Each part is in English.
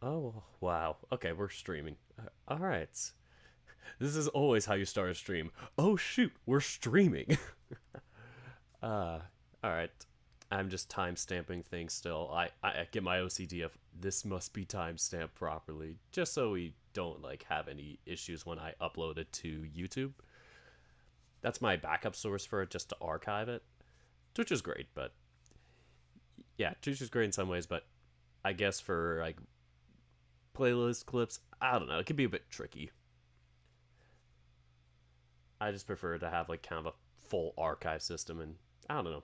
Oh, wow. Okay, we're streaming. All right. This is always how you start a stream. Oh shoot, we're streaming. uh, all right. I'm just time stamping things still. I get my OCD of this must be time stamped properly, just so we don't like have any issues when I upload it to YouTube. That's my backup source for it, just to archive it. Twitch is great, but yeah, Twitch is great in some ways, but I guess for like playlist clips, I don't know, it can be a bit tricky. I just prefer to have like kind of a full archive system, and I don't know.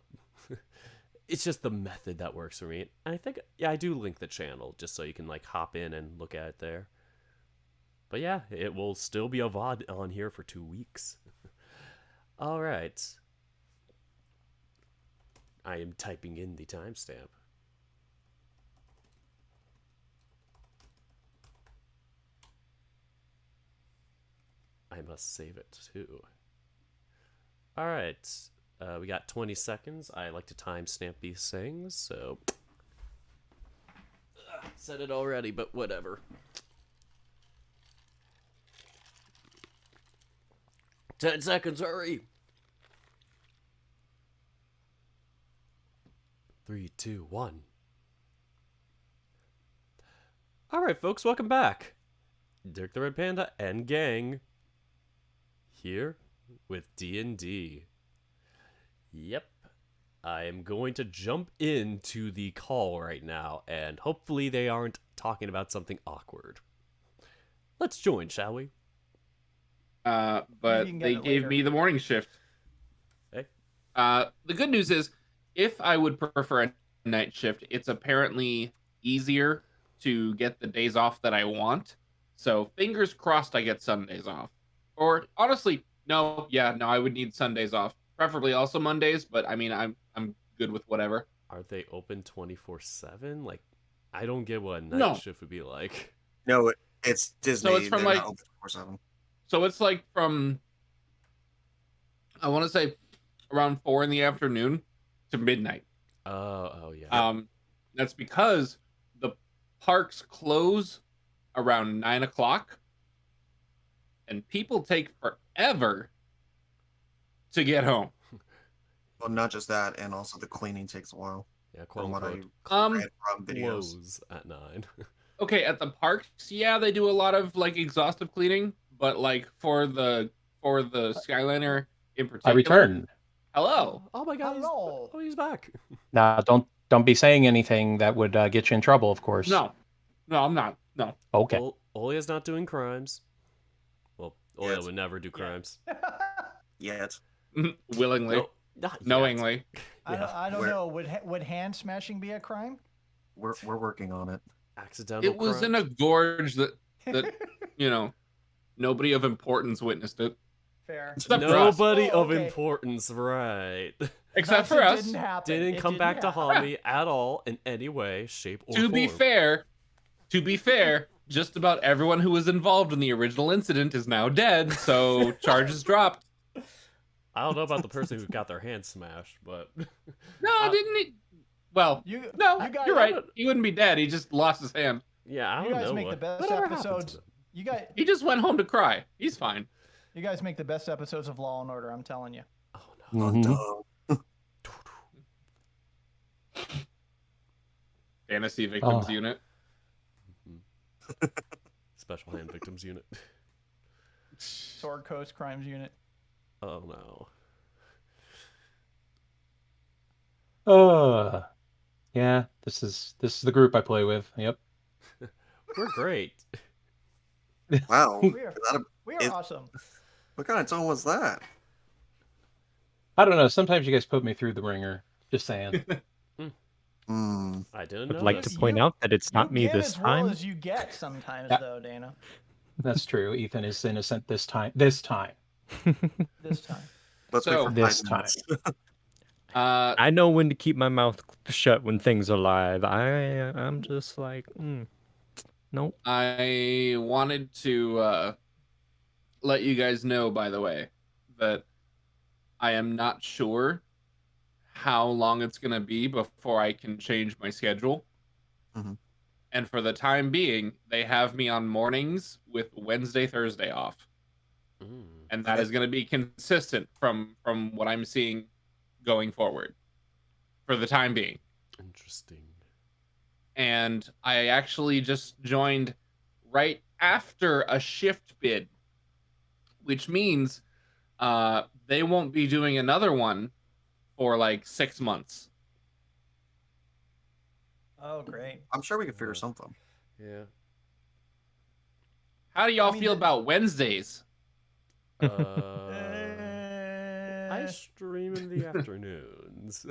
It's just the method that works for me. And I think, yeah, I do link the channel just so you can like hop in and look at it there. But yeah, it will still be a VOD on here for 2 weeks. All right. I am typing in the timestamp. I must save it too. All right. We got 20 seconds. I like to timestamp these things, so said it already, but whatever. 10 seconds, hurry! 3, 2, 1. Alright, folks, welcome back. Dirk the Red Panda and gang here with D&D. Yep. I am going to jump into the call right now, and hopefully they aren't talking about something awkward. Let's join, shall we? But they gave me the morning shift. Hey. The good news is, if I would prefer a night shift, it's apparently easier to get the days off that I want. So fingers crossed I get Sundays off. Or honestly, no, I would need Sundays off. Preferably also Mondays, but I mean, I'm good with whatever. Are they open 24/7? Like, I don't get what a night shift would be like. No, it's Disney. So it's from They're like not open 24/7. So it's like from, I want to say, around 4 in the afternoon to midnight. Oh yeah. That's because the parks close around 9 o'clock, and people take forever to get home. Well, not just that, and also the cleaning takes a while. Yeah, from what I quote read from videos. Close at 9. Okay, at the parks, yeah, they do a lot of like exhaustive cleaning, but like for the Skyliner in particular. I returned. Hello. Oh my god. Hello. He's back. Now, don't be saying anything that would get you in trouble, of course. No, I'm not. No. Okay. Olia's not doing crimes. Well, Olia would never do crimes. Yet. Willingly. No, not knowingly. I don't know. Would hand smashing be a crime? We're working on it. Accidental. It was in a gorge that you know, nobody of importance witnessed it. Fair. Nobody of importance, right? Except for us. Didn't come back to haunt me at all in any way, shape, or form. To be fair, just about everyone who was involved in the original incident is now dead, so charges dropped. I don't know about the person who got their hand smashed, but no, didn't he? Well, you're right. He wouldn't be dead. He just lost his hand. Yeah, I don't know. You guys make the best episodes. He just went home to cry. He's fine. You guys make the best episodes of Law and Order. I'm telling you. Oh no. Mm-hmm. Fantasy Victims Unit. Special Hand Victims Unit. Sword Coast Crimes Unit. Oh no. Yeah, this is the group I play with. Yep. We're great. Wow. We are awesome. What kind of tone was that? I don't know. Sometimes you guys put me through the ringer. Just saying. I didn't know. I'd like to point out that it's not me this time. As you get sometimes, though, Dana. That's true. Ethan is innocent this time. This time. This time. Let's so this time. I know when to keep my mouth shut when things are live. I'm just like, nope. I wanted to let you guys know, by the way, that I am not sure how long it's going to be before I can change my schedule. Mm-hmm. And for the time being, they have me on mornings with Wednesday, Thursday off. And that is going to be consistent from what I'm seeing going forward for the time being. Interesting. And I actually just joined right after a shift bid, which means they won't be doing another one for like 6 months. Oh, great. I'm sure we can figure something. Yeah. How do y'all feel about Wednesdays? I Uh, stream in the afternoons.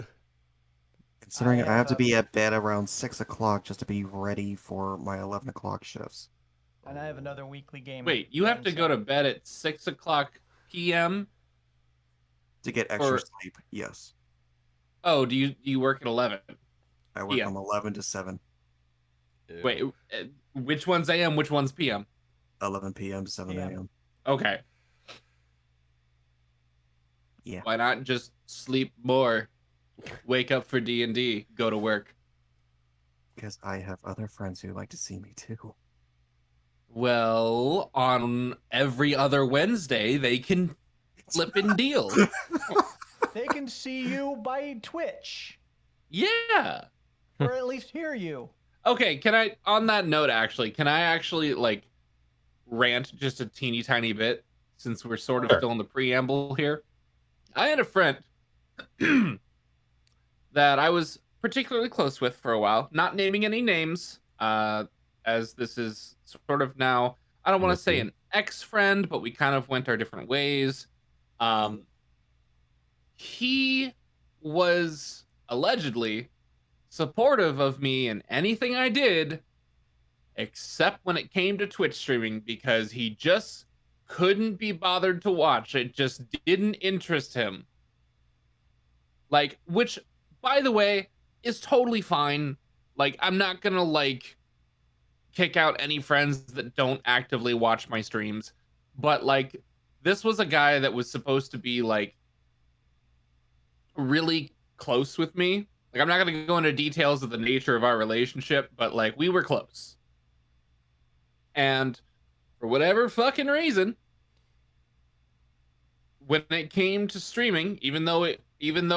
Considering I have to a- be at bed around 6 o'clock just to be ready for my 11 o'clock shifts. and I have another weekly game. Wait, you have to go to bed at 6 o'clock p.m. To get extra Or- sleep, yes. Oh, do you work at 11? I work Yeah. from 11 to 7. Wait, which one's a.m., which one's p.m.? 11 p.m. to 7 PM. a.m. Okay. Yeah. Why not just sleep more? Wake up for D&D, go to work. Because I have other friends who like to see me too. Well, on every other Wednesday, they can flip and deal. They can see you by Twitch, Yeah. or at least hear you. Okay, on that note, can I actually, like, rant just a teeny tiny bit, since we're sort of Sure. still in the preamble here? I had a friend that I was particularly close with for a while, not naming any names, as this is sort of now, I don't want to say an ex-friend, but we kind of went our different ways. He was allegedly supportive of me in anything I did, except when it came to Twitch streaming, because he just couldn't be bothered to watch. It just didn't interest him. Like, which, by the way, is totally fine. Like, I'm not gonna, like, kick out any friends that don't actively watch my streams. But, like, this was a guy that was supposed to be, like, really close with me. Like, I'm not gonna go into details of the nature of our relationship, but, like, we were close. And for whatever fucking reason, when it came to streaming, even though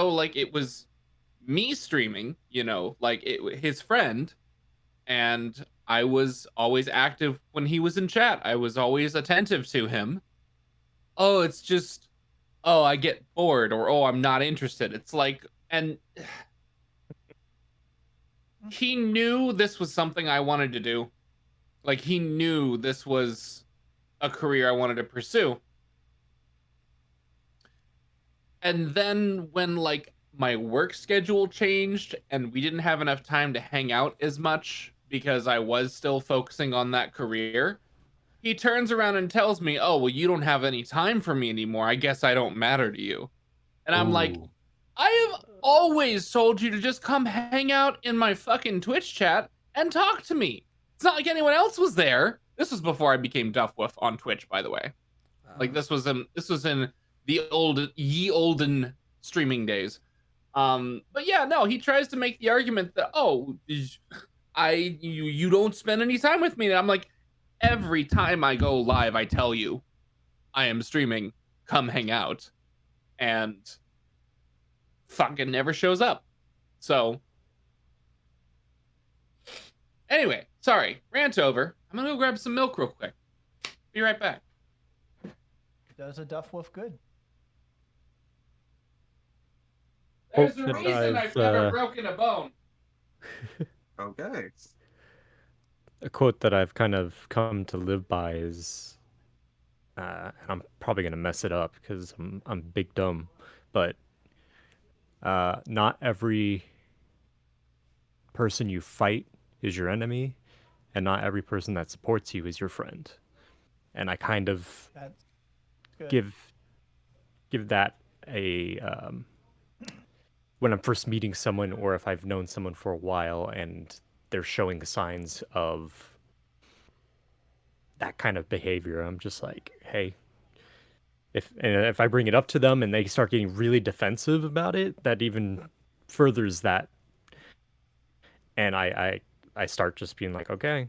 like it was me streaming, you know, like his friend, and I was always active when he was in chat. I was always attentive to him. Oh, it's just, oh, I get bored, or oh, I'm not interested. It's like, and he knew this was something I wanted to do. Like, he knew this was a career I wanted to pursue. And then when, like, my work schedule changed and we didn't have enough time to hang out as much because I was still focusing on that career, he turns around and tells me, oh, well, you don't have any time for me anymore. I guess I don't matter to you. And I'm like, I have always told you to just come hang out in my fucking Twitch chat and talk to me. It's not like anyone else was there. This was before I became Duffwoof on Twitch, by the way. Like, this was in the ye olden streaming days. But yeah, no, he tries to make the argument that, oh, you don't spend any time with me. And I'm like, every time I go live, I tell you I am streaming, come hang out, and fucking never shows up. So anyway, sorry, rant over. I'm gonna go grab some milk real quick. Be right back. Does a Duff Wolf good? There's a Hope that reason I've never broken a bone. Okay. A quote that I've kind of come to live by is, and I'm probably gonna mess it up because I'm big dumb, but not every person you fight is your enemy, and not every person that supports you is your friend. And I kind of That's good. give that a when I'm first meeting someone, or if I've known someone for a while and they're showing signs of that kind of behavior, I'm just like, hey, if I bring it up to them and they start getting really defensive about it, that even furthers that. And I I start just being like, okay,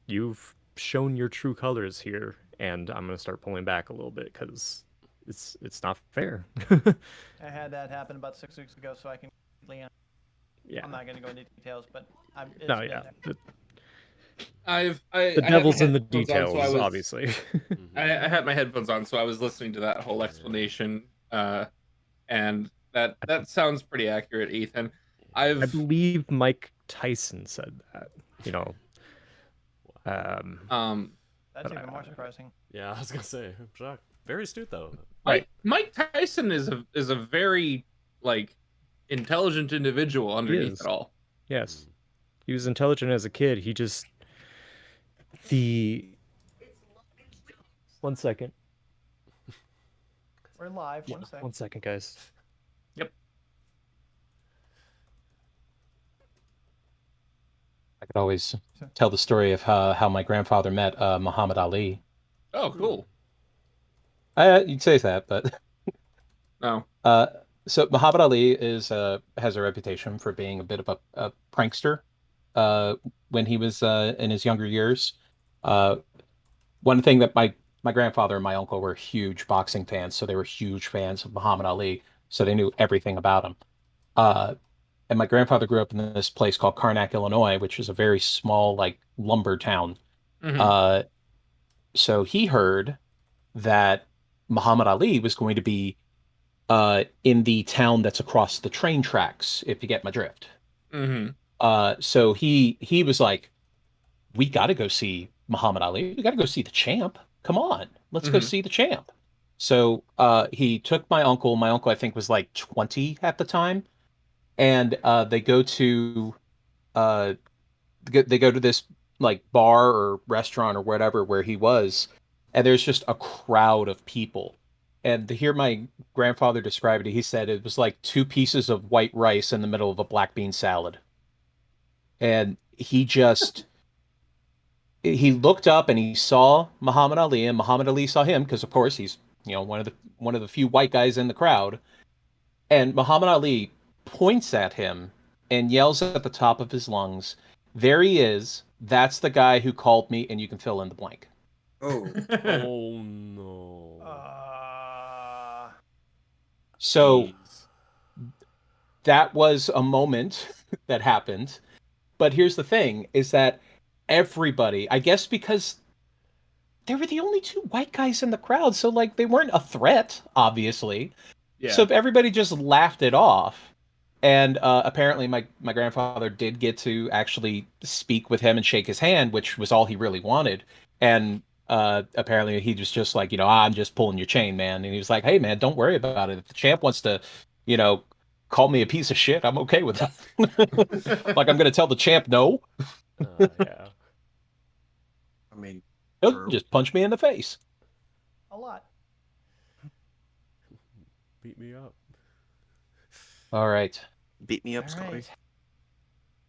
you've shown your true colors here, and I'm gonna start pulling back a little bit because it's not fair. I had that happen about 6 weeks ago, so I can. Yeah. I'm not going to go into details, but it's No, been yeah. there. The I devil's had in my the headphones on, details, so I was, obviously. Mhm. I had my headphones on, so I was listening to that whole explanation, and that sounds pretty accurate, Ethan. I believe Mike Tyson said that. You know. That's but even more surprising. Yeah, I was gonna say, I'm shocked. Very astute though. Right. Mike Tyson is a very like intelligent individual underneath is. it all. Yes. He was intelligent as a kid. He just the 1 second. We're live. Yeah, 1 sec. 1 second, guys. Yep. I could always tell the story of how my grandfather met Muhammad Ali. Oh, cool. You'd say that, but No. so Muhammad Ali is has a reputation for being a bit of a prankster. When he was in his younger years, one thing that my grandfather and my uncle were huge boxing fans, so they were huge fans of Muhammad Ali, so they knew everything about him. And my grandfather grew up in this place called Karnak, Illinois, which is a very small, like, lumber town. Mhm. So he heard that Muhammad Ali was going to be in the town that's across the train tracks, if you get my drift. Mhm. So he was like, we got to go see Muhammad Ali. We got to go see the champ. Come on, let's go Mhm. see the champ. So he took my uncle. My uncle, I think, was like 20 at the time, and they go to this like bar or restaurant or whatever where he was, and there's just a crowd of people. And to hear my grandfather describe it, he said it was like two pieces of white rice in the middle of a black bean salad. And he looked up and he saw Muhammad Ali, and Muhammad Ali saw him because, of course, he's one of the few white guys in the crowd. And Muhammad Ali points at him and yells at the top of his lungs, "There he is! That's the guy who called me," and you can fill in the blank. Oh, Oh no. So Jeez. that was a moment that happened. But here's the thing: is that everybody, I guess, because they were the only two white guys in the crowd, so like they weren't a threat, obviously. Yeah. So everybody just laughed it off. And apparently my grandfather did get to actually speak with him and shake his hand, which was all he really wanted. And apparently he was just like, I'm just pulling your chain, man. And he was like, hey, man, don't worry about it. If the champ wants to, call me a piece of shit, I'm okay with that. Like, I'm going to tell the champ no. Yeah. I mean, He'll true. just punch me in the face. A lot. Beat me up. All right. Beat me up, All Scully. right.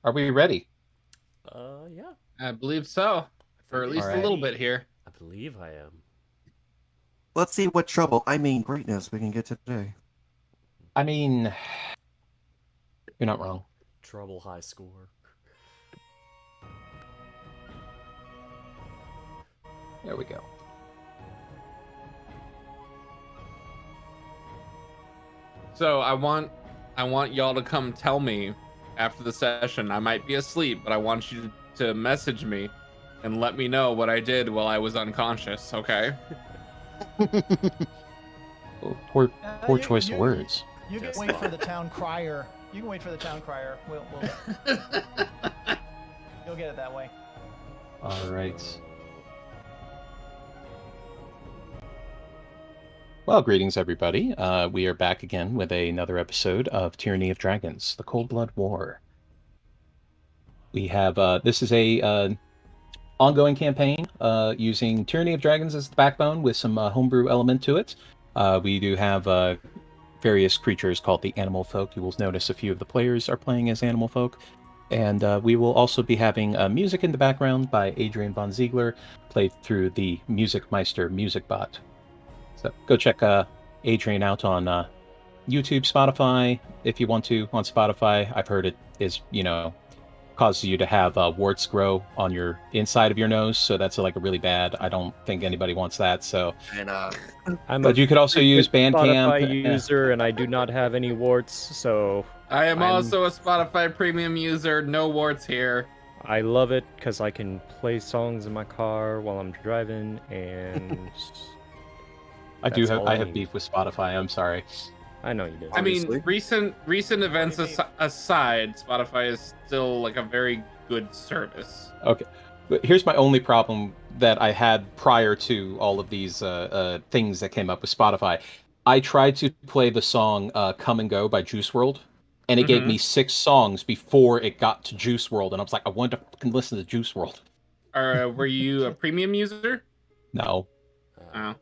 Are we ready? Yeah. I believe so. For at least a little bit here. I believe I am. Let's see what trouble, I mean greatness, we can get today. I mean, you're not wrong. Trouble high score. There we go. So I want y'all to come tell me after the session. I might be asleep, but I want you to message me and let me know what I did while I was unconscious, okay? Oh, poor You- choice you- of words. You can Just wait for fine. the town crier. You can wait for the town crier. We'll you'll get it that way. All right. Well, greetings, everybody. We are back again with another episode of Tyranny of Dragons, the Cold Blood War. We have, this is a ongoing campaign using Tyranny of Dragons as the backbone with some homebrew element to it. We do have various creatures called the Animal Folk. You will notice a few of the players are playing as Animal Folk. And we will also be having music in the background by Adrian von Ziegler, played through the Music Meister Music Bot. So go check Adrian out on YouTube, Spotify, if you want to, on Spotify. I've heard it is, causes you to have warts grow on your inside of your nose. So that's like a really bad. I don't think anybody wants that. So, And but you could also use Bandcamp. Spotify user, and I do not have any warts, so I am also a Spotify premium user. No warts here. I love it because I can play songs in my car while I'm driving, and I That's all I I have need. beef with Spotify. I'm sorry. I know you do. I mean, Obviously. recent events aside, Spotify is still like a very good service. Okay. But here's my only problem that I had prior to all of these things that came up with Spotify. I tried to play the song Come and Go by Juice WRLD, and it gave me 6 songs before it got to Juice WRLD, and I was like, I want to fucking listen to Juice WRLD. Were you a premium user? No. Oh.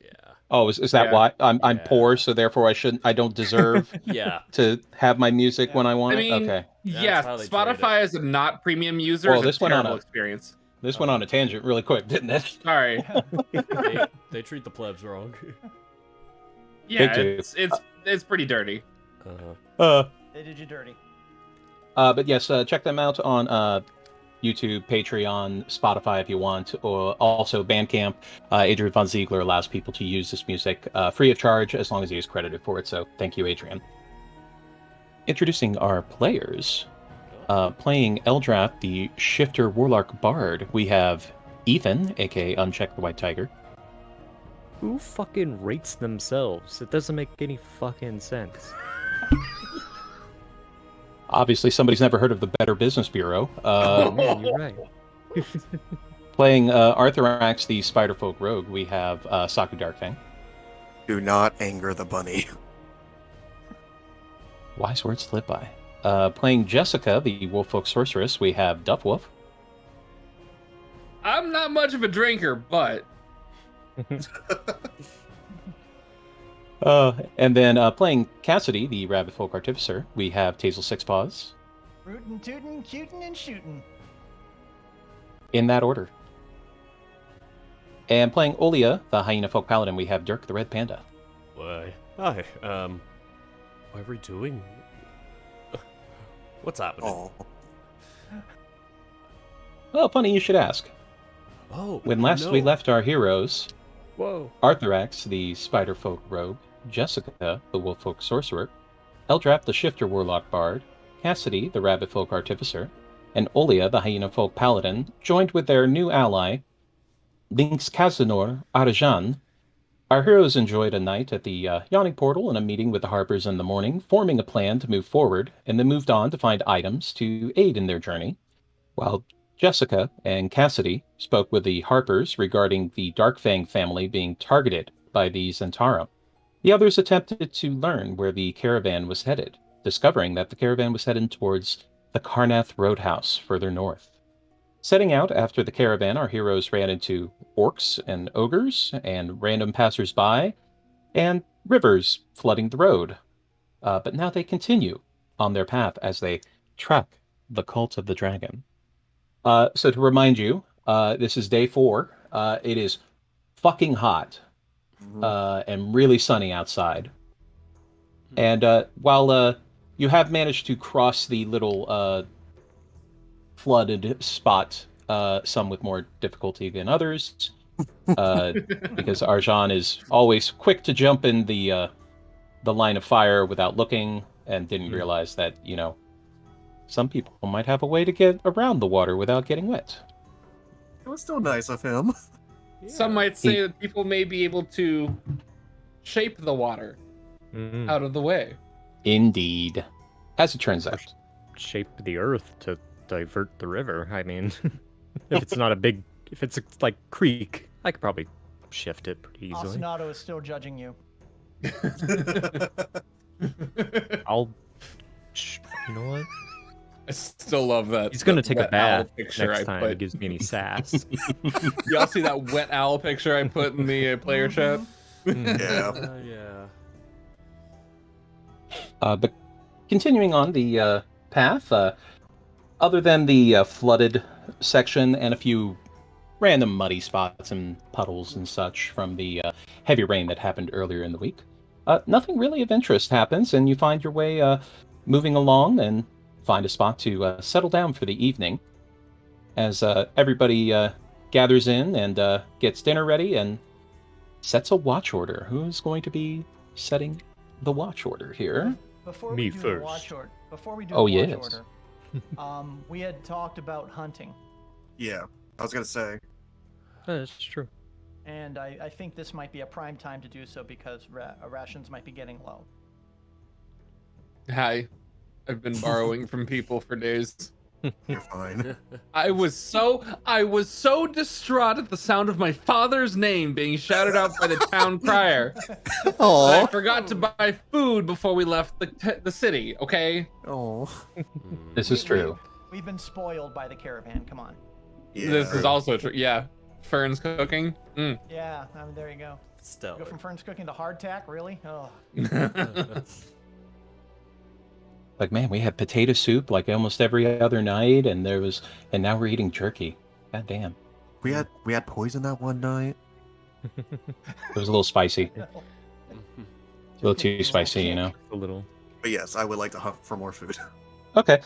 Yeah. Oh, is that Yeah. why? I'm Yeah. poor, so therefore I don't deserve Yeah. to have my music when I want I it? mean, Okay. yeah, how they trade Spotify as a not premium user Well, is this a went on terrible a- experience. This went on a tangent really quick, didn't it? Sorry. They treat the plebs wrong. Yeah, do. it's pretty dirty. They did you dirty. But yes, check them out on YouTube, Patreon, Spotify if you want, or also Bandcamp. Adrian Von Ziegler allows people to use this music free of charge as long as he is credited for it. So thank you, Adrian. Introducing our players. Playing Eldrath, the Shifter Warlock Bard, we have Ethan, aka Unchecked the White Tiger. Who fucking rates themselves? It doesn't make any fucking sense. Obviously, somebody's never heard of the Better Business Bureau. Yeah, you're right. Playing Arthurax, the Spiderfolk Rogue, we have Saku Darkfang. do not anger the bunny. Wise words to live by. Playing Jessica, the Wolffolk Sorceress, we have Duffwolf. I'm not much of a drinker, but And then playing Cassidy, the Rabbitfolk Artificer, we have Tazel Sixpaws. Rootin', tootin', cutin', and shootin'. In that order. And playing Olia, the Hyena Folk Paladin, we have Dirk, the Red Panda. Why? Hi. What are we doing? What's happening? Oh, Well, funny you should ask. Oh. When last no. we left our heroes, Whoa. Arthurax, the Spiderfolk Rogue, Jessica, the Wolffolk Sorcerer, Eldrath, the Shifter Warlock Bard, Cassidy, the Rabbitfolk Artificer, and Olia, the Hyena Folk Paladin, joined with their new ally, Lynx Kazanor Arajan. Our heroes enjoyed a night at the Yawning Portal and a meeting with the Harpers in the morning, forming a plan to move forward, and then moved on to find items to aid in their journey, while Jessica and Cassidy spoke with the Harpers regarding the Darkfang family being targeted by the Zentara. The others attempted to learn where the caravan was headed, discovering that the caravan was headed towards the Karnath Roadhouse further north. Setting out after the caravan, our heroes ran into orcs and ogres and random passers-by and rivers flooding the road. But now they continue on their path as they track the Cult of the Dragon. So to remind you, this is day 4. It is fucking hot and really sunny outside. And while you have managed to cross the little flooded spot, some with more difficulty than others, because Arjan is always quick to jump in the line of fire without looking, and didn't realize that, some people might have a way to get around the water without getting wet. it was still nice of him. some might say that people may be able to shape the water Mhm. out of the way. Indeed. As it turns out. Shape the earth to divert the river. I mean, if it's not a big, if it's like creek, I could probably shift it pretty easily. Osinato is still judging you. I'll, you know what? I still love that. He's gonna take a wet owl bath picture next I time. put. He gives me any sass. Y'all see that wet owl picture I put in the player chat? Yeah. Yeah. But continuing on the path, other than the flooded section and a few random muddy spots and puddles and such from the heavy rain that happened earlier in the week, nothing really of interest happens, and you find your way moving along and find a spot to settle down for the evening as everybody gathers in and gets dinner ready and sets a watch order. Who's going to be setting the watch order here? Before Me we do first. the watch order, Yes. we had talked about hunting, Yeah, I was gonna say. That's true. and I think this might be a prime time to do so because rations might be getting low. Hi. I've been borrowing from people for days. You're fine. I was so distraught at the sound of my father's name being shouted out by the town crier. that I forgot to buy food before we left the city, okay? Oh. This is true. We've been spoiled by the caravan. Come on. Yeah. This is also true. Yeah. Fern's cooking. Mm. Yeah, I mean, there you go. Stellar. Go from Fern's cooking to hardtack, really? Oh. Like, man, we had potato soup like almost every other night, and now we're eating jerky. God damn. We had poison that one night. It was a little spicy. A little too spicy, you know. A little. But yes, I would like to hunt for more food. Okay.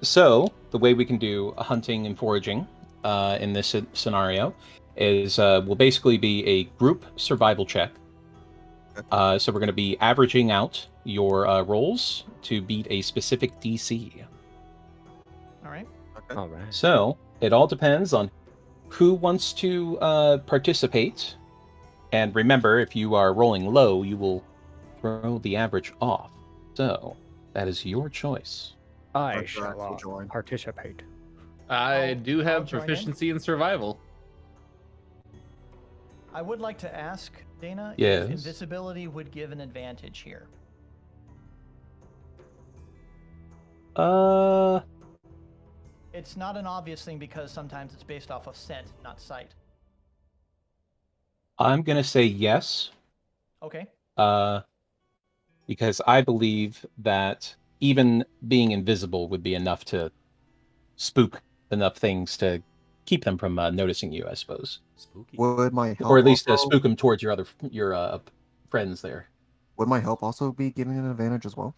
So the way we can do hunting and foraging in this scenario is will basically be a group survival check. So we're going to be averaging out your rolls to beat a specific DC. All right. Okay. All right. So it all depends on who wants to participate. And remember, if you are rolling low, you will throw the average off. So that is your choice. I Our shall tracks will join. participate. I do I'll have join in. proficiency in survival. I would like to ask Dana Yes. if invisibility would give an advantage here. It's not an obvious thing because sometimes it's based off of scent, not sight. I'm going to say yes. Okay. Because I believe that even being invisible would be enough to spook enough things to keep them from noticing you, I suppose, Spooky. Would my help or at least also, spook them towards your friends there. would my help also be giving an advantage as well?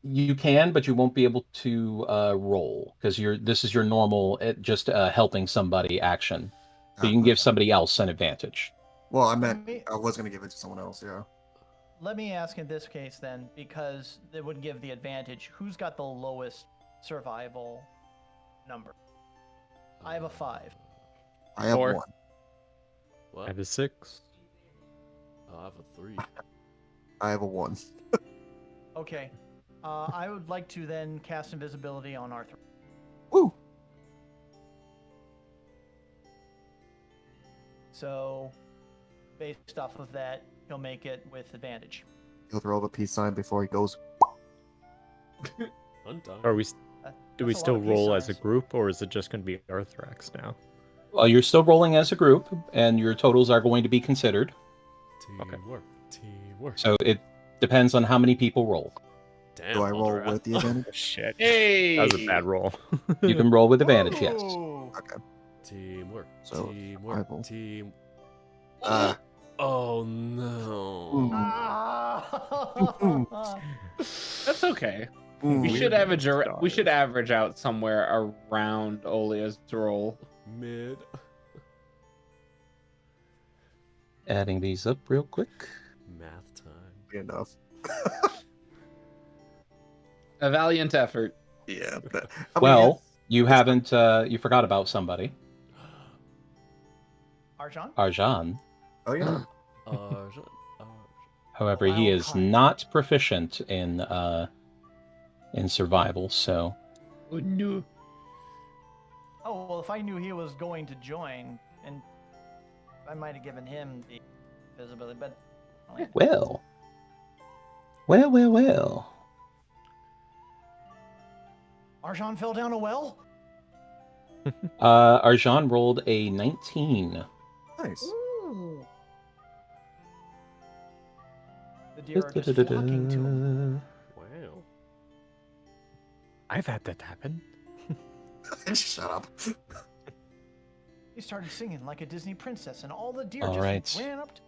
You can, but you won't be able to roll because this is your normal just helping somebody action. So you can give somebody else an advantage. Well, I meant Me- I was gonna give it to someone else. Yeah. Let me ask in this case then, because it would give the advantage. Who's got the lowest survival number? I have a 5. I have 4. one. I What? have a 6. Oh, I have a 3. I have a 1. Okay. I would like to then cast invisibility on Arthur. Woo! So, based off of that, he'll make it with advantage. He'll throw up a peace sign before he goes. Undone. Are we? Do we That's a lot still of peace roll as a signs. group, or is it just going to be Arthrax now? Well, you're still rolling as a group, and your totals are going to be considered. Teamwork. Teamwork. So it depends on how many people roll. Damn, Do I roll Eldrath. with the advantage? Shit. Hey! That was a bad roll. You can roll with advantage, yes. Ooh. Okay. Teamwork. So, Teamwork. survival. Team. Uh, Oh no. Ooh. Ah. That's okay. ooh, We should Weird average out somewhere around Olia's roll. Mid. Adding these up real quick. Math time. be enough. A valiant effort. Yeah. Well, you haven't. You forgot about somebody. Arjan? Arjan. Oh yeah. However, he Wild is card. not proficient in survival, so Oh, no. Oh, well, if I knew he was going to join, and I might have given him the visibility, but... oh, yeah. well. Arjan fell down a well? Arjan rolled a 19. Nice. Ooh. The deer are just flocking to him. Wow. I've had that happen. Shut up. He started singing like a Disney princess, and all the deer All just right. ran up to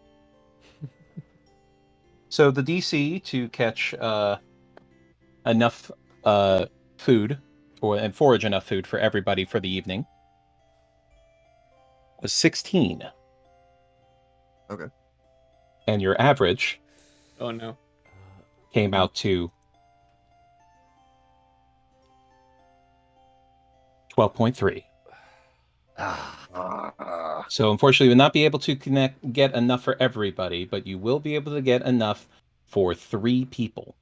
So the DC to catch enough food and forage enough food for everybody for the evening was 16. Okay. And your average Oh no. came out to 12.3. So unfortunately, you will not be able to get enough for everybody, but you will be able to get enough for 3 people.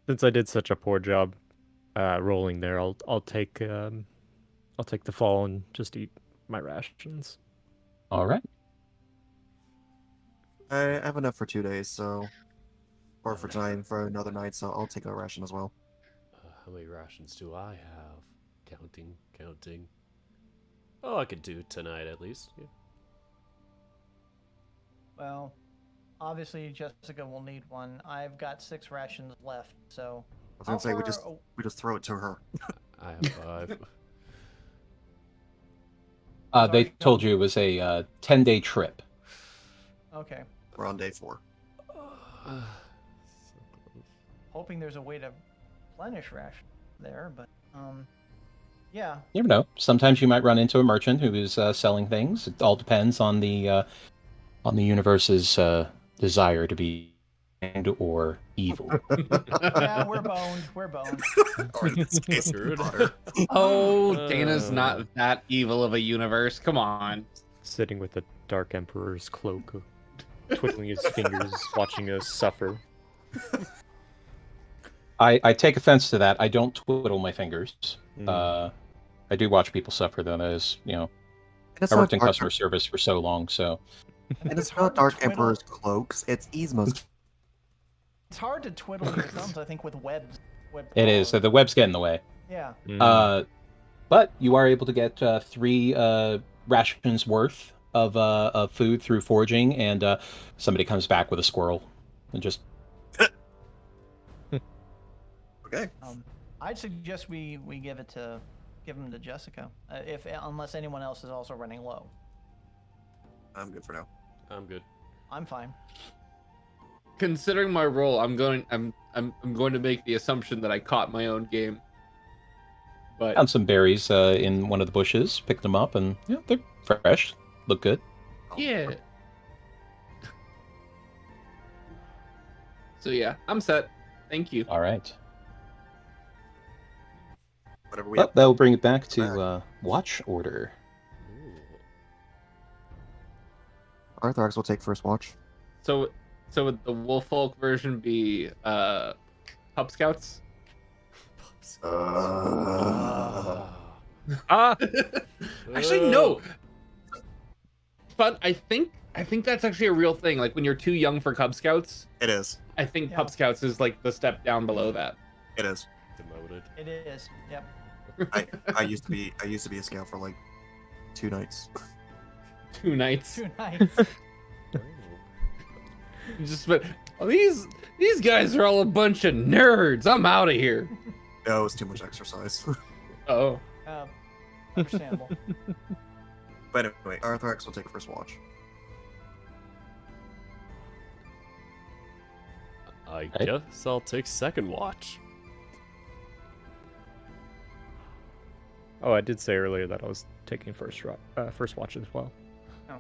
Since I did such a poor job rolling there, I'll take the fall and just eat my rations. All right. I have enough for 2 days, so or for tonight and for another night, so I'll take a ration as well. How many rations do I have? Counting. Oh, I could do tonight at least. Yeah. Well, obviously Jessica will need one. I've got 6 rations left, so. I was gonna say we just throw it to her. I have 5. They Sorry, told no. you it was a 10-day trip. Okay. We're on day 4. Hoping there's a way to replenish ration there, but yeah. You never know. Sometimes you might run into a merchant who is selling things. It all depends on the universe's desire to be kind or evil. Yeah, we're boned. Or in this case, Good. butter. Oh, Dana's not that evil of a universe. Come on. Sitting with the Dark Emperor's cloak, twiddling his fingers, watching us suffer. I take offense to that. I don't twiddle my fingers. I do watch people suffer, though. That is, And I worked in customer service for so long, so. And it's hard not to Dark twiddle. Emperor's cloaks, it's Yzma's. It's hard to twiddle your thumbs, I think, with webs. It is. So the webs get in the way. Yeah. But you are able to get 3 rations worth of food through foraging, and somebody comes back with a squirrel and just. Okay. I'd suggest we give them to Jessica, unless anyone else is also running low. I'm good for now. I'm good. I'm fine. Considering my role, I'm going to make the assumption that I caught my own game. But Found some berries in one of the bushes, picked them up, and they're fresh, look good. yeah. So yeah, I'm set. Thank you. All right. Whatever we Well, that will bring it back to watch order. Ooh. Arthrax will take first watch. So would the Wolffolk version be Pup Scouts? Actually, no. But I think that's actually a real thing. Like when you're too young for Cub Scouts, It is. I think Yeah. Pup Scouts is like the step down below that. It is. Demoted. It is. Yep. I used to be a scout for like 2 nights. 2 nights. 2 nights. Oh. Just but these guys are all a bunch of nerds. I'm out of here. No, it was too much exercise. Oh. Understandable. But anyway, Arthrax will take first watch. I Okay. guess I'll take second watch. Oh, I did say earlier that I was taking first watch as well.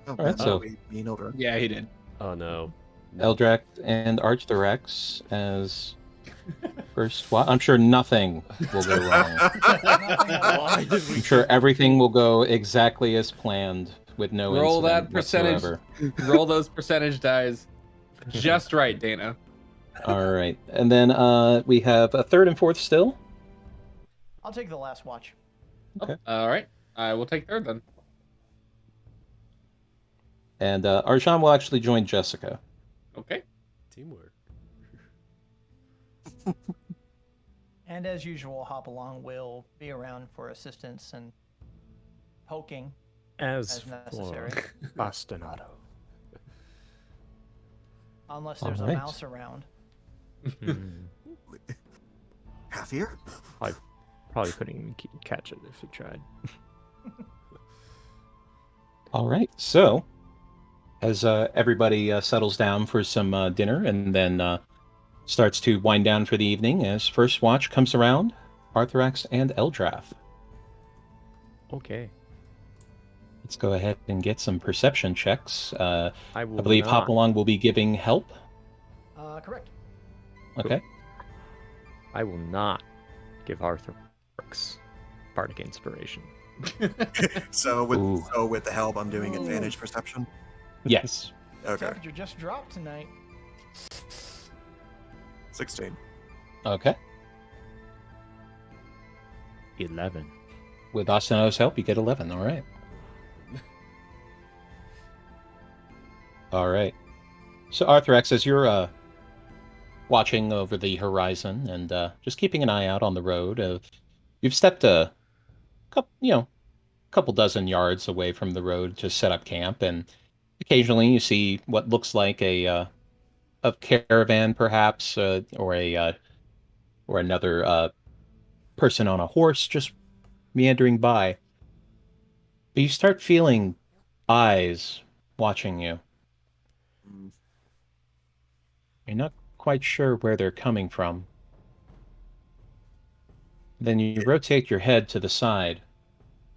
Oh, right, so- me and Eldra. Yeah, he did. Oh no. Eldrath and Archthorax as first watch. I'm sure nothing will go wrong. Nothing at all. Why did we I'm sure everything will go exactly as planned with no Roll that incident percentage. whatsoever. Roll those percentage dice. Just right, Dana. All right, and then we have a third and fourth still. I'll take the last watch. All right. I will take third then. And Arjan will actually join Jessica. Okay. Teamwork. And as usual, Hop Along will be around for assistance and poking. As As necessary. for Bastinado. Unless there's Alright. a mouse around. Half here? Probably couldn't even catch it if he tried. All right, so As everybody settles down for some dinner and then starts to wind down for the evening, as first watch comes around, Arthrax and Eldrath. Okay. Let's go ahead and get some perception checks. I I will believe not. Hopalong will be giving help. Correct. Okay. I will not give Arthur Bardic Inspiration. So Ooh. with the help, I'm doing Ooh. advantage perception. Yes. Okay, Temperature just dropped tonight. 16. Okay. 11. With Asano's help, you get 11. All right. All right. So, Arthrax, as you're watching over the horizon and just keeping an eye out on the road, you've stepped a couple dozen yards away from the road to set up camp, and occasionally you see what looks like a caravan, perhaps, or another person on a horse just meandering by. But you start feeling eyes watching you. Mm, You're not quite sure where they're coming from. Then you rotate your head to the side,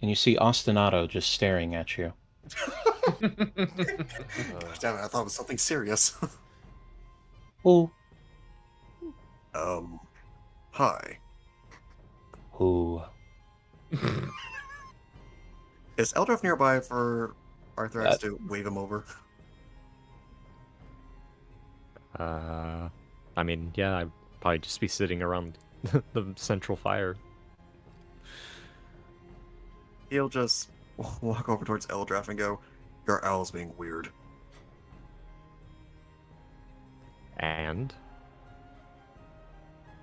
and you see Ostinato just staring at you. Damn it, I thought it was something serious. Who? Hi. Who? Is Eldrath nearby for Arthrax to wave him over? I mean, yeah, I'd probably just be sitting around the central fire. He'll just walk over towards Eldrath and go, "Your owl's being weird." And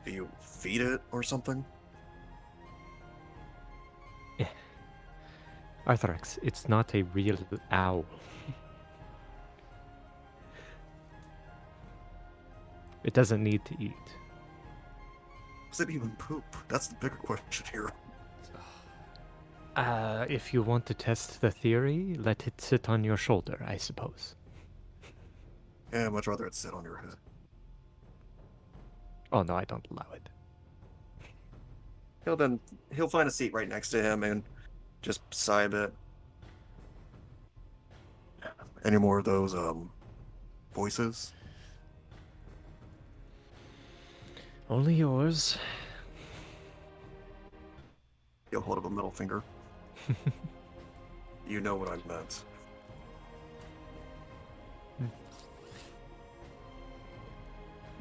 Do you feed it or something? Arthrax, it's not a real owl. It doesn't need to eat. Does it even poop? That's the bigger question here. If you want to test the theory, let it sit on your shoulder, I suppose. Yeah, I'd much rather it sit on your head. Oh no, I don't allow it. He'll find a seat right next to him and just sigh a bit. Any more of those voices? Only yours. He'll hold up a middle finger. You know what I meant.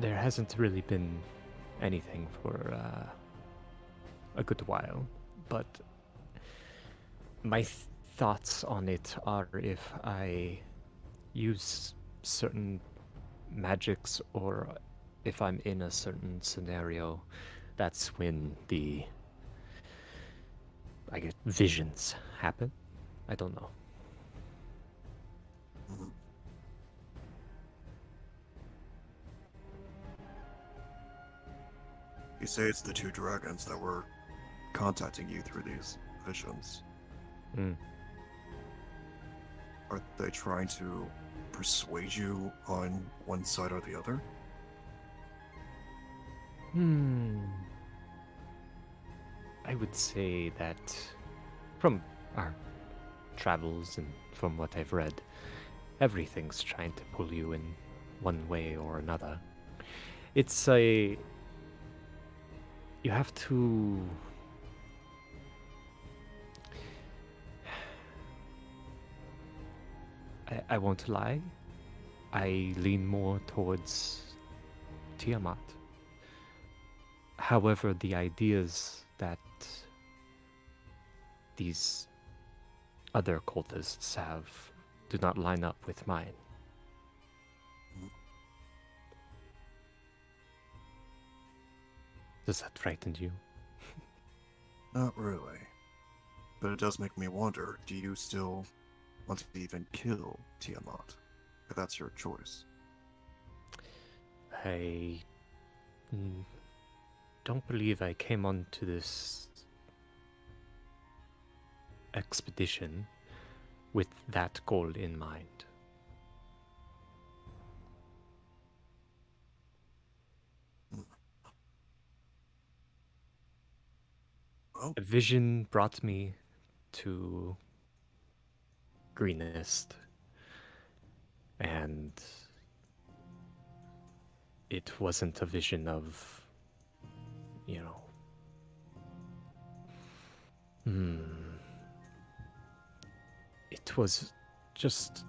There hasn't really been anything for a good while, but my thoughts on it are if I use certain magics or if I'm in a certain scenario, that's when I guess visions happen. I don't know. Mhm. You say it's the two dragons that were contacting you through these visions. Mm. Are they trying to persuade you on one side or the other? I would say that from our travels and from what I've read, everything's trying to pull you in one way or another. It's a... You have to... I won't lie. I lean more towards Tiamat. However, the ideas that these other cultists have do not line up with mine. Does that frighten you? Not really. But it does make me wonder, do you still want to even kill Tiamat? If that's your choice. I don't believe I came onto this expedition with that goal in mind. Oh, A vision brought me to Greenest, and it wasn't a vision of, you know, it was just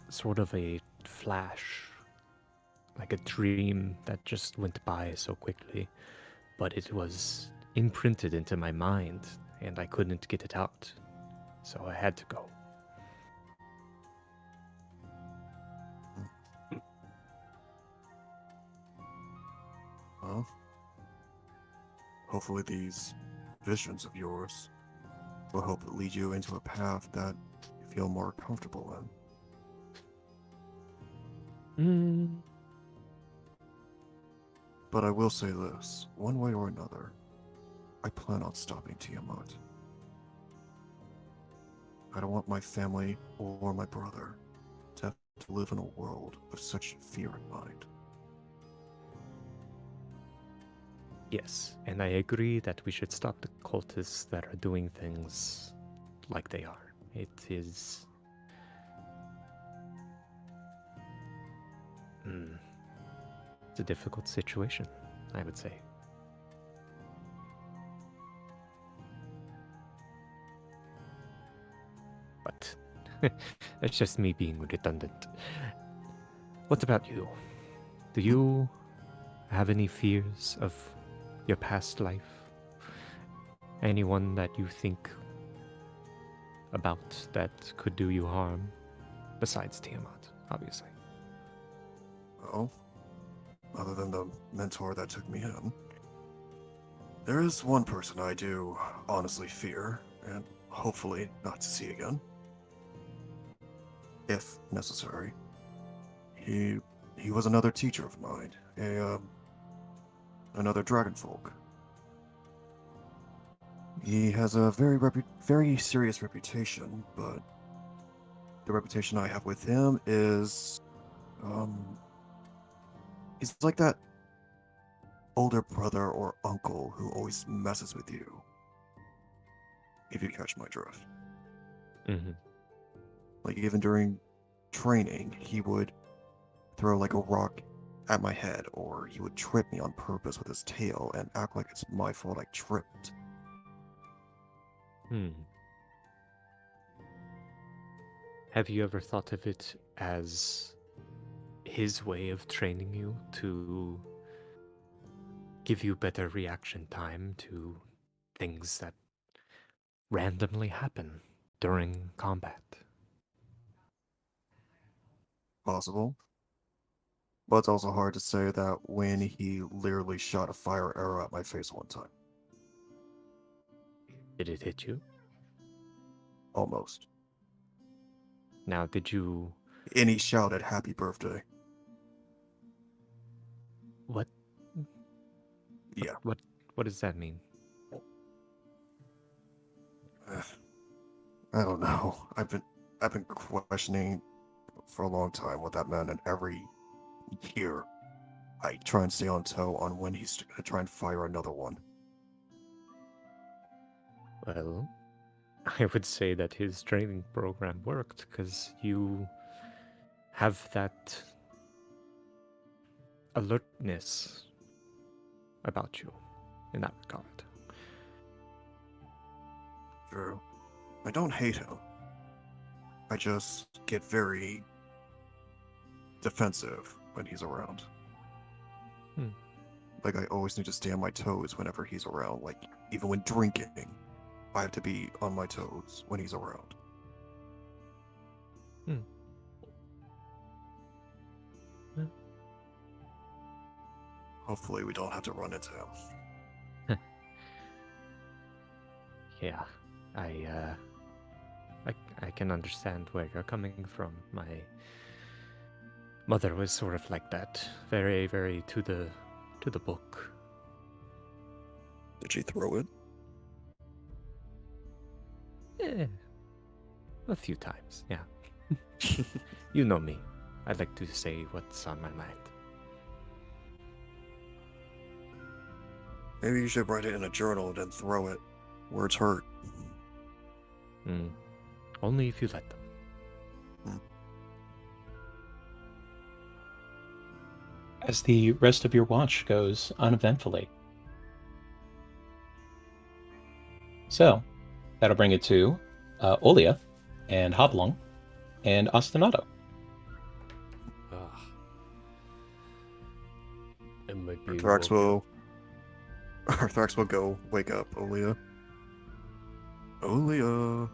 sort of a flash, like a dream that just went by so quickly, but it was imprinted into my mind, and I couldn't get it out, so I had to go. well, hopefully these visions of yours will help lead you into a path that you feel more comfortable in. But I will say this, one way or another, I plan on stopping Tiamat. I don't want my family or my brother to have to live in a world of such fear and mind. Yes, and I agree that we should stop the cultists that are doing things like they are. It is... It's a difficult situation, I would say. But that's just me being redundant. What about you? Do you have any fears of your past life? Anyone that you think about that could do you harm? Besides Tiamat, obviously. Well, other than the mentor that took me in, there is one person I do honestly fear, and hopefully not to see again. If necessary. He was another teacher of mine, another dragonfolk. He has a very serious reputation, but the reputation I have with him is, he's like that older brother or uncle who always messes with you. If you catch my drift. Mm-hmm. Like even during training, he would throw like a rock at my head, or he would trip me on purpose with his tail and act like it's my fault I tripped. Have you ever thought of it as his way of training you to give you better reaction time to things that randomly happen during combat? Possible. But it's also hard to say that when he literally shot a fire arrow at my face one time. Did it hit you? Almost. Now, did you... And he shouted, "Happy birthday." What? Yeah. What does that mean? I don't know. I've been questioning for a long time what that meant, and every year I try and stay on toe on when he's gonna try and fire another one. Well, I would say that his training program worked because you have that alertness about you in that regard. True. I don't hate him. I just get very defensive when he's around. Like, I always need to stay on my toes whenever he's around. Like, even when drinking, I have to be on my toes when he's around. Hopefully we don't have to run into him. Yeah, I can understand where you're coming from. My mother was sort of like that, very, very to the book. Did she throw it? Yeah, a few times, yeah. You know me. I like to say what's on my mind. Maybe you should write it in a journal and then throw it Words hurt. Only if you let them. As the rest of your watch goes uneventfully. So, that'll bring it to Olia and Hoblong and Ostinato. It might be Arthrax will go wake up Olia. Olia.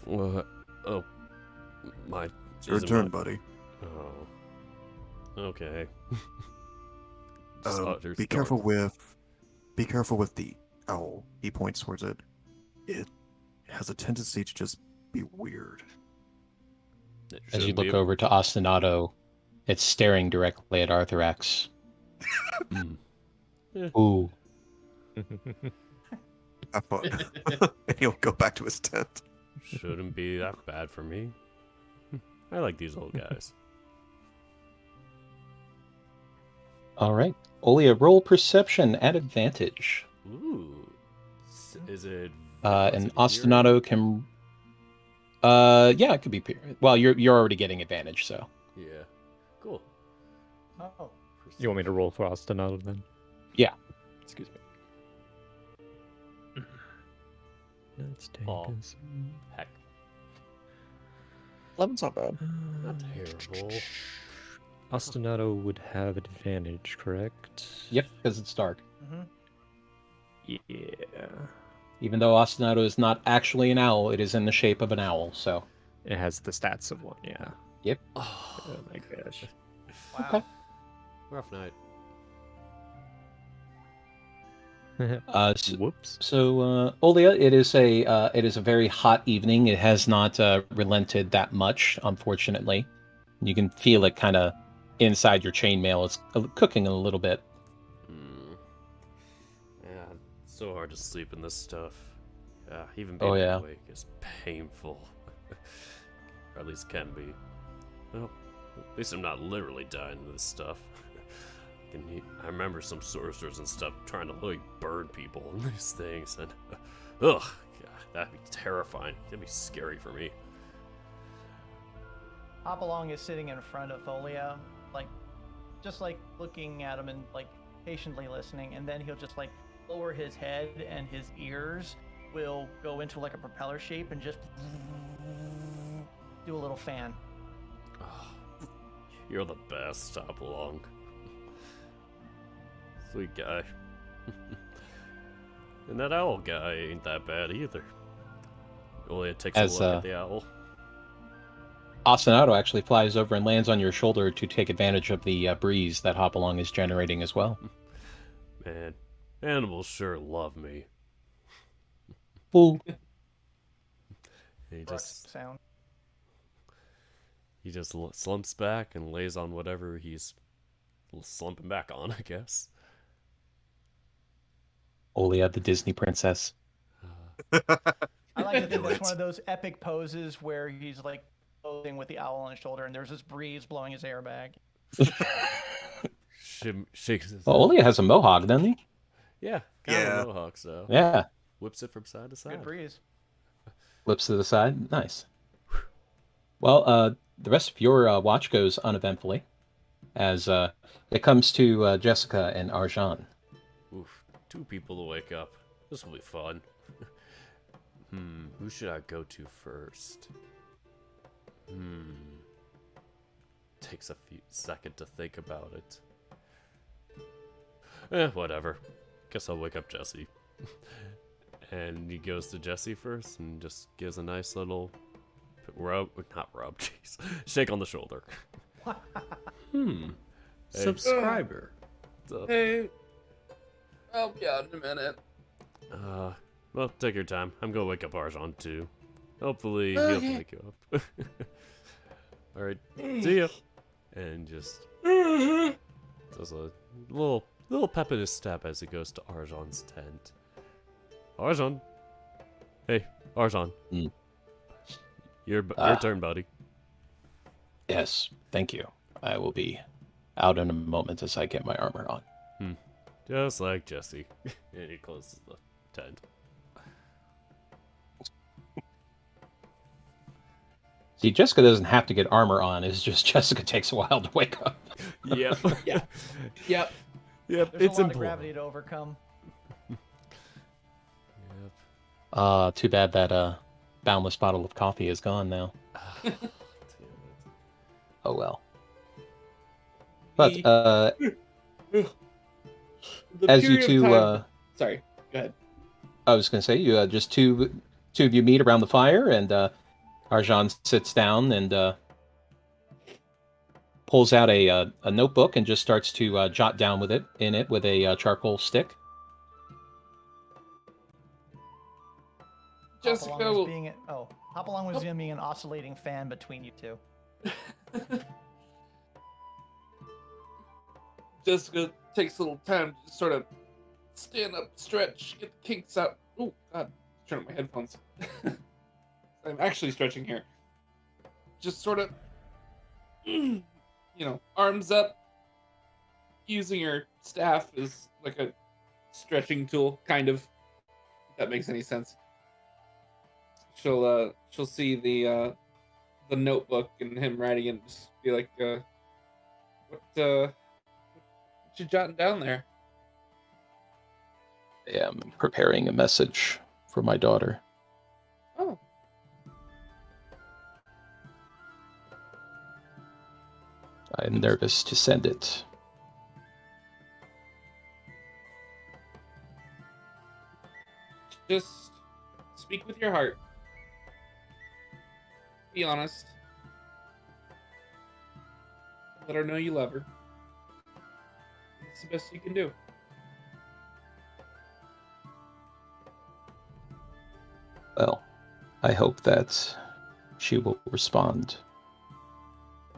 What? Oh, my. It's your turn, buddy. Oh. Okay. Be careful with the owl. He points towards it. It has a tendency to just be weird. As you look over to Ostinato, it's staring directly at Arthrax. Ooh. Have fun. And he'll go back to his tent. Shouldn't be that bad for me. I like these old guys. All right. Olia, roll perception at advantage. Ooh. Is it... And Ostinato can... yeah, it could be... Well, you're already getting advantage, so... Yeah. Cool. Oh. You want me to roll for Ostinato then? Yeah. Excuse me. Let's take Oh. this. Heck. 11's not bad. Not terrible. Ostinato would have advantage, correct? Yep, because it's dark. Yeah. Even though Ostinato is not actually an owl, it is in the shape of an owl, so... It has the stats of one, yeah. Yep. Oh, Oh my gosh. Wow. Okay. rough night. Whoops. So, Olia, it is a very hot evening. It has not relented that much, unfortunately. You can feel it kind of inside your chainmail. It's cooking a little bit. Yeah, it's so hard to sleep in this stuff. Yeah, even being awake is painful. Or at least can be. Well, at least I'm not literally dying to this stuff. I remember some sorcerers and stuff trying to literally burn people in these things, and ugh, God, that'd be terrifying. That'd be scary for me. Hopalong is sitting in front of Folia, just looking at him and patiently listening, and then he'll just lower his head and his ears will go into a propeller shape and just do a little fan. Oh, you're the best. Stop along. Sweet guy. And that owl guy ain't that bad either. Only it takes a look at the owl. Ostinato actually flies over and lands on your shoulder to take advantage of the breeze that Hopalong is generating as well. Man, animals sure love me. Ooh. He Sound. just slumps back and lays on whatever he's slumping back on, I guess. Olia, the Disney princess. I like to think that's one of those epic poses where he's posing with the owl on his shoulder, and there's this breeze blowing his hair back. Shakes his Well, Olia has a mohawk, doesn't he? Yeah, kind of a mohawk, so. Yeah. Whips it from side to side. Good breeze. Flips to the side. Nice. Well, the rest of your watch goes uneventfully as it comes to Jessica and Arjan. Oof, 2 people to wake up. This will be fun. Who should I go to first? Takes a second to think about it. Whatever. Guess I'll wake up Jesse. And he goes to Jesse first and just gives a nice little jeez. Shake on the shoulder. Hey. Subscriber. Hey. I'll be out in a minute. Well, take your time. I'm gonna wake up Arjan too. Hopefully he'll wake you up. Alright, see ya. And just does a little pep in his step as he goes to Arjan's tent. Arjan. Hey, Arjan. Your turn, buddy. Yes, thank you. I will be out in a moment as I get my armor on. Just like Jesse. And he closes the pretend. See, Jessica doesn't have to get armor on. It's just Jessica takes a while to wake up. Yep. Yeah. Yep. Yep. There's It's a lot of important. gravity to overcome. Yep. Too bad that boundless bottle of coffee is gone now. Damn it. Oh well. But as you two, sorry, go ahead. I was going to say, you just two of you meet around the fire, and Arjan sits down and pulls out a notebook and just starts to jot down with a charcoal stick. Jessica Hopalong was being an oscillating fan between you two. Jessica takes a little time to sort of stand up, stretch, get the kinks out. Oh, God. Turn up my headphones. I'm actually stretching here. Just sort of, arms up, using her staff as like a stretching tool, kind of. If that makes any sense. She'll see the notebook and him writing and just be like, what you jotting down there? I am preparing a message for my daughter. Oh. I am nervous to send it. Just speak with your heart. Be honest. Let her know you love her. It's the best you can do. Well, I hope that she will respond.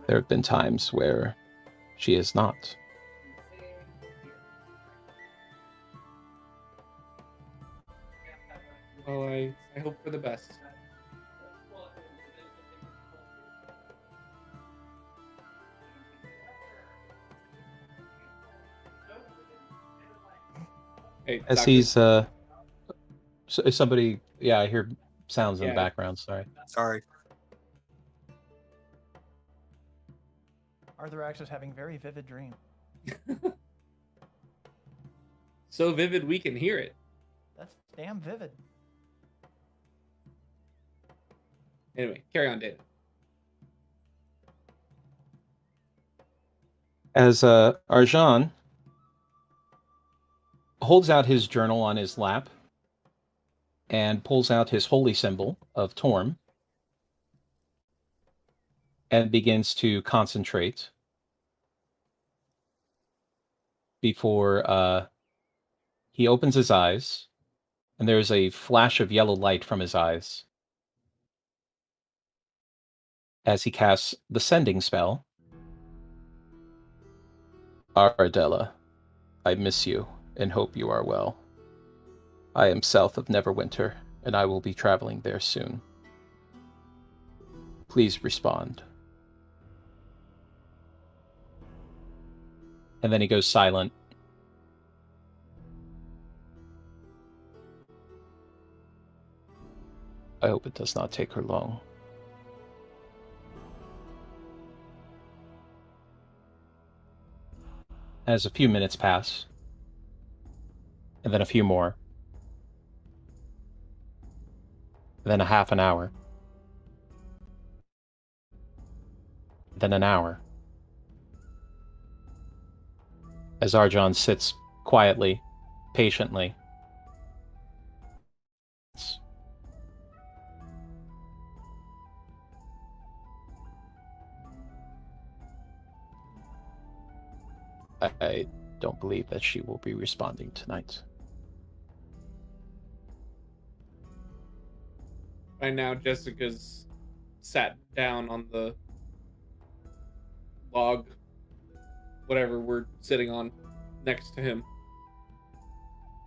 There have been times where she has not. Well, I hope for the best. Hey, As doctor. he's somebody, I hear sounds in the background. Sorry. Arthurax is having very vivid dreams. So vivid we can hear it. That's damn vivid. Anyway, carry on, David. As Arjan holds out his journal on his lap and pulls out his holy symbol of Torm and begins to concentrate before he opens his eyes, and there's a flash of yellow light from his eyes as he casts the sending spell. Ardella, I miss you and hope you are well. I am south of Neverwinter, and I will be traveling there soon. Please respond. And then he goes silent. I hope it does not take her long. As a few minutes pass, and then a few more, and then a half an hour, then an hour. As Arjan sits quietly, patiently. I don't believe that she will be responding tonight. By now, Jessica's sat down on the log, whatever we're sitting on, next to him.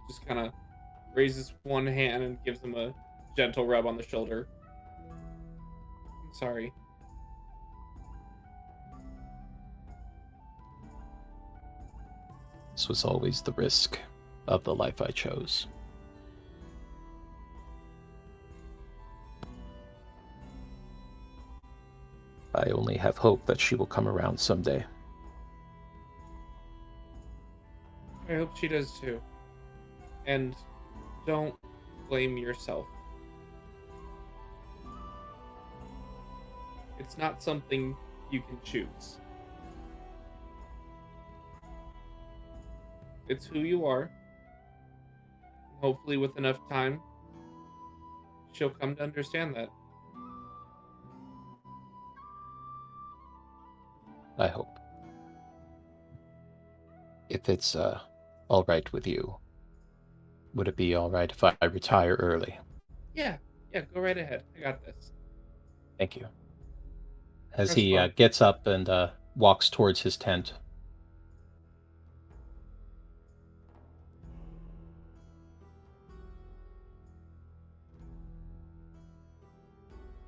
Just kind of raises one hand and gives him a gentle rub on the shoulder. I'm sorry. This was always the risk of the life I chose. I only have hope that she will come around someday. I hope she does too. And don't blame yourself. It's not something you can choose. It's who you are. Hopefully with enough time, she'll come to understand that. I hope. If it's all right with you, would it be all right if I retire early? Yeah, go right ahead. I got this. Thank you. As That's he fine. gets up and walks towards his tent.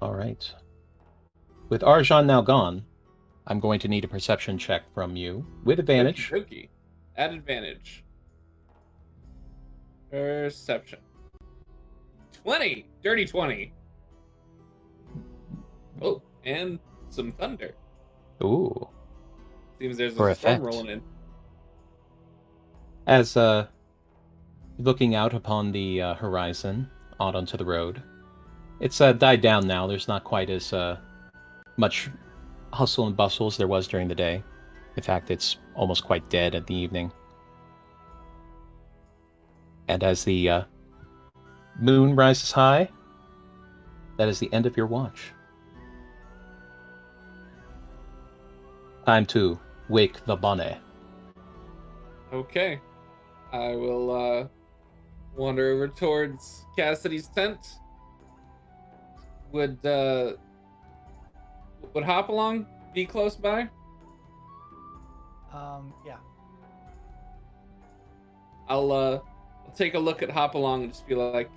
All right. With Arjan now gone, I'm going to need a perception check from you with advantage. Okie dokie. At advantage. Perception. 20. Dirty 20. Oh, and some thunder. Ooh. Seems there's For a storm effect. rolling in. As looking out upon the horizon, out onto the road, it's died down now. There's not quite as much hustle and bustle as there was during the day. In fact, it's almost quite dead at the evening. And as the moon rises high, that is the end of your watch. Time to wake the bunny. Okay. I will wander over towards Cassidy's tent. Would Hopalong be close by? Yeah. I'll take a look at Hopalong and just be like,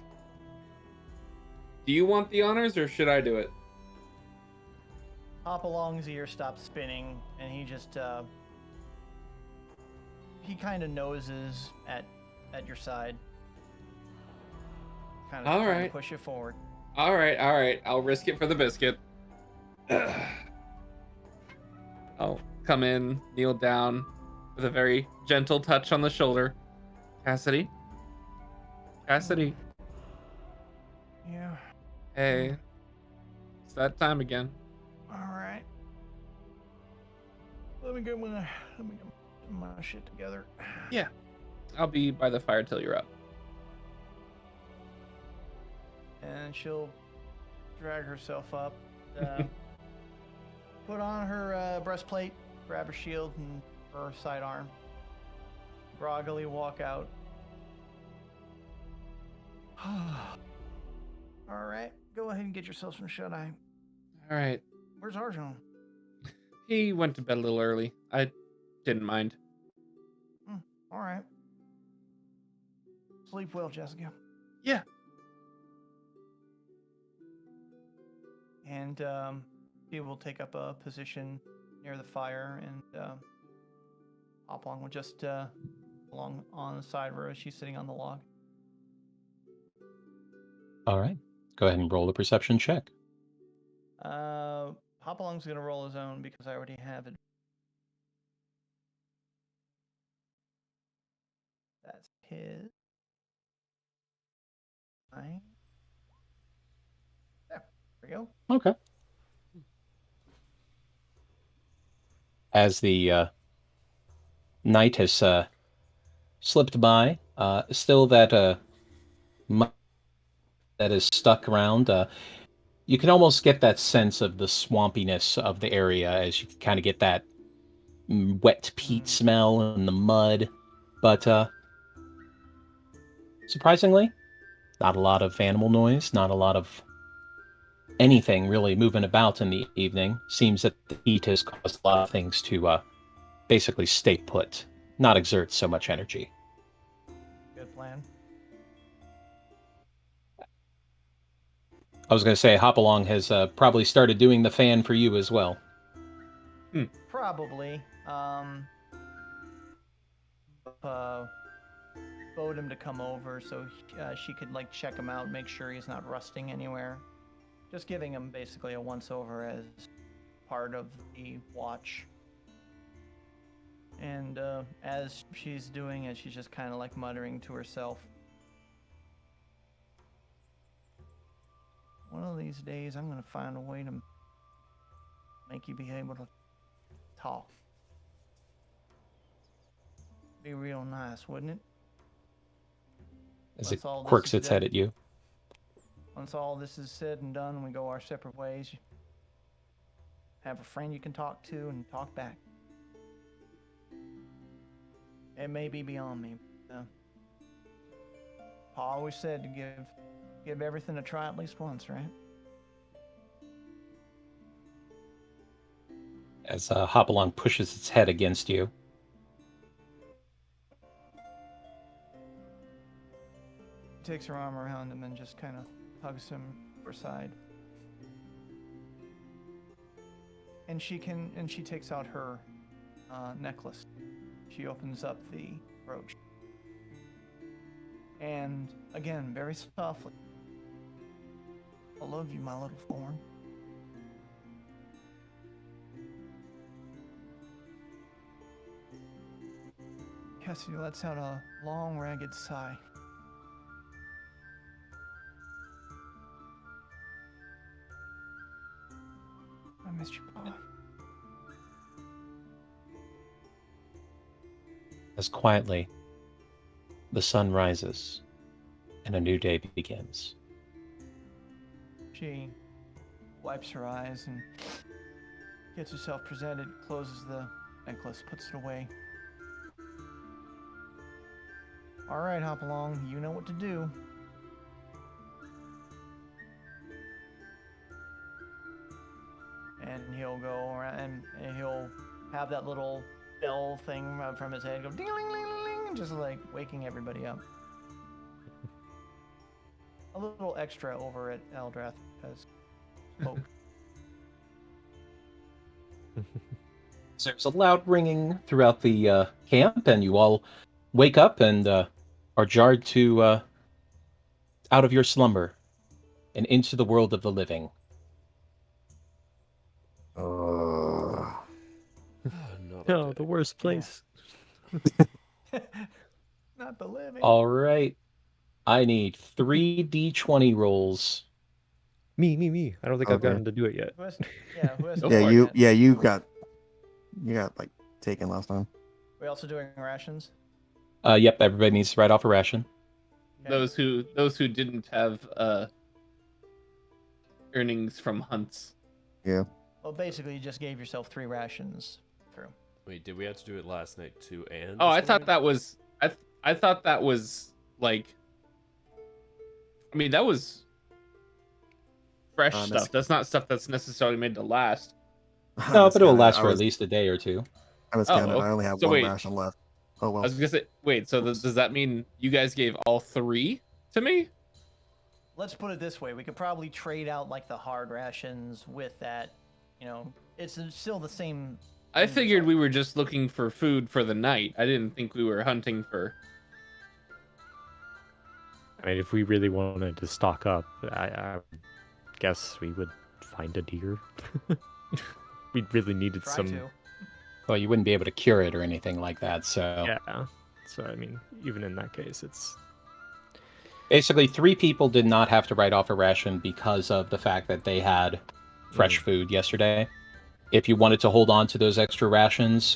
do you want the honors or should I do it? Hopalong's ear stops spinning, and he just he kind of noses at your side, kind of All trying right. to push you forward. All right. I'll risk it for the biscuit. I'll come in, kneel down with a very gentle touch on the shoulder. Cassidy? Cassidy? Yeah. Hey. It's that time again. All right. Let me get my shit together. Yeah. I'll be by the fire till you're up. And she'll drag herself up, put on her breastplate, grab her shield and her sidearm, groggily walk out. All right, go ahead and get yourself some shut-eye. All right. Where's Arjun? He went to bed a little early. I didn't mind. All right. Sleep well, Jessica. Yeah. And he will take up a position near the fire, and Hopalong will just along on the side where she's sitting on the log. All right. Go ahead and roll a perception check. Hopalong's gonna roll his own because I already have it. That's his. 9. There we go. Okay. As the night has slipped by, still that mud that is stuck around, you can almost get that sense of the swampiness of the area as you kind of get that wet peat smell and the mud. But surprisingly, not a lot of animal noise, not a lot of anything really moving about in the evening. Seems that the heat has caused a lot of things to basically stay put, not exert so much energy. Good plan. I was going to say, Hopalong has probably started doing the fan for you as well. Probably. Bowed him to come over so she could like check him out, make sure he's not rusting anywhere. Just giving him basically a once over as part of the watch. And as she's doing it, she's just kind of like muttering to herself. One of these days, I'm going to find a way to make you be able to talk. Be real nice, wouldn't it? As Once it all this quirks is its head done- at you. Once all this is said and done, we go our separate ways. Have a friend you can talk to and talk back. It may be beyond me. Paul always said to give everything a try at least once, right? As Hopalong pushes its head against you. Takes her arm around him and just kind of hugs him to her side. And she takes out her necklace. She opens up the brooch. And again, very softly. I love you, my little thorn. Cassidy lets out a long, ragged sigh. I missed you, Paul. As quietly, the sun rises and a new day begins. She wipes her eyes and gets herself presented, closes the necklace, puts it away. All right, Hopalong, you know what to do. And he'll go around and he'll have that little bell thing from his head go ding-a-ling-ling-ling-ling, just like waking everybody up. A little extra over at Eldrath because smoke. So there's a loud ringing throughout the camp, and you all wake up and are jarred to out of your slumber and into the world of the living. No, the worst place. Not the living. All right. I need 3d20 rolls. Me. I don't think I've Okay. gotten to do it yet. Who has, who has Go to Yeah, for do it. it? you got like taken last time. We also doing rations? Yep, everybody needs to write off a ration. Okay. Those who didn't have earnings from hunts. Yeah. Well, basically, you just gave yourself 3 rations through. Wait, did we have to do it last night too? And Oh, I this thought morning? that was I thought that was like. I mean, that was fresh That's- stuff. That's not stuff that's necessarily made to last. No, but it will last I for was- at least a day or two. I was Oh, counting. okay. I only have So one wait. ration left. Oh I well. was gonna say, wait. So does that mean you guys gave all 3 to me? Let's put it this way: we could probably trade out like the hard rations with that. You know, it's still the same. I thing, figured so- we were just looking for food for the night. I didn't think we were hunting for. I mean, if we really wanted to stock up, I guess we would find a deer. We really needed Try some. to. Well, you wouldn't be able to cure it or anything like that, so... Yeah. So I mean, even in that case, it's Basically, 3 people did not have to write off a ration because of the fact that they had fresh food yesterday. If you wanted to hold on to those extra rations,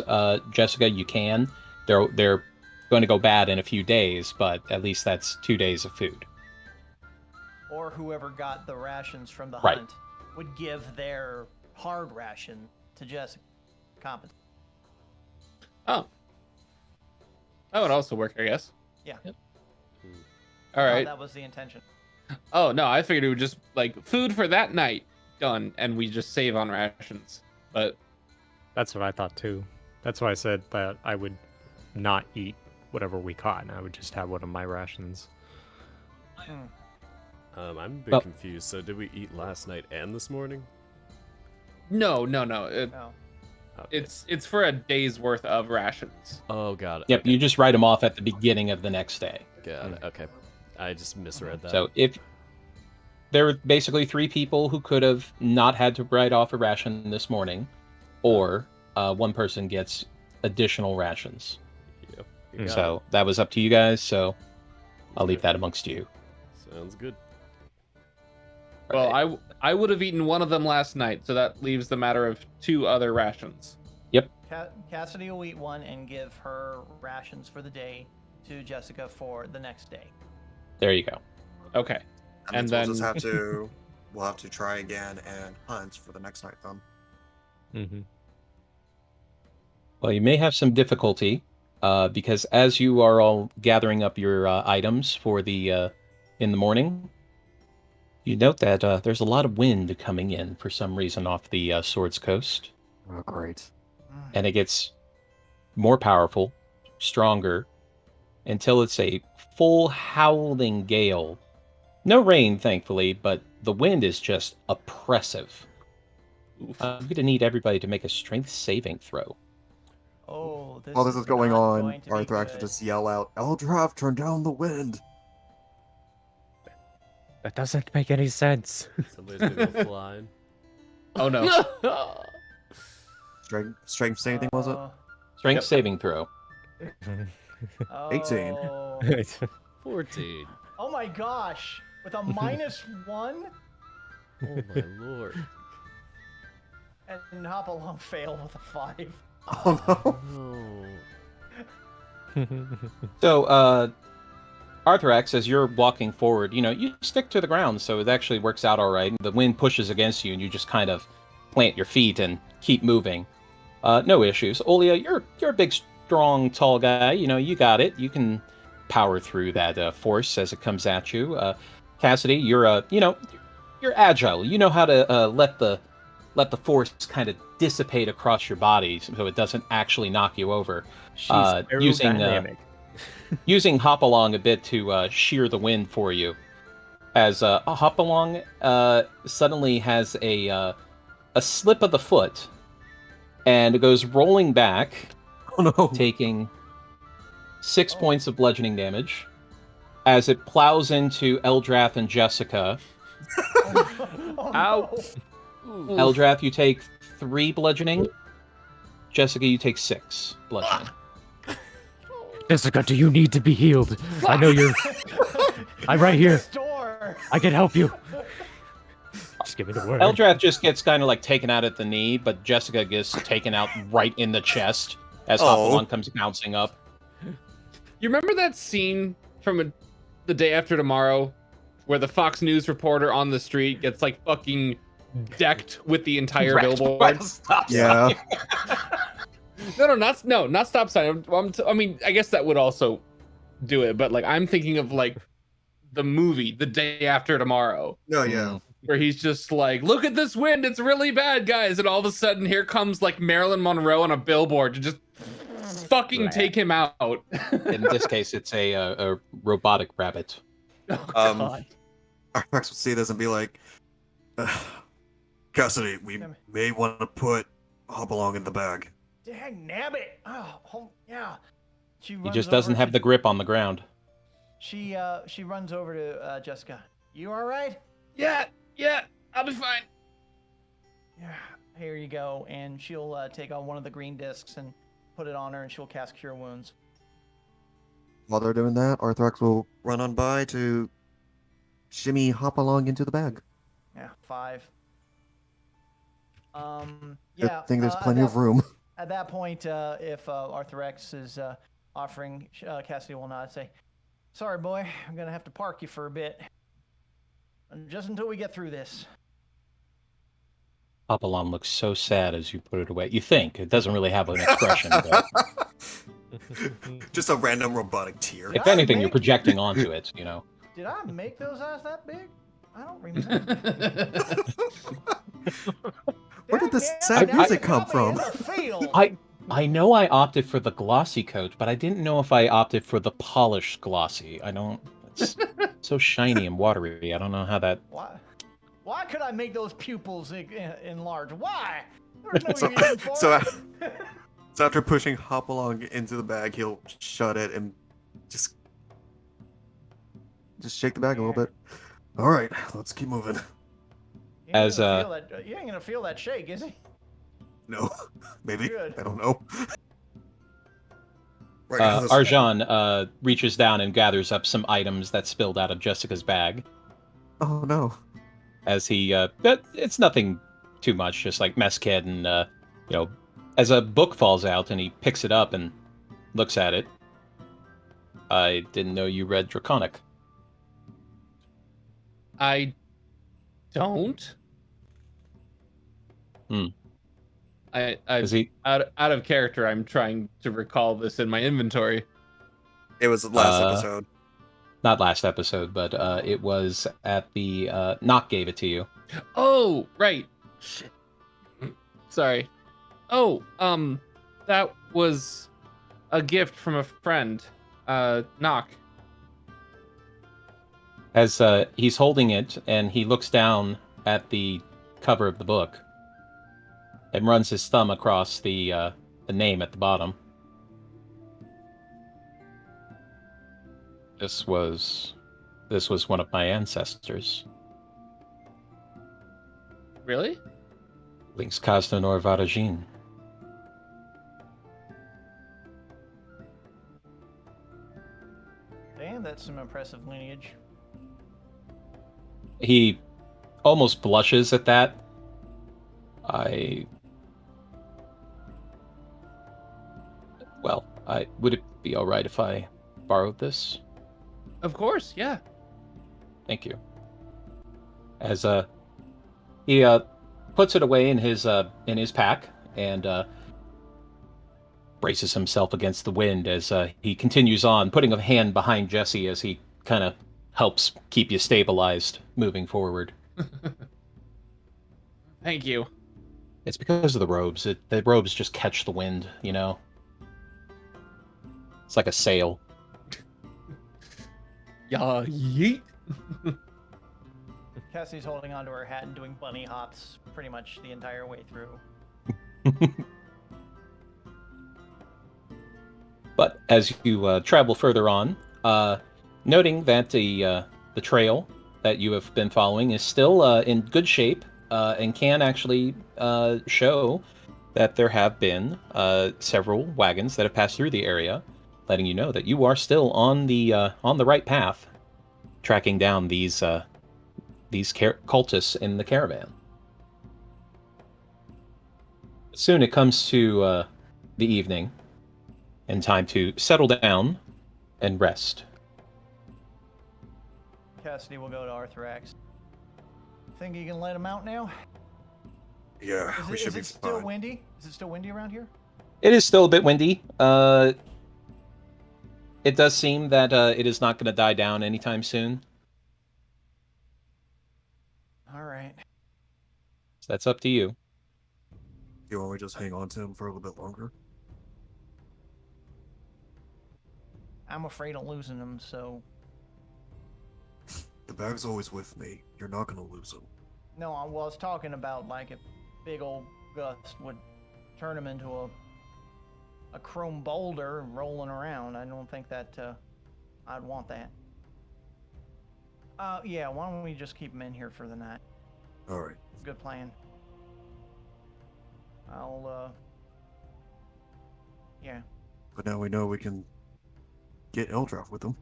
Jessica, you can. They're going to go bad in a few days, but at least that's 2 days of food. Or whoever got the rations from the Right. hunt would give their hard ration to Jessica. Compensate. Oh, that would also work, I guess. Yeah. All Oh, right. that was the intention. Oh no, I figured it would just like food for that night, done, and we just save on rations. But that's what I thought too. That's why I said that I would not eat whatever we caught, and I would just have one of my rations. I'm a bit Well- confused. So did we eat last night and this morning? no. No. Okay. It's for a day's worth of rations. Oh, got it. Yep, okay. you just write them off at the beginning of the next day. Got it. Okay. I just misread that. So there were basically 3 people who could have not had to write off a ration this morning, or one person gets additional rations. Yep. You got So that was up to you guys. So I'll leave that amongst you. it. Sounds good. Well, I would have eaten one of them last night, so that leaves the matter of 2 other rations. Cassidy will eat one and give her rations for the day to Jessica for the next day. There you go. Okay. And And then then we'll just have to we'll have to try again and hunt for the next night then. Mm-hmm. Well, you may have some difficulty because as you are all gathering up your items for the in the morning, you note that there's a lot of wind coming in for some reason off the Swords Coast, Oh, great. and it gets more powerful, stronger, until it's a full howling gale. No rain, thankfully, but the wind is just oppressive. I'm going to need everybody to make a strength saving throw. Oh, While this is going not on, going to be Arthur actually good. just yell out, Eldrath, turn down the wind! That doesn't make any sense. Somebody's gonna go flying. oh no. Strength saving, was it? Strength Yep. saving throw. 18. Oh. 14. Oh my gosh! With a -1 Oh my lord. and hop along fail with a 5. Oh no. Oh. So, Arthrax, as you're walking forward, you stick to the ground, so it actually works out all right. The wind pushes against you, and you just kind of plant your feet and keep moving. No issues. Olia, you're a big, strong, tall guy. You got it. You can power through that force as it comes at you. Cassidy, you're you're agile. You know how to let the force kind of dissipate across your body, so it doesn't actually knock you over. She's Using aerodynamic. using Hopalong a bit to shear the wind for you. As Hopalong suddenly has a slip of the foot, and it goes rolling back, Oh no. taking 6 points of bludgeoning damage as it plows into Eldrath and Jessica. Oh, Ow. no. Eldrath, you take 3 bludgeoning. Jessica, you take 6 bludgeoning. Jessica, do you need to be healed? I know you're. I'm right here. Store. I can help you. Just give me the word. Eldrath just gets kind of like taken out at the knee, but Jessica gets taken out right in the chest as Hopalong comes bouncing up. You remember that scene from The Day After Tomorrow where the Fox News reporter on the street gets like fucking decked with the entire billboard? Yeah. Not stop sign. I mean, I guess that would also do it, but like I'm thinking of like the movie The Day After Tomorrow, No, yeah. where he's just like, look at this wind, it's really bad, guys, and all of a sudden here comes like Marilyn Monroe on a billboard to just fucking take him out. In this case, it's a robotic rabbit. God. Arthrax would see this and be like, Cassidy, we may want to put Hopalong in the bag. Dang nabbit! Oh, yeah. She He runs just doesn't over have to- the grip on the ground. She runs over to Jessica. You all right? Yeah, I'll be fine. Yeah. Here you go. And she'll take on one of the green discs and put it on her, and she'll cast Cure Wounds. While they're doing that, Arthrax will run on by to shimmy Hopalong into the bag. Yeah, 5. Yeah. I think there's plenty of room. At that point, if Arthrex is offering, Cassidy will not say, "Sorry, boy, I'm gonna have to park you for a bit, just until we get through this." Hopalong looks so sad as you put it away. You think it doesn't really have an expression, but Just a random robotic tear. if anything, you're projecting onto it. Did I make those eyes that big? I don't remember. Where did this Damn, sad now music you come got me in from? the field. I know I opted for the glossy coat, but I didn't know if I opted for the polished glossy. I don't. It's so shiny and watery. I don't know how that. Why could I make those pupils enlarge? Why? There's no So, reason for so, it. so after pushing Hopalong into the bag, he'll shut it and just shake the bag a little bit. All right, let's keep moving. You ain't gonna feel that shake, is he? No, maybe. Good. I don't know. Right now, this Arjan reaches down and gathers up some items that spilled out of Jessica's bag. Oh no. As he, but it's nothing too much, just like mess kit and, as a book falls out and he picks it up and looks at it. I didn't know you read Draconic. I don't. I out of character. I'm trying to recall this in my inventory. It was the last episode. Not last episode, but it was at the Knock gave it to you. Oh, right. Shit. Sorry. Oh, that was a gift from a friend. Knock. As he's holding it and he looks down at the cover of the book and runs his thumb across the name at the bottom. This was one of my ancestors. Really? Links Kaznanor Varajin. Damn, that's some impressive lineage. He almost blushes at that. Would it be all right if I borrowed this? Of course, yeah. Thank you. As he puts it away in his pack and braces himself against the wind as he continues on, putting a hand behind Jesse as he kind of helps keep you stabilized moving forward. Thank you. It's because of the robes. The robes just catch the wind, you know? It's like a sail. Yeah, yeet. Cassie's holding onto her hat and doing bunny hops pretty much the entire way through. But as you travel further on, noting that the trail that you have been following is still in good shape and can actually show that there have been several wagons that have passed through the area, letting you know that you are still on the right path, tracking down these cultists in the caravan. Soon it comes to the evening, and time to settle down and rest. Cassidy will go to Arthrax. Think you can let him out now? Yeah, we should is be it still fine. windy? Is it still windy around here? It is still a bit windy. It does seem that it is not going to die down anytime soon. All right. So that's up to you. You want me to just hang on to him for a little bit longer? I'm afraid of losing him, so... The bag's always with me. You're not gonna lose him. No, I was talking about, like, if big old gust would turn him into a chrome boulder rolling around. I don't think that I'd want that. Yeah, why don't we just keep him in here for the night? Alright. Good plan. Yeah. But now we know we can get Eldrath with him.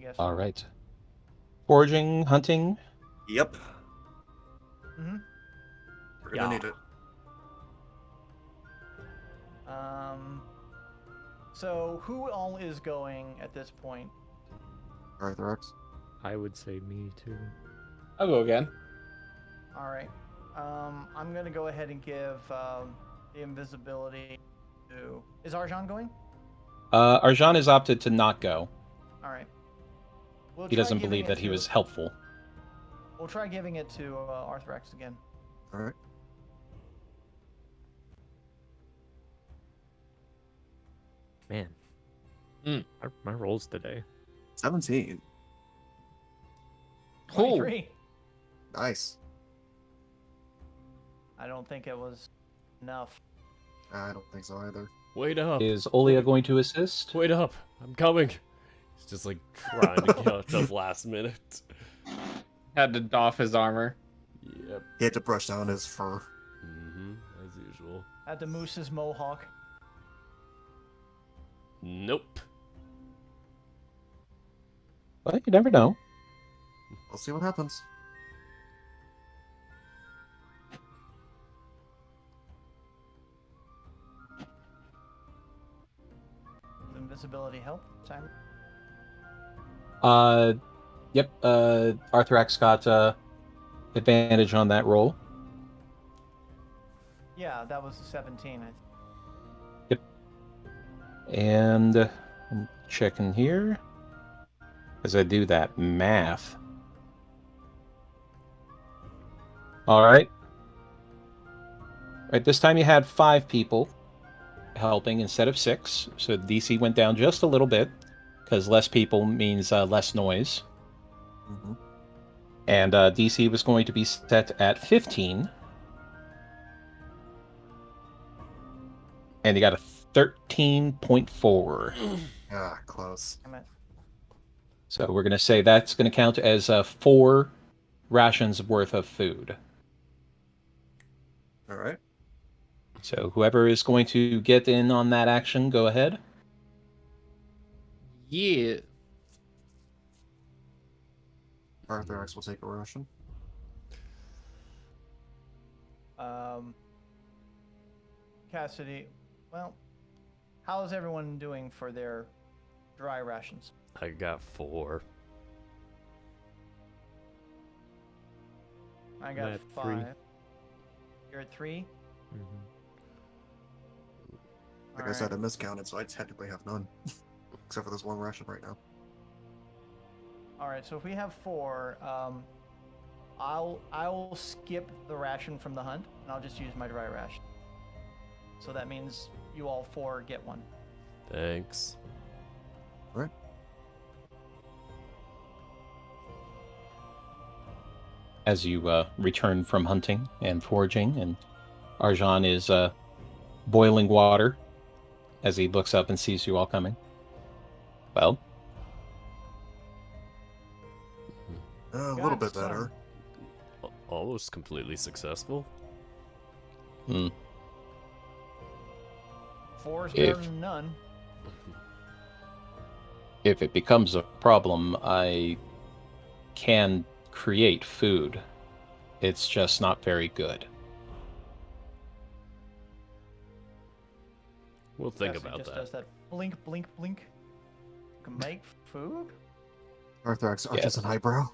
Yes. All right. Foraging, hunting. Yep. Mm-hmm. We're gonna need it. So who all is going at this point? Arthrax. I would say me too. I'll go again. All right. I'm gonna go ahead and give the invisibility to. Is Arjan going? Arjan has opted to not go. All right. He doesn't believe that he was helpful. We'll try giving it to Arthrax again. Alright. Man. My rolls today. 17. 23. Nice. I don't think it was enough. I don't think so either. Wait up. Is Olia going to assist? Wait up. I'm coming. He's just like trying to catch up last minute. Had to doff his armor. Yep. He had to brush down his fur. As usual. Had to moose his mohawk. Nope. Well, you never know. We'll see what happens. Invisibility help time. Yep. Arthrax got advantage on that roll. Yeah, that was a 17. And I'm checking here as I do that math. All right. Right. This time you had 5 people helping instead of 6, so DC went down just a little bit because less people means less noise. Mm-hmm. And DC was going to be set at 15. And you got a 13.4. Ah, close. Damn it. So we're going to say that's going to count as 4 rations worth of food. All right. So whoever is going to get in on that action, go ahead. Yeah. Arthrax will take a ration. Cassidy, well, how is everyone doing for their dry rations? I got 4. I got at 5. 3. You're at 3? Like I said, I miscounted, so I technically have none. Except for this one ration right now. Alright, so if we have 4, I'll skip the ration from the hunt, and I'll just use my dry ration. So that means you all 4 get one. Thanks. All right. As you return from hunting and foraging, and Arjan is boiling water as he looks up and sees you all coming. Well, A little bit Got better. Almost completely successful. 4 is better If- than none. if it becomes a problem, I can create food. It's just not very good. We'll think Cassidy about just that. does that blink, blink, blink. You can make food? Arthrax arches Yes. an eyebrow.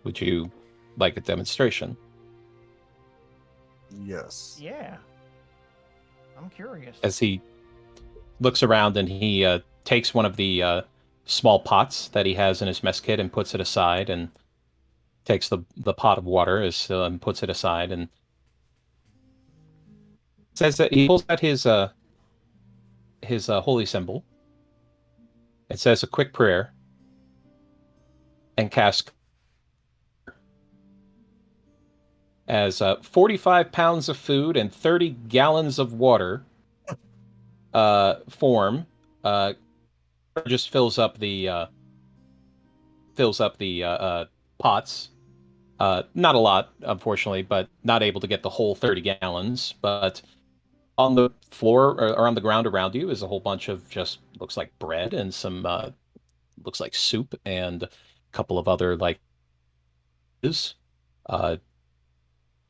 Would you like a demonstration? Yes. Yeah. I'm curious. As he looks around and he takes one of the small pots that he has in his mess kit and puts it aside, and takes the pot of water and puts it aside, and says that he pulls out his holy symbol. It says a quick prayer and casts as 45 pounds of food and 30 gallons of water form. Just fills up the pots. Not a lot, unfortunately, but not able to get the whole 30 gallons. But on the floor or on the ground around you is a whole bunch of just looks like bread and some looks like soup and a couple of other like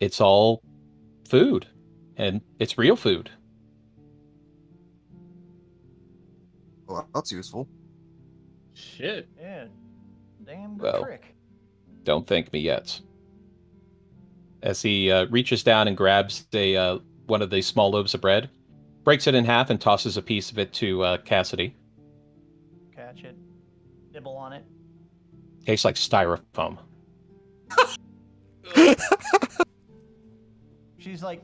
it's all food, and it's real food. Well, that's useful. Shit. Yeah. Damn good Well. trick. Don't thank me yet. As he reaches down and grabs one of the small loaves of bread, breaks it in half, and tosses a piece of it to Cassidy. Catch it. Nibble on it. Tastes like styrofoam. She's like,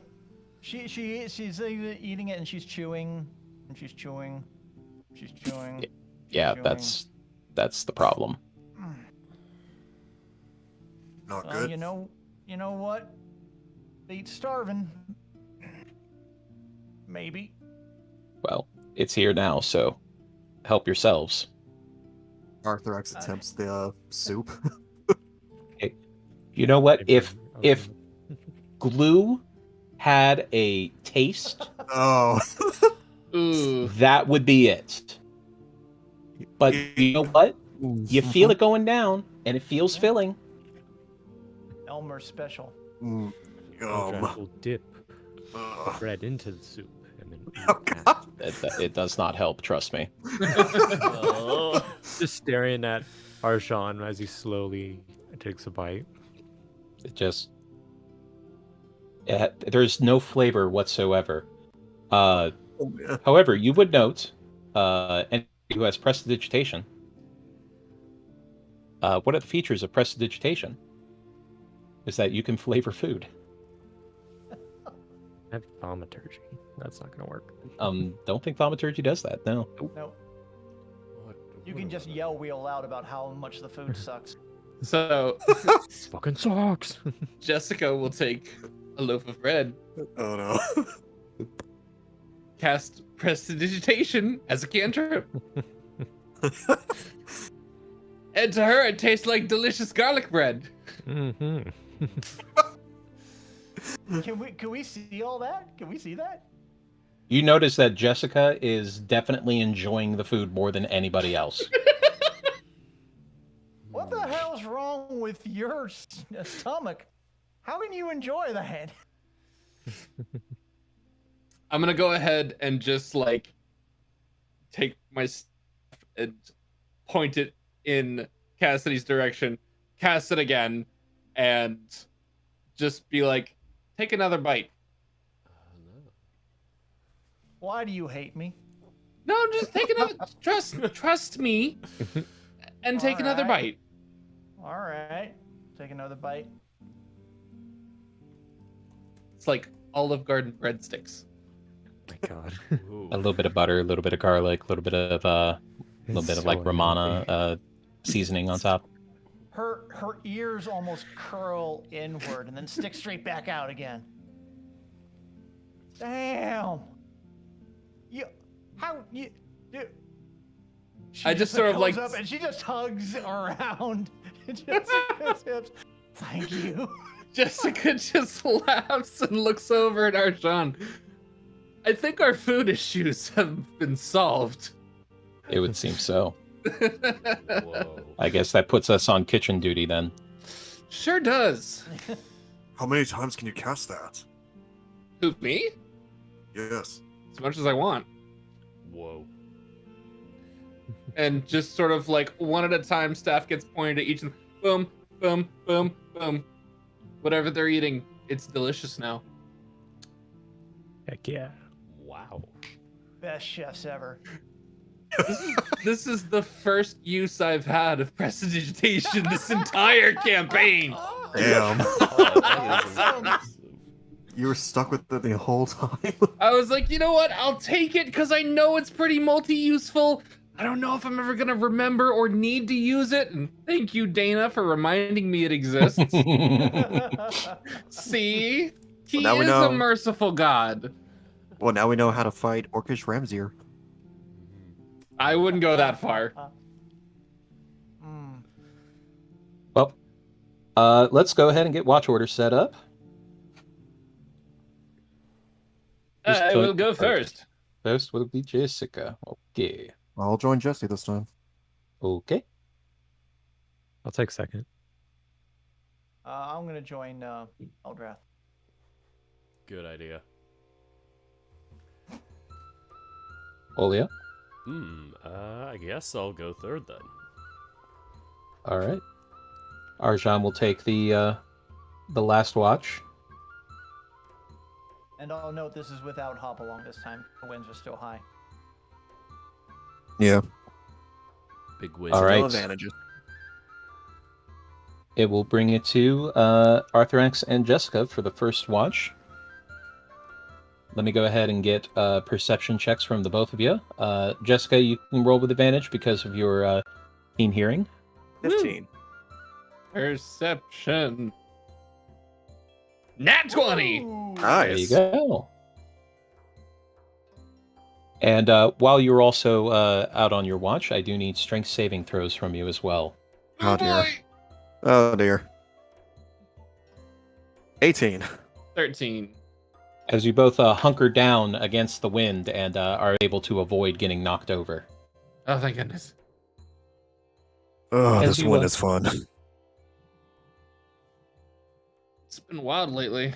she's eating it and she's chewing, and she's chewing, she's chewing. Yeah, chewing. that's the problem. Not Well, good. you know what? Beats starving. Maybe. Well, it's here now, so help yourselves. Arthur X attempts the soup. You know what? If glue had a taste, Oh. Ooh. that would be it. But you know what? You feel it going down, and it feels filling. Elmer special. Eldrath will dip the bread into the soup and then eat Oh, that. God. It does not help, trust me. Oh. Just staring at Arshawn as he slowly takes a bite. It just... there's no flavor whatsoever. However, you would note, anybody who has prestidigitation, one of the features of prestidigitation is that you can flavor food. I have thaumaturgy. That's not gonna work. Don't think thaumaturgy does that, no. Nope. You can just yell real loud about how much the food sucks. So This fucking sucks. Jessica will take a loaf of bread, Oh no. cast prestidigitation as a cantrip, and to her it tastes like delicious garlic bread. Mm-hmm. Can we see all that? Can we see that? You notice that Jessica is definitely enjoying the food more than anybody else. What the hell's wrong with your stomach? How can you enjoy that? I'm gonna go ahead and just like take my stuff and point it in Cassidy's direction, cast it again, and just be like, take another bite. Why do you hate me? No, just take another. Trust me, and take another Alright. bite. All right. Take another bite. It's like Olive Garden breadsticks. My God. Ooh. A little bit of butter, a little bit of garlic, a little bit of It's like so Romana unhealthy. seasoning on top. Her ears almost curl inward and then stick straight back out again. Damn. You. She I just sort of goes like- up and she just hugs around Jessica's hips. Thank you. Jessica just laughs and looks over at Arjan. I think our food issues have been solved. It would seem so. Whoa. I guess that puts us on kitchen duty then. Sure does. How many times can you cast that? Who, me? Yes. As much as I want. Whoa. And just sort of like one at a time, staff gets pointed at each and boom, boom, boom, boom. Whatever they're eating, it's delicious now. Heck yeah. Wow. Best chefs ever. This is the first use I've had of prestidigitation this entire campaign. Damn. Awesome. You were stuck with it the whole time. I was like, you know what? I'll take it because I know it's pretty multi-useful. I don't know if I'm ever gonna remember or need to use it. And thank you, Dana, for reminding me it exists. See? He Well, now we is a know. merciful god. Well, now we know how to fight Orcish Ramsir. I wouldn't go that far. Mm. Well, let's go ahead and get watch orders set up. Who's I will go first? first. First will be Jessica. Okay. I'll join Jesse this time. Okay. I'll take second. I'm gonna join Eldrath. Good idea. Olia. I guess I'll go third then. All right. Arjan will take the last watch. And I'll note this is without hop along this time. The winds are still high. Yeah. Big win. All right. Still advantages. It will bring it to Arthur X and Jessica for the first watch. Let me go ahead and get perception checks from the both of you. Jessica, you can roll with advantage because of your keen hearing. 15. Perception. Nat 20! Ooh. There you Nice. go. And while you're also out on your watch, I do need strength saving throws from you as well. Oh dear. Oh dear. 18. 13. As you both hunker down against the wind and are able to avoid getting knocked over. Oh, thank goodness. Oh, As this you, wind is fun. It's been wild lately.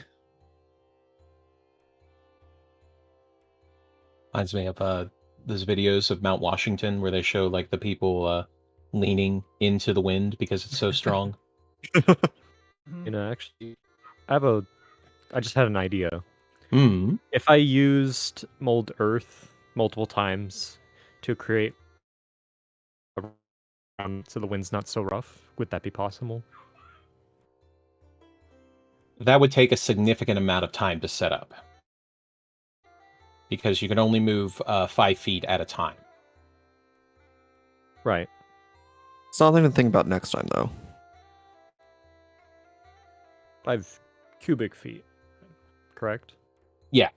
Reminds me of those videos of Mount Washington where they show like the people leaning into the wind because it's so strong. You know, actually, I just had an idea. Hmm. If I used mold earth multiple times to create so the wind's not so rough, would that be possible? That would take a significant amount of time to set up. Because you can only move 5 feet at a time. Right. Something to think about next time, though. 5 cubic feet. Correct? Yeah.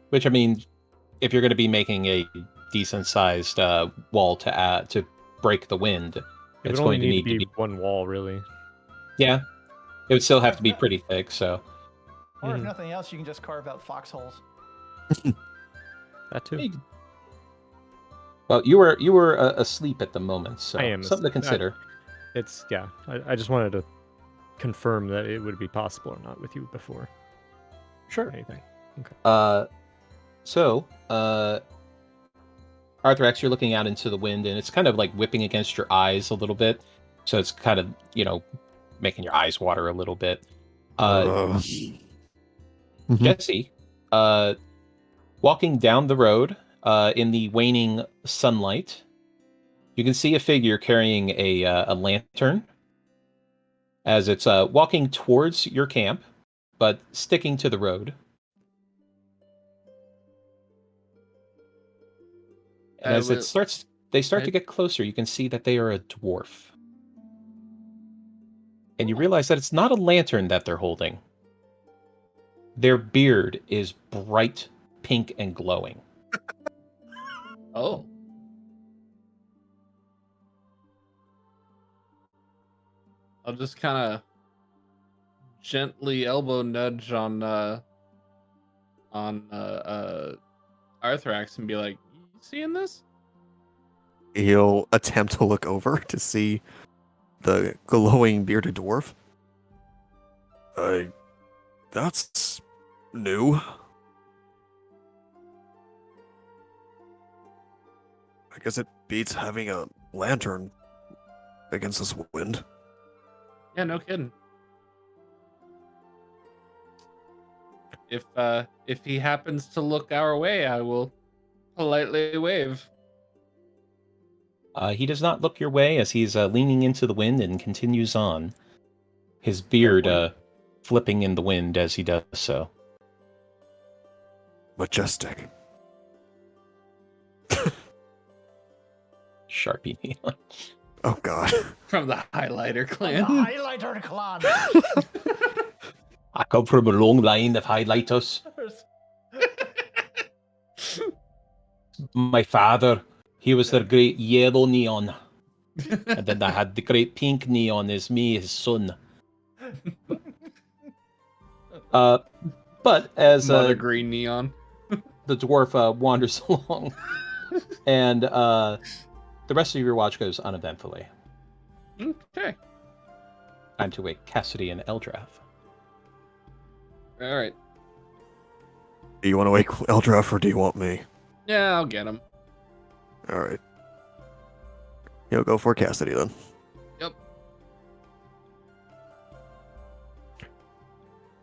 Which, I mean, if you're going to be making a decent-sized wall to break the wind, It it's would only going to need need to be one wall, really. Yeah. It would still have to be pretty thick, so... Or if nothing else, you can just carve out foxholes. That too. Well, you were asleep at the moment, so I am something to consider. It's, yeah. I just wanted to confirm that it would be possible or not with you before Sure. anything. Okay. So, Arthrax, you're looking out into the wind, and it's kind of like whipping against your eyes a little bit. So it's kind of, making your eyes water a little bit. Jesse, walking down the road in the waning sunlight, you can see a figure carrying a lantern as it's walking towards your camp, but sticking to the road. And as they start to get closer, you can see that they are a dwarf. And you realize that it's not a lantern that they're holding. Their beard is bright pink and glowing. Oh. I'll just kind of gently elbow nudge on Arthrax and be like, "You seeing this?" He'll attempt to look over to see the glowing bearded dwarf. That's new. I guess it beats having a lantern against this wind. Yeah, no kidding. If he happens to look our way, I will politely wave. He does not look your way as he's leaning into the wind and continues on. His beard flipping in the wind as he does so. Majestic. Sharpie neon. Oh god. From the Highlighter clan. The highlighter clan. I come from a long line of highlighters. My father, he was their great yellow neon. And then I had the great pink neon as me, his son. But as Mother green neon. the dwarf wanders along, and the rest of your watch goes uneventfully. Okay. Time to wake Cassidy and Eldrath. All right. Do you want to wake Eldrath or do you want me? Yeah, I'll get him. Alright. He'll go for Cassidy then. Yep.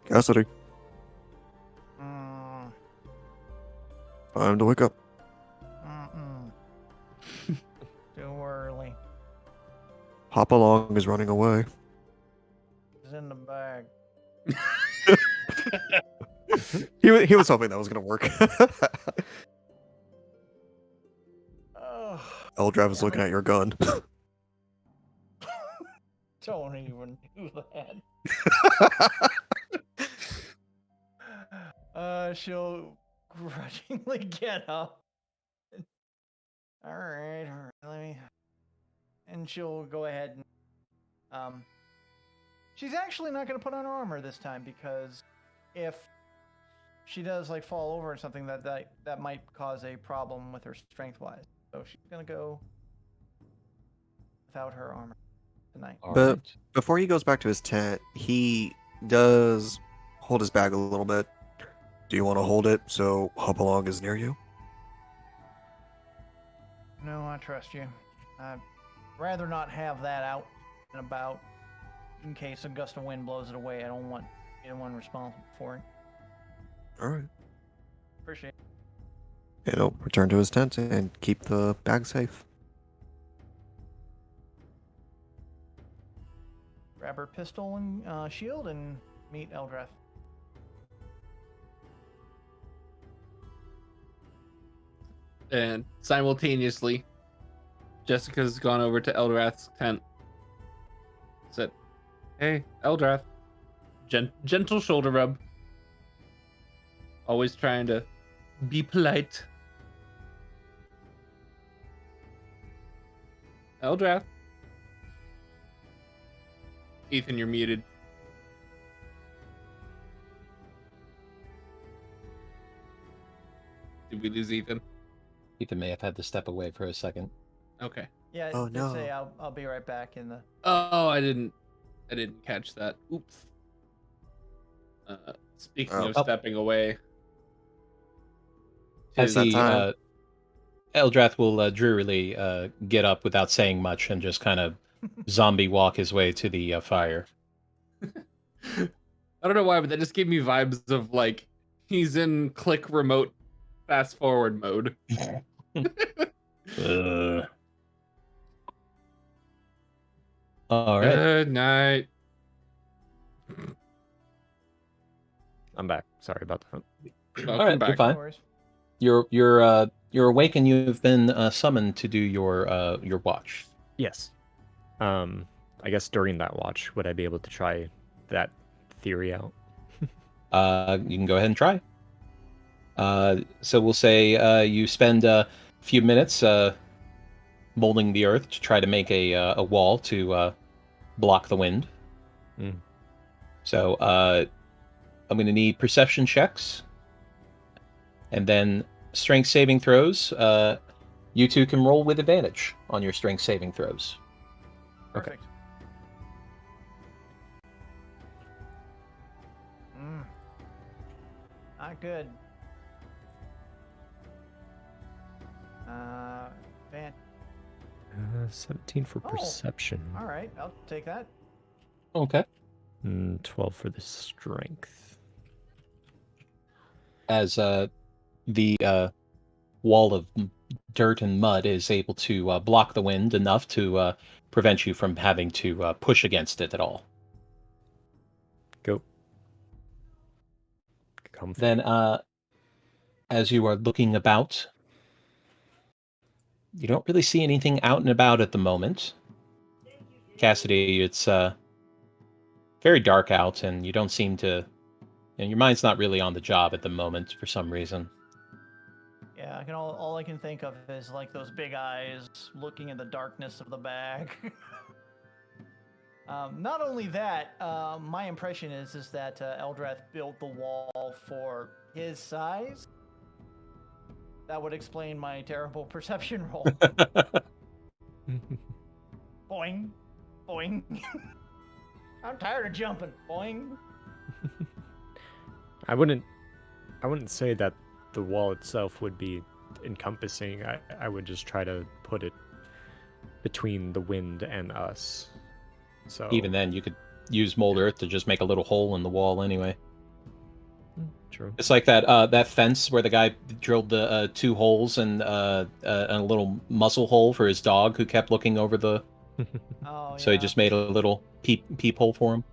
Cassidy, time to wake up. Too early. Hop along is running away. It's in the bag. He was hoping that was gonna work. Eldrath is looking at your gun. Don't even do that. She'll grudgingly get up. All right, let me. And she'll go ahead and she's actually not going to put on her armor this time because if she does like fall over or something, that might cause a problem with her strength wise. So she's going to go without her armor tonight. All But right. before he goes back to his tent, he does hold his bag a little bit. Do you want to hold it so Hopalong is near you? No, I trust you. I'd rather not have that out and about in case a gust of wind blows it away. I don't want anyone responsible for it. All right. Appreciate it. He'll return to his tent and keep the bag safe. Grab her pistol and shield and meet Eldrath. And simultaneously, Jessica's gone over to Eldrath's tent. Said, "Hey, Eldrath." Gentle shoulder rub. Always trying to be polite. Eldrath. Ethan, you're muted. Did we lose Ethan? Ethan may have had to step away for a second. Okay. Yeah, Oh, just no. say I'll be right back in the. Oh, I didn't catch that. Oops. Speaking Oh. of stepping away, As that he, time? Eldrath will drearily get up without saying much and just kind of zombie walk his way to the fire. I don't know why, but that just gave me vibes of like he's in click remote fast forward mode. All right. Good night. I'm back. Sorry about that. Welcome All right, back. you're fine. No worries. You're awake and you've been summoned to do your watch. Yes. I guess during that watch, would I be able to try that theory out? You can go ahead and try. So we'll say you spend a few minutes molding the earth to try to make a wall to block the wind. Mm. So I'm going to need perception checks, and then strength saving throws. You two can roll with advantage on your strength saving throws. Okay. Perfect. Not good. Van. 17 for Oh, perception. All right, I'll take that. Okay. 12 for the strength. As the wall of dirt and mud is able to block the wind enough to prevent you from having to push against it at all. Go. Come. Then, as you are looking about, you don't really see anything out and about at the moment. Cassidy, it's very dark out, and you don't seem to... your mind's not really on the job at the moment for some reason. Yeah, all I can think of is like those big eyes looking in the darkness of the bag. Not only that, my impression is that Eldrath built the wall for his size. That would explain my terrible perception roll. Boing, boing. I'm tired of jumping. Boing. I wouldn't say that the wall itself would be encompassing. I would just try to put it between the wind and us. So Even then, you could use mold earth to just make a little hole in the wall anyway. True. It's like that fence where the guy drilled the 2 holes and a little muzzle hole for his dog who kept looking over the... Oh, So he yeah. just made a little peephole for him.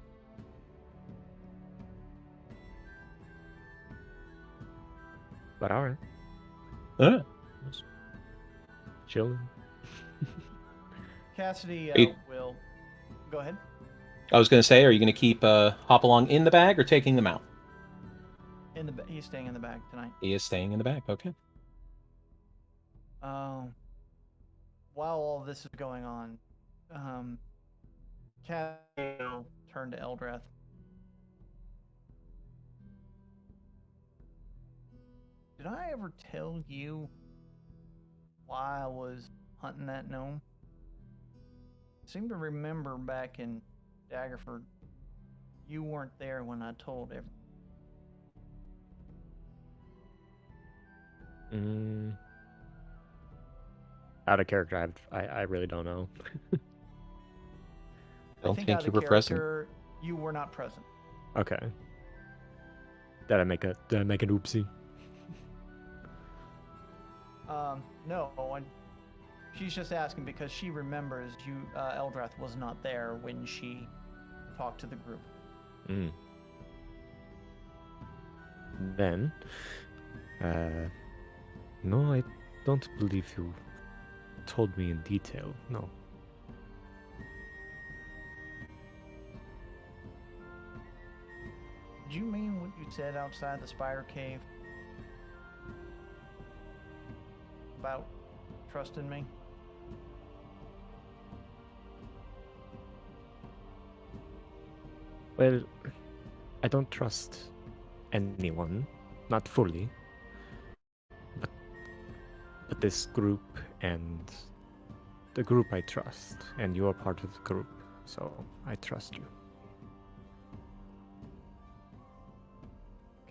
But all right. Huh. Just chilling. Cassidy Are you- will go ahead. I was going to say, are you going to keep Hopalong in the bag or taking them out? He's staying in the back tonight. He is staying in the back. Okay. While all this is going on, Cassio turned to Eldrath. Did I ever tell you why I was hunting that gnome? I seem to remember back in Daggerford, you weren't there when I told everyone. Out of character, I really don't know. Don't think think out you of were present. character, you were not present. Okay. Did I make an oopsie? No, she's just asking because she remembers Eldrath was not there when she talked to the group. Then, no, I don't believe you told me in detail. No. Did you mean what you said outside the Spire Cave? About trusting me? Well, I don't trust anyone, not fully, but this group and the group I trust, and you're part of the group, so I trust you.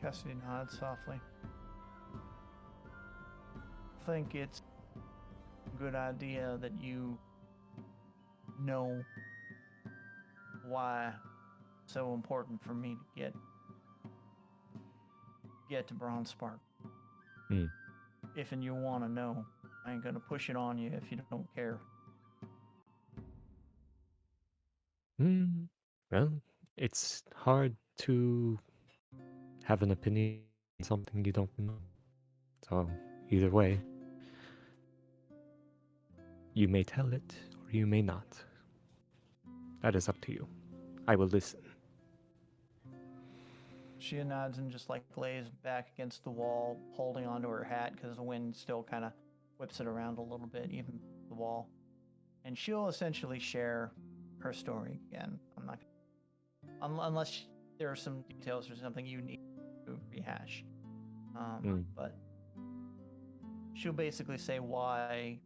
Cassidy nods softly. I think it's a good idea that you know why it's so important for me to get to Bronze Spark. If and you want to know, I ain't gonna push it on you if you don't care. Well, it's hard to have an opinion on something you don't know. So, either way, you may tell it or you may not. That is up to you. I will listen. She nods and just lays back against the wall, holding onto her hat because the wind still kind of whips it around a little bit, even the wall. And she'll essentially share her story again. I'm not, unless there are some details or something you need to rehash. But she'll basically say why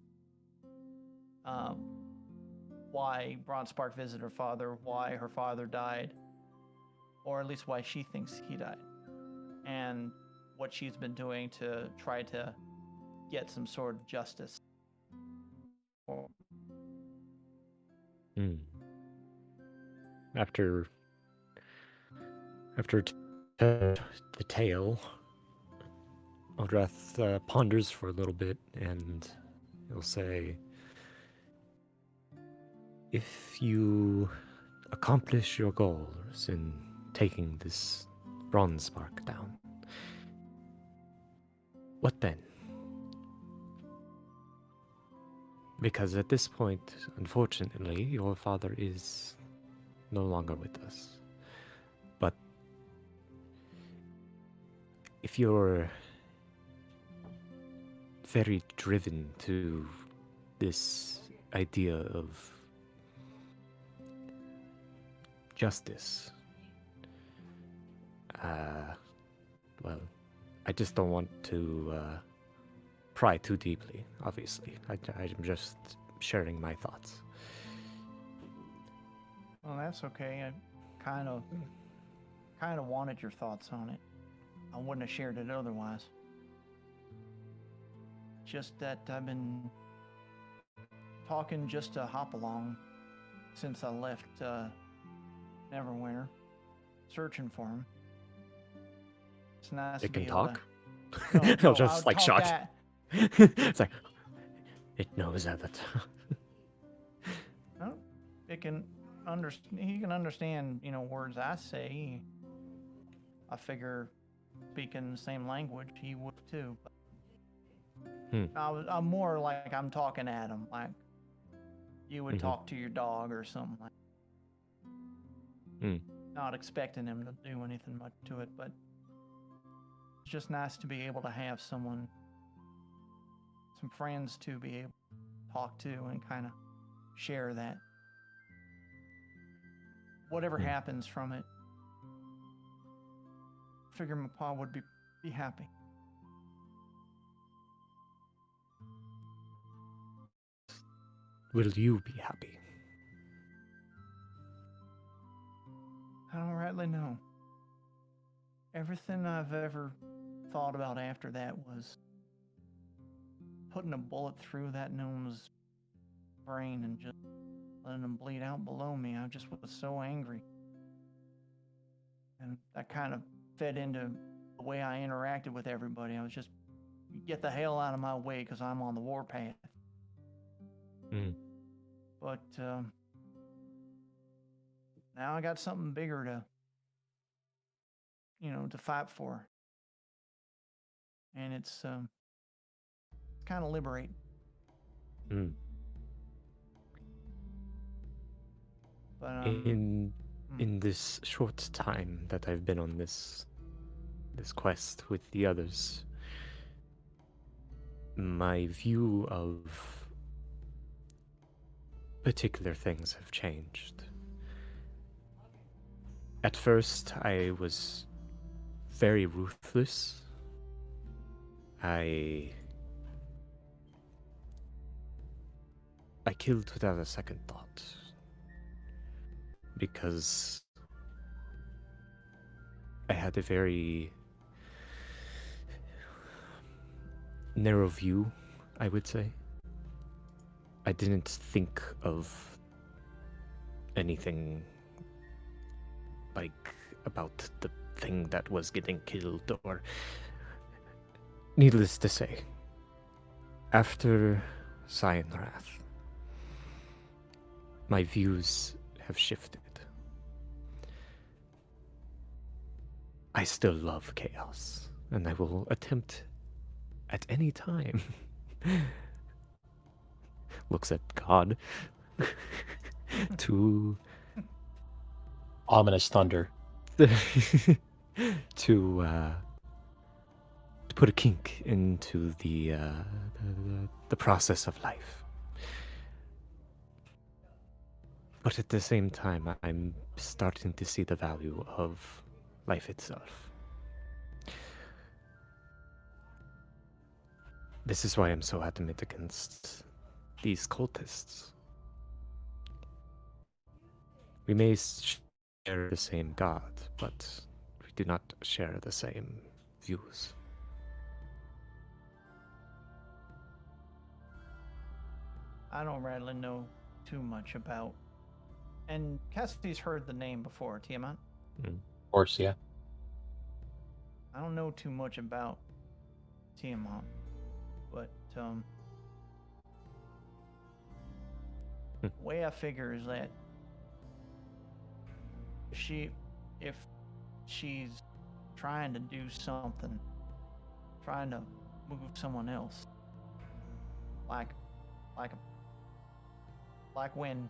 Bronze Spark visited her father, why her father died, or at least why she thinks he died, and what she's been doing to try to get some sort of justice. After the tale, Eldrath ponders for a little bit, and he'll say, if you accomplish your goals in taking this Bronze Spark down, what then? Because at this point, unfortunately, your father is no longer with us. But if you're very driven to this idea of justice, well, I just don't want to pry too deeply, obviously. I'm just sharing my thoughts. Well, that's okay. I kind of wanted your thoughts on it. I wouldn't have shared it otherwise. Just that I've been talking just to hop along since I left Neverwinter, searching for him. It's nice It to be can able talk? No, I'm just I'll talk shocked. It's like, it knows that. No, it can he can understand, words I say. I figure speaking the same language, he would too. But I'm more like I'm talking at him, like you would talk to your dog or something like that. Not expecting him to do anything much to it, but just nice to be able to have someone, some friends to be able to talk to and kind of share that. Whatever happens from it, I figure my pa would be happy. Will you be happy? I don't rightly know. Everything I've ever thought about after that was putting a bullet through that gnome's brain and just letting him bleed out below me. I just was so angry. And that kind of fed into the way I interacted with everybody. I was just, get the hell out of my way because I'm on the warpath. But now I got something bigger to, to fight for. And it's kind of liberating. But in this short time that I've been on this quest with the others, my view of particular things have changed. At first, I was very ruthless. I killed without a second thought. Because I had a very narrow view, I would say. I didn't think of anything like about the thing that was getting killed, or needless to say, after Cyanrath, my views have shifted. I still love chaos, and I will attempt at any time. Looks at God to Ominous thunder. to put a kink into the process of life. But at the same time, I'm starting to see the value of life itself. This is why I'm so adamant against these cultists. We may share the same God, but we do not share the same views. I don't really know too much about. And Cassidy's heard the name before, Tiamat. Of course, yeah. I don't know too much about Tiamat, but the way I figure is that if she's trying to do something, trying to move someone else, like when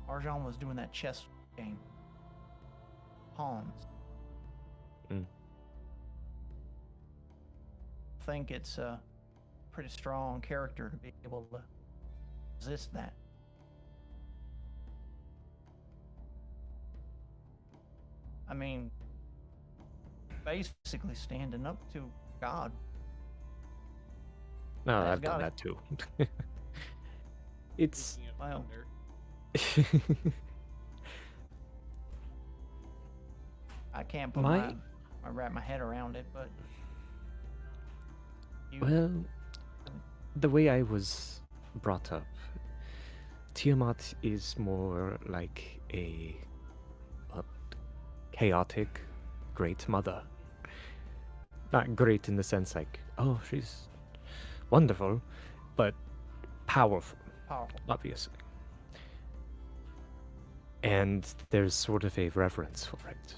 Arjan was doing that chess game, pawns. I think it's a pretty strong character to be able to resist that. I mean, basically standing up to God. No, I've I've done got that too. It's Well, I can't put wrap my head around it, but well, the way I was brought up, Tiamat is more like a chaotic great mother. Not great in the sense like, oh, she's wonderful, but powerful, obviously. And there's sort of a reverence for it.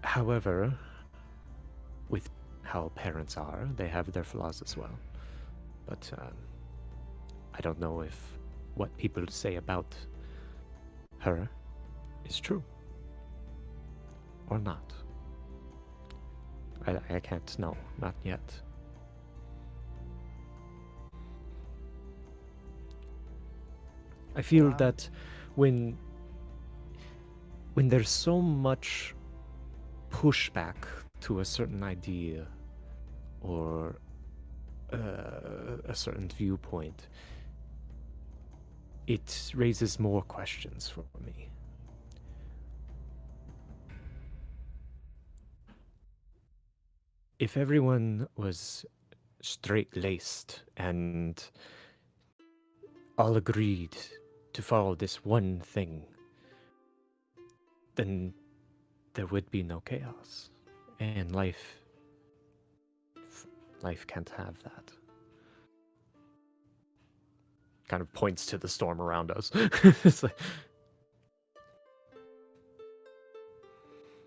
However, with how parents are, they have their flaws as well. But I don't know if what people say about her is true. Or not. I can't know, not yet. I feel Wow. that when there's so much pushback to a certain idea or a certain viewpoint, it raises more questions for me. If everyone was straight-laced and all agreed to follow this one thing, then there would be no chaos. And life can't have that. Kind of points to the storm around us. It's like,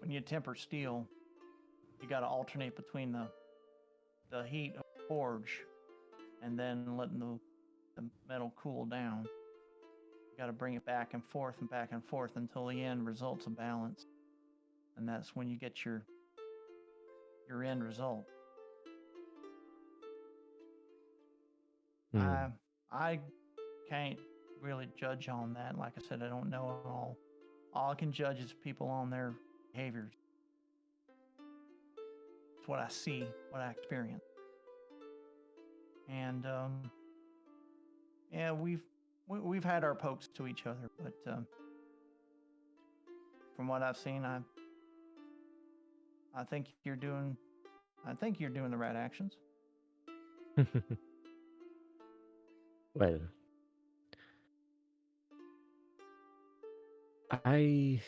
When you temper steel, you got to alternate between the heat of the forge and then letting the metal cool down. You got to bring it back and forth until the end results a balance, and that's when you get your end result. I can't really judge on that. Like I said, I don't know at all. All I can judge is people on their behaviors. It's what I see, what I experience. And yeah, we've had our pokes to each other, but from what I've seen, I think you're doing the right actions. well, I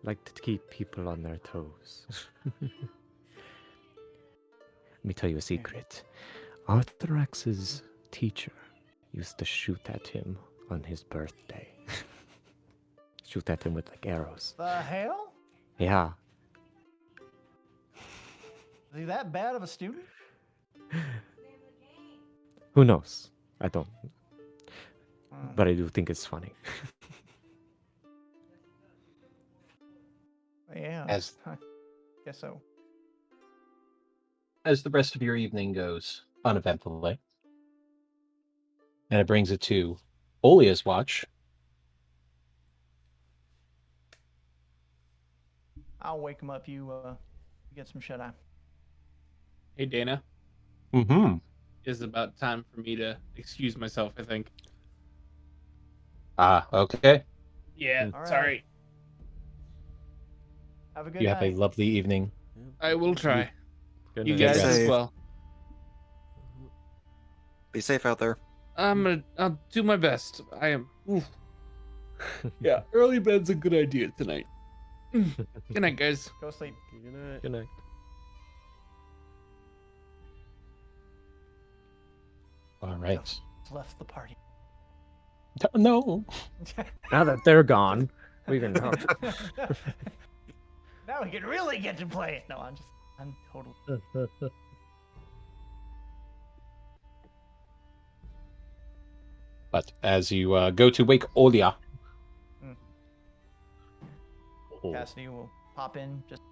like to keep people on their toes. Let me tell you a secret. Arthurax's teacher used to shoot at him on his birthday. Shoot at him with like arrows. The hell? Yeah. Is he that bad of a student? Who knows? I don't. But I do think it's funny. Yeah. As I guess so. as the rest of your evening goes uneventfully, and it brings it to Olia's watch. I'll wake him up. You get some shut eye. Hey, Dana. Mm-hmm. It's about time for me to excuse myself, I think. Ah, okay. Yeah, All right. sorry. Have a good You night. have a lovely evening. I will try. Good You night. guys as Safe. well. Be safe out there. I'll do my best. I am. Oof. Yeah, early bed's a good idea tonight. Good night, guys. Go sleep. Good night. Good night. All right. Left the party. No. Now that they're gone, we can talk. Now we can really get to play it. No, I'm totally. But as you go to wake Olia, Cassidy will pop in, just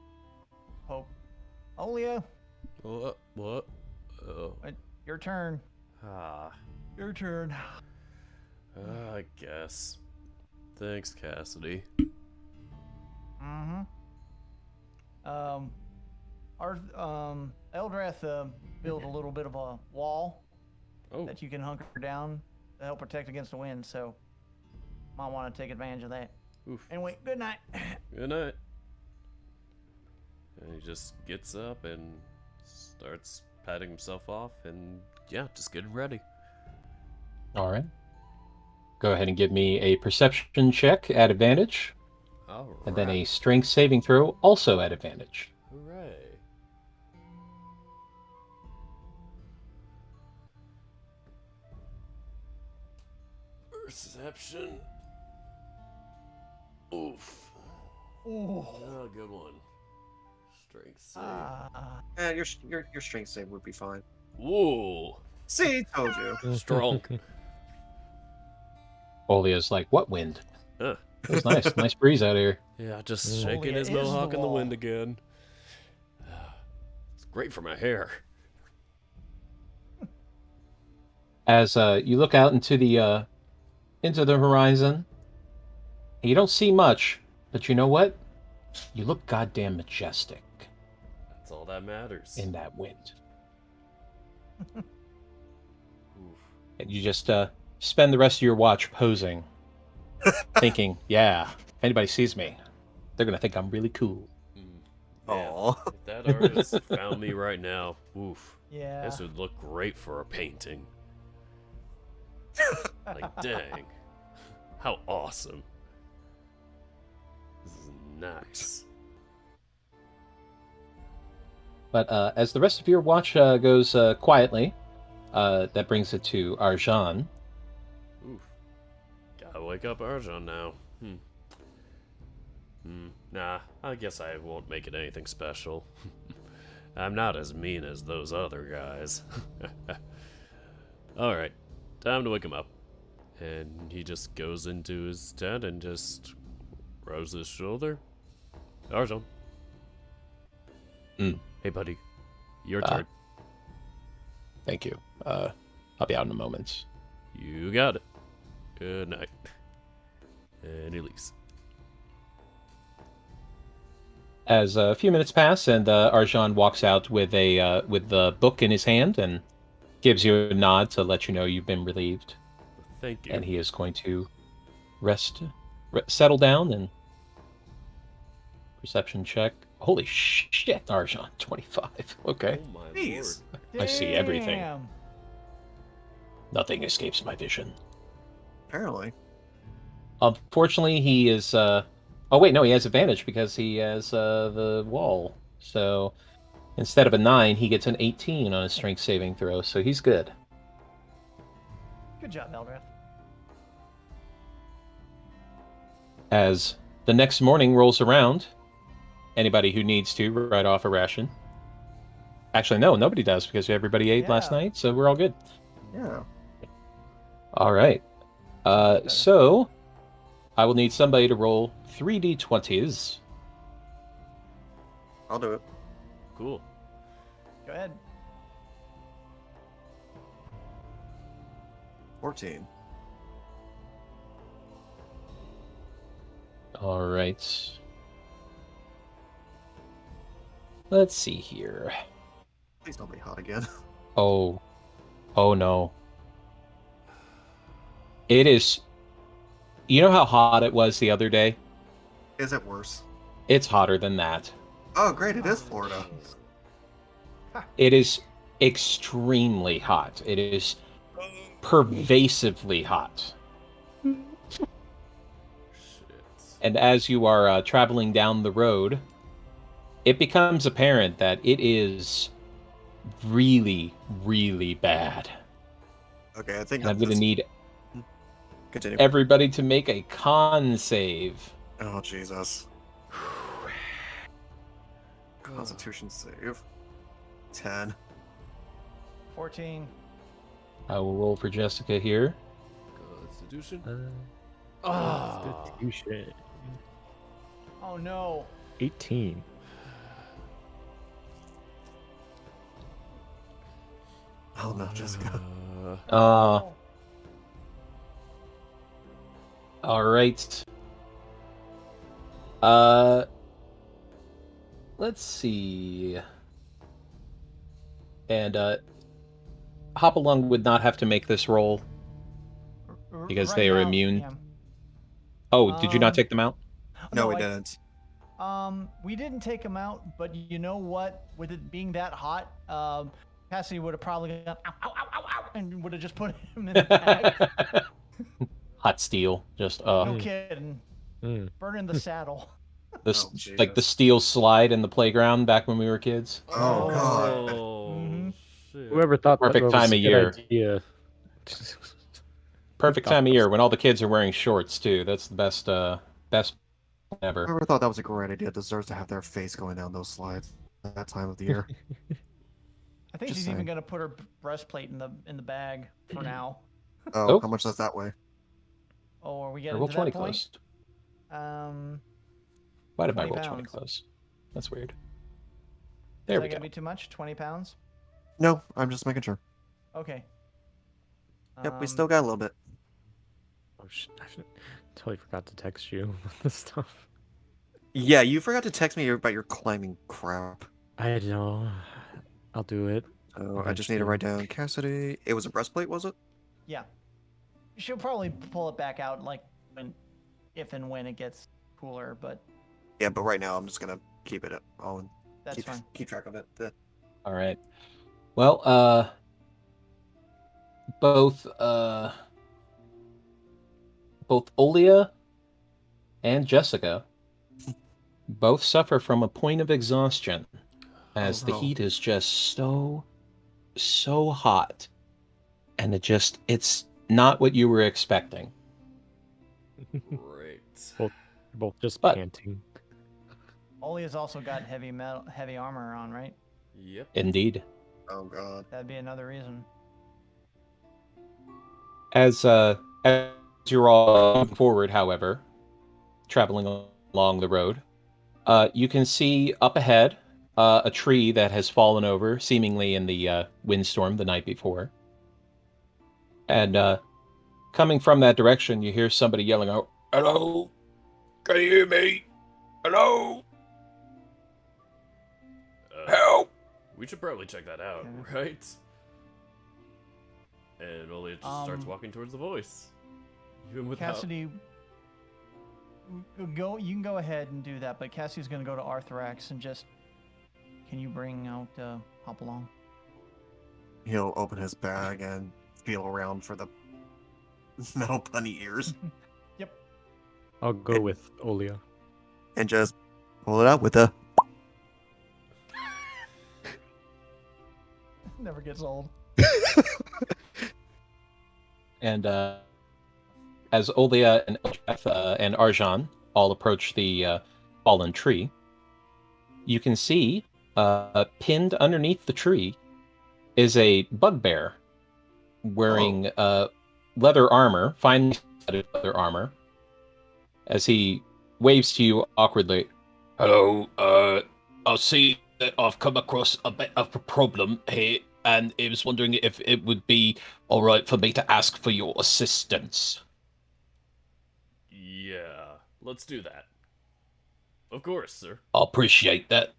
hope. Olia, What? Oh. your turn. Your turn. I guess. Thanks, Cassidy. Mm-hmm. Eldrath built a little bit of a wall Oh, that you can hunker down to help protect against the wind, so might want to take advantage of that. oof. Anyway, good night. Good night. And he just gets up and starts patting himself off and, yeah, just getting ready. all right. Go ahead and give me a perception check at advantage, All right. and then a strength saving throw also at advantage. Hooray. Perception. Oof. Ooh. Oh, good one. Strength save. Your strength save would be fine. Whoa. See, told you. Strong. Olia's like, what wind? It was nice. Nice breeze out here. Yeah, just Mm. shaking Folia his is the mohawk in the wind wall. again. It's great for my hair. As you look out into the horizon, you don't see much, but you know what? You look goddamn majestic That's all that matters. in that wind. Oof. And you just spend the rest of your watch posing, thinking, yeah, if anybody sees me, they're going to think I'm really cool. Man, Aw. if that artist found me right now, oof. Yeah. This would look great for a painting. Like, dang. How awesome. This is nice. But as the rest of your watch goes quietly, that brings it to Arjan. Oof. Gotta wake up Arjan now. Nah, I guess I won't make it anything special. I'm not as mean as those other guys. Alright, time to wake him up. And he just goes into his tent and just rubs his shoulder. Arjan. Hey, buddy. Your turn. Thank you. I'll be out in a moment. You got it. Good night. And he leaves. As a few minutes pass, and Arjan walks out with the book in his hand and gives you a nod to let you know you've been relieved, Thank you. and he is going to settle down, and perception check. Holy shit, Arjan, 25. Okay, Oh my Jeez. lord. I see everything. Damn. Nothing escapes my vision. Apparently. Unfortunately, he is. Oh wait, no, he has advantage because he has the wall. So instead of a 9, he gets an 18 on his strength saving throw. So he's good. Good job, Eldrath. As the next morning rolls around, anybody who needs to write off a ration. Actually, no, nobody does because everybody ate last Yeah. night, so we're all good. Yeah. All right. So I will need somebody to roll 3d20s. I'll do it. Cool. Go ahead. 14. All right. Let's see here. Please don't be hot again. Oh no. It is. You know how hot it was the other day? Is it worse? It's hotter than that. Oh, great. It is Florida. It is extremely hot. It is pervasively hot. Shit. And as you are traveling down the road, it becomes apparent that it is really, really bad. Okay, I think And I'm going to need Continue. everybody to make a con save. Oh, Jesus. Constitution save. 10. 14. I will roll for Jessica here. Constitution. Ah. Constitution. Oh no. 18. Oh, no, Jessica. Oh. All right. Let's see. And Hopalong would not have to make this roll. Because Right they are now, immune. yeah. Oh, did you not take them out? No, we I- didn't. We didn't take him out, but you know what? With it being that hot, Cassie would have probably gone ow, ow, ow, ow, ow, and would have just put him in the bag. Hot steel, just No kidding. Mm. Burning the saddle. Oh, like the Jesus. steel slide in the playground back when we were kids. Oh, God. Mhm. Shit. Whoever thought Perfect that was time a of good year. idea. Perfect time of year when all the kids are wearing shorts too. That's the best ever. Whoever thought that was a great idea deserves to have their face going down those slides at that time of the year. I think Just she's even saying. gonna put her breastplate in the bag for now. Oh, Oh. how much does that weigh? Oh, are we Or getting roll to 20 that point? close. Why did I 20 roll 20 pounds. close? That's weird. Is There that we gonna go. be too much? 20 pounds? No, I'm just making sure. Okay. Yep, we still got a little bit. Oh shit! I totally forgot to text you about this stuff. Yeah, you forgot to text me about your climbing crap. I know. I'll do it. So I just need to write down Cassidy. It was a breastplate, was it? Yeah. She'll probably pull it back out like if and when it gets cooler, but Yeah, but right now I'm just gonna keep it all and that's fine. keep track of it. All right. Well, both Olia and Jessica both suffer from a point of exhaustion as the no. heat is just so hot, and it's not what you were expecting. Great. Well, you're both just But- panting. Olia's also got heavy armor on, right? Yep. Indeed. Oh god. That'd be another reason. As you're all moving forward, however, traveling along the road, you can see up ahead a tree that has fallen over, seemingly in the windstorm the night before. And coming from that direction, you hear somebody yelling out, "Hello? Can you hear me? Hello? Help!" We should probably check that out, Yeah. right? And Olia just starts walking towards the voice. Even without... Cassidy, you can go ahead and do that, but Cassidy's gonna go to Arthrax and just. Can you bring out Hopalong? He'll open his bag and feel around for the metal bunny ears Yep. I'll go with Olia. and just pull it out with a. Never gets old. And as Olia and Eldrath and Arjan all approach the fallen tree, you can see pinned underneath the tree is a bugbear wearing leather armor, fine leather armor, as he waves to you awkwardly. "Hello, I see that I've come across a bit of a problem here, and I was wondering if it would be all right for me to ask for your assistance." Yeah, let's do that. Of course, sir. "I appreciate that.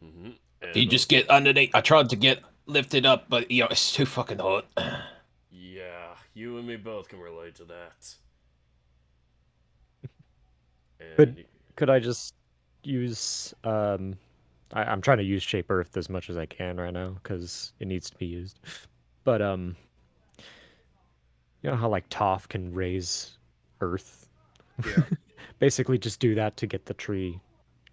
Mm-hmm. If you just get underneath, I tried to get lifted up, but it's too fucking hot." Yeah, you and me both can relate to that. And Could I just use I'm trying to use Shape Earth as much as I can right now because it needs to be used. But you know how like Toph can raise Earth? Yeah. Basically, just do that to get the tree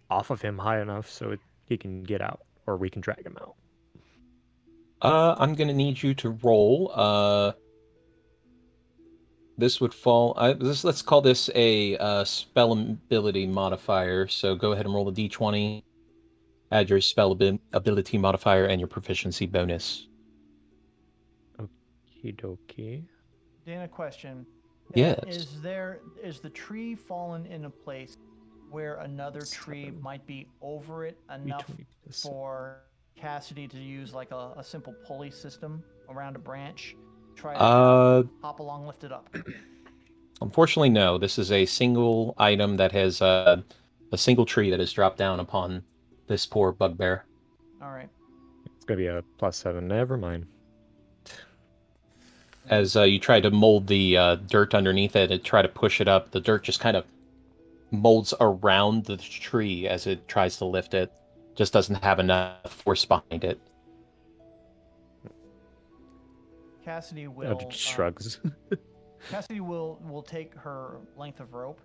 off of him high enough so he can get out, or we can drag him out. I'm gonna need you to roll. This would fall. Let's call this a spell ability modifier. So go ahead and roll the d20. Add your spell ability modifier and your proficiency bonus. Okie dokie. Dana, question. Yes. Is the tree fallen in a place where another tree might be over it enough for Cassidy to use like a simple pulley system around a branch? Try to hop along, lift it up. Unfortunately, no. This is a single item that has a single tree that has dropped down upon this poor bugbear. All right. It's gonna be a +7. Never mind. As you try to mold the dirt underneath it and try to push it up, the dirt just kind of molds around the tree as it tries to lift it. Just doesn't have enough force behind it. Cassidy will Just shrugs. Cassidy will take her length of rope,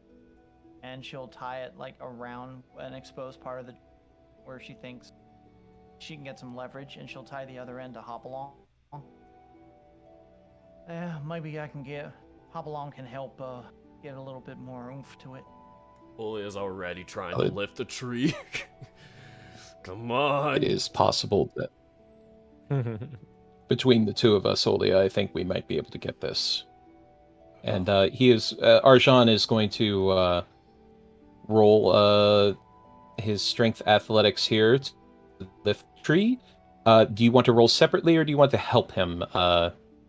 and she'll tie it like around an exposed part of the where she thinks she can get some leverage, and she'll tie the other end to Hopalong. Maybe I can get Hopalong can help get a little bit more oomph to it. Olia's already trying to lift the tree. Come on. It is possible that between the two of us, Olia, I think we might be able to get this. And Arjan is going to roll his strength athletics here to lift the tree. Do you want to roll separately, or do you want to help him,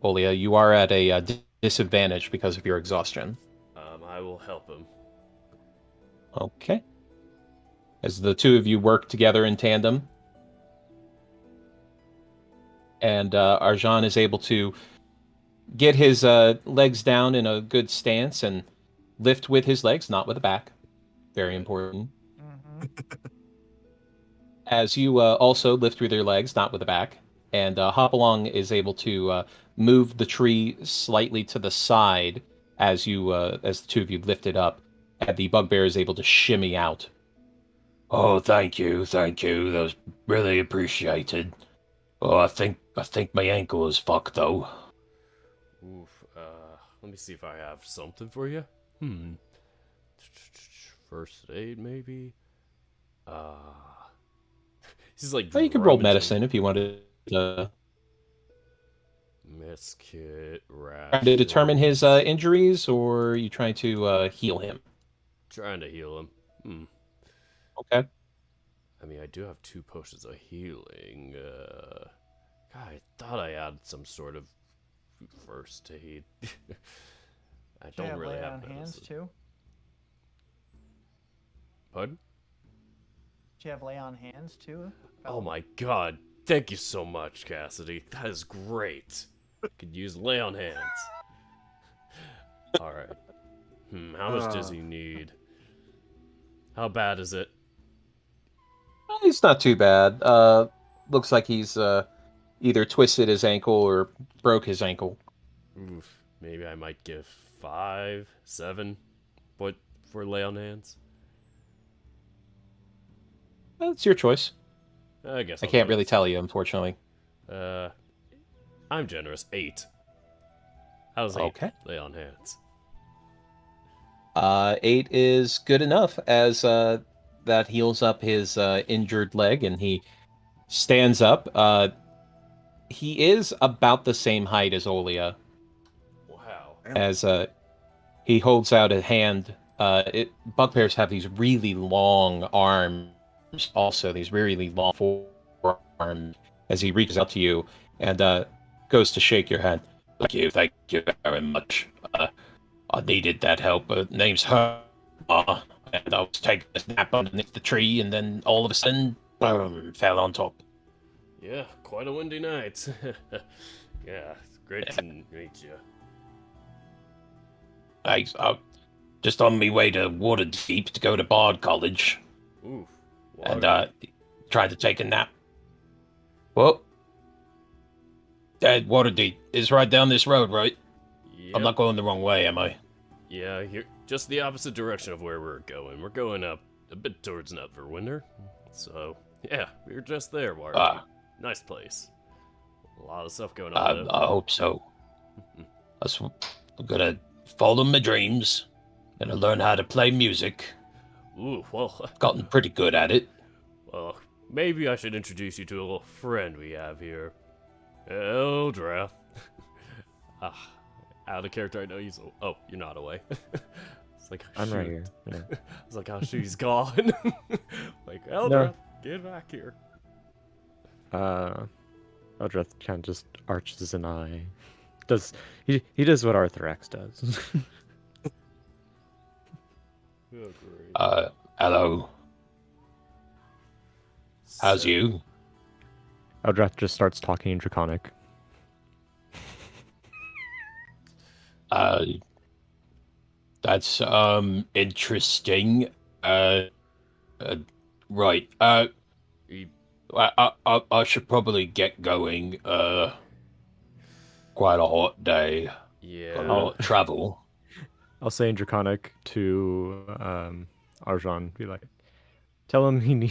Olia? You are at a disadvantage because of your exhaustion. I will help him. Okay. As the two of you work together in tandem, and Arjan is able to get his legs down in a good stance and lift with his legs, not with the back. Very important. As you also lift with your legs, not with the back, and Hopalong is able to move the tree slightly to the side as the two of you lift it up, and the bugbear is able to shimmy out. Oh, thank you. That was really appreciated. Oh, I think my ankle is fucked though. Oof. Let me see if I have something for you. First aid, maybe. He's like. Well, you can roll medicine if you wanted to. Mess kit, rash. Trying to determine his injuries, or are you trying to heal him? Trying to heal him. Okay. I mean, I do have 2 potions of healing. God, I thought I had some sort of first aid. I don't really have lay on hands too. Pardon? Do you have lay on hands too? Oh my god. Thank you so much, Cassidy. That is great. Could use lay on hands. Alright. How much does he need? How bad is it? He's not too bad. Looks like he's either twisted his ankle or broke his ankle. Oof. Maybe I might give 5, 7. What for lay on hands? That's your choice. I guess I can't really tell you, unfortunately. I'm generous. 8. How's 8? Okay. Lay on hands. 8 is good enough, as that heals up his injured leg, and he stands up. He is about the same height as Olia. Wow. As he holds out a hand. Bugbears have these really long arms, also these really long forearms, as he reaches out to you and goes to shake your hand. Thank you very much. I needed that help. Name's Her. And I was taking a nap underneath the tree, and then all of a sudden, boom, fell on top. Yeah, quite a windy night. Yeah, it's great to meet you. I'm just on my way to Waterdeep to go to Bard College. Oof. And tried to take a nap. Well, Waterdeep is right down this road, right? Yep. I'm not going the wrong way, am I? Yeah, you're just the opposite direction of where we're going. We're going up a bit towards Neverwinter. So, yeah, we were just there, Waterdeep. Nice place. A lot of stuff going on. I hope so. I'm gonna follow my dreams. Gonna learn how to play music. Ooh, well. Gotten pretty good at it. Well, maybe I should introduce you to a little friend we have here. Eldrath. Out of character, I know he's. Oh, you're not away. It's like, I'm right here. Yeah. It's like, oh, shoot, he's gone. Like, Eldrath, get back here. Eldrath kind of just arches an eye. He does what Arthurax does. Oh, great. Hello. How's you? Eldrath just starts talking in Draconic. That's interesting. Right. I should probably get going. Quite a hot day. Yeah. A lot of travel. I'll say in Draconic to Arjan, be like, tell him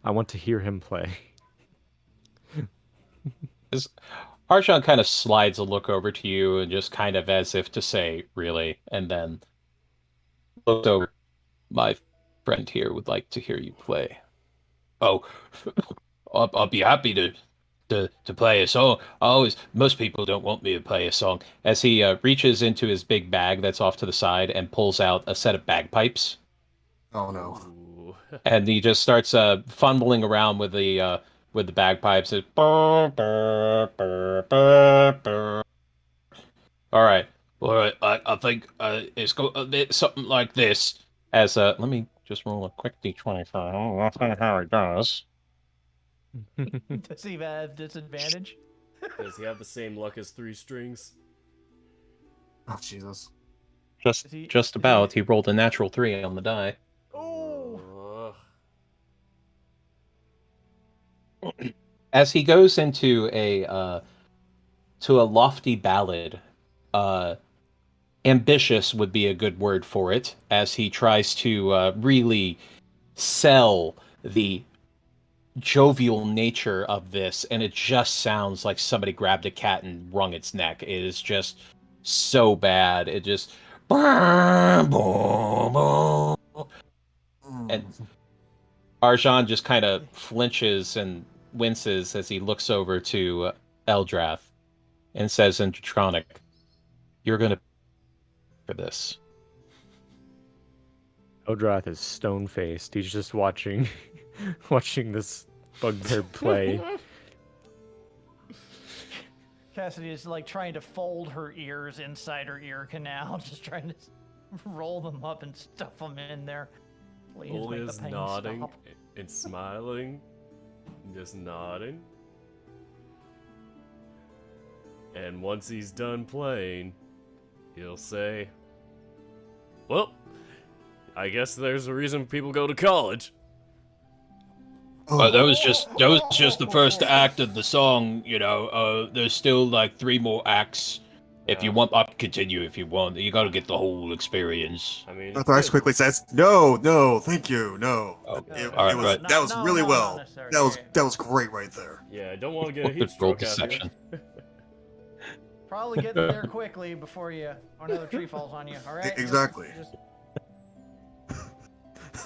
I want to hear him play. Arjan kind of slides a look over to you and just kind of as if to say, really, and then looks over. My friend here would like to hear you play. Oh, I'll be happy to play a song. Most people don't want me to play a song. As he reaches into his big bag that's off to the side and pulls out a set of bagpipes. Oh no. Ooh. And he just starts fumbling around with the bagpipes. Burr, burr, burr, burr, burr. All right. I think it's got a bit something like this. As let me just roll a quick d20 for him. That's not how it does. Does he have disadvantage? Does he have the same luck as 3 strings? Oh Jesus. Just about. He rolled a natural 3 on the die. Oh. As he goes into a lofty ballad, ambitious would be a good word for it, as he tries to really sell the jovial nature of this, and it just sounds like somebody grabbed a cat and wrung its neck. It is just so bad. It just and Arjan just kind of flinches and winces as he looks over to Eldrath and says in Draconic, "You're gonna for this." Eldrath is stone-faced. He's just watching this bugbear play. Cassidy is like trying to fold her ears inside her ear canal, just trying to roll them up and stuff them in there. Please make the Olia's pain nodding stop. and smiling. Just nodding. And once he's done playing, he'll say, "Well, I guess there's a reason people go to college." That was just the first act of the song. You know, there's still like 3 more acts. If you want, I can continue. If you want, you got to get the whole experience. I mean, Arthritis quickly says, "No, thank you, no." Okay. It was, that was really well. necessary. That was great right there. Yeah, I don't want to get a heat Roll stroke out deception. here. Probably get there quickly before another tree falls on you. All right. Exactly.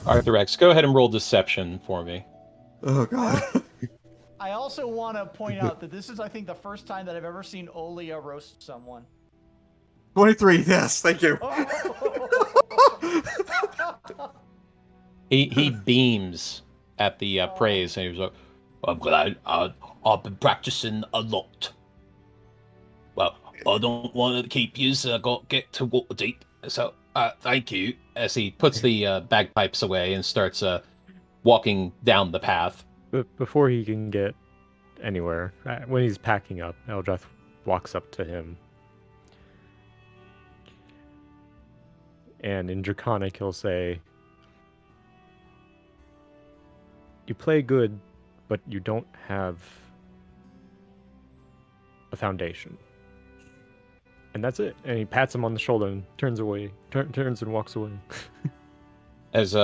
Arthur X, go ahead and roll deception for me. Oh god. I also want to point out that this is, I think, the first time that I've ever seen Olia roast someone. 23. Yes, thank you. He beams at the praise, and he was like, I'm glad. I've been practicing a lot. Well, I don't want to keep you, so I got to get to Waterdeep. So, thank you. as he puts the bagpipes away and starts walking down the path. But before he can get anywhere, when he's packing up, Eldrath walks up to him. And in Draconic, he'll say, "You play good, but you don't have a foundation." And that's it. And he pats him on the shoulder and turns away, turns and walks away. As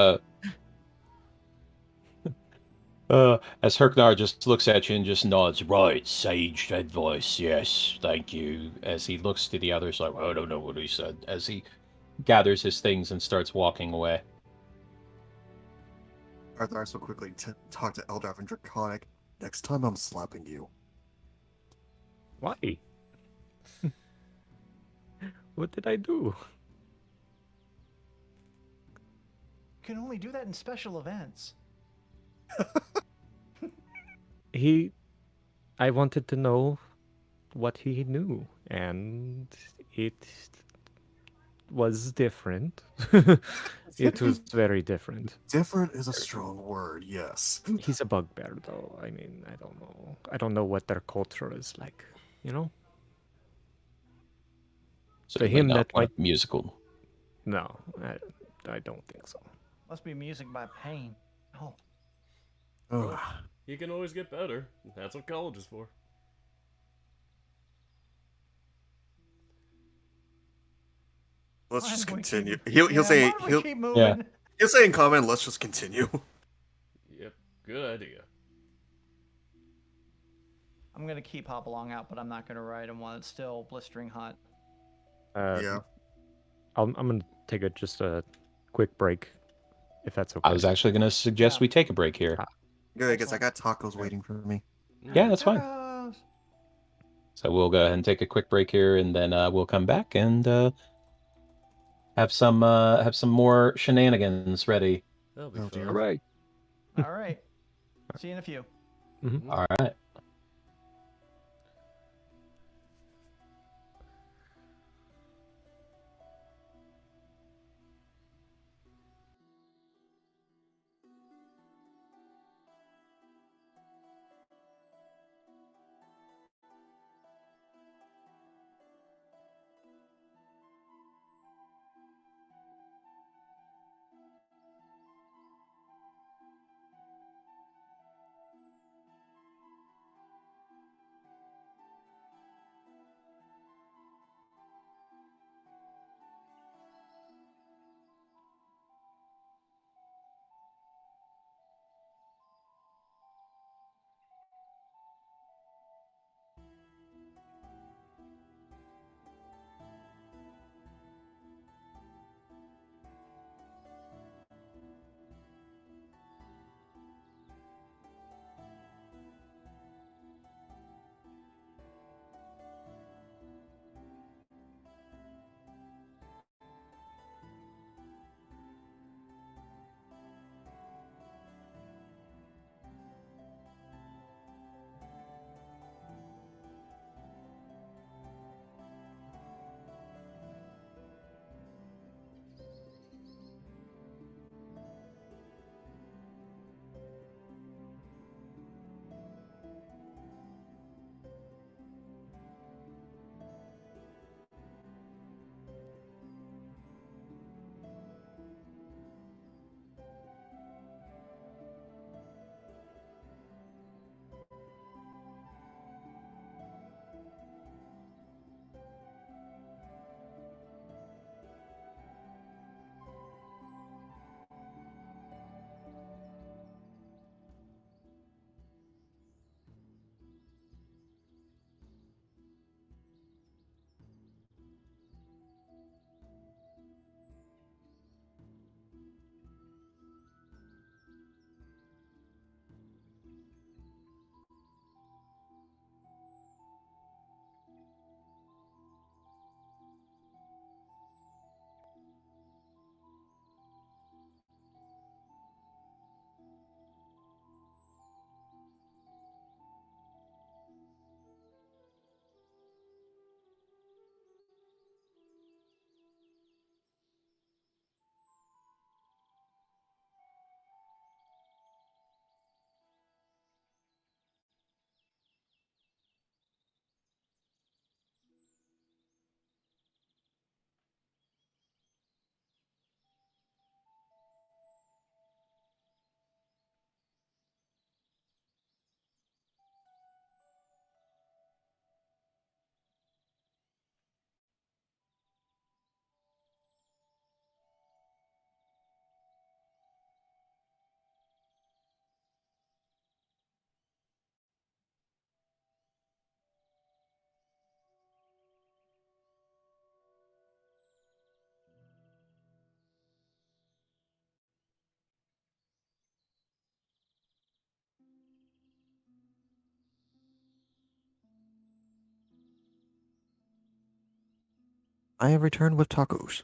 Herknar just looks at you and just nods, right, sage advice, yes, thank you. As he looks to the others like, I don't know what he said. As he gathers his things and starts walking away. Arthur will quickly talk to Eldrath and Draconic. Next time I'm slapping you. Why? What did I do? You can only do that in special events. I wanted to know what he knew, and it was different. It was very different. Different is a strong word, yes. He's a bugbear, though. I mean, I don't know. I don't know what their culture is like, you know? So him, not that might... musical. No, I don't think so. Must be music by pain. Oh. Ugh. You can always get better. That's what college is for. Let's Why just do we continue. keep- He'll Yeah, say why do we keep moving? Yeah. he'll say in comment, let's just continue. Yep, good idea. I'm gonna keep Hopalong out, but I'm not gonna ride him while it's still blistering hot. Yeah. I'm gonna take just a quick break, if that's okay. I was actually going to suggest we take a break here. Good, because I got tacos waiting for me. Yeah, that's fine. Tacos! So we'll go ahead and take a quick break here, and then we'll come back and have some more shenanigans ready That'll be Oh, fun. dear. Hooray! All right. See you in a few. Mhm. All right. I have returned with tacos.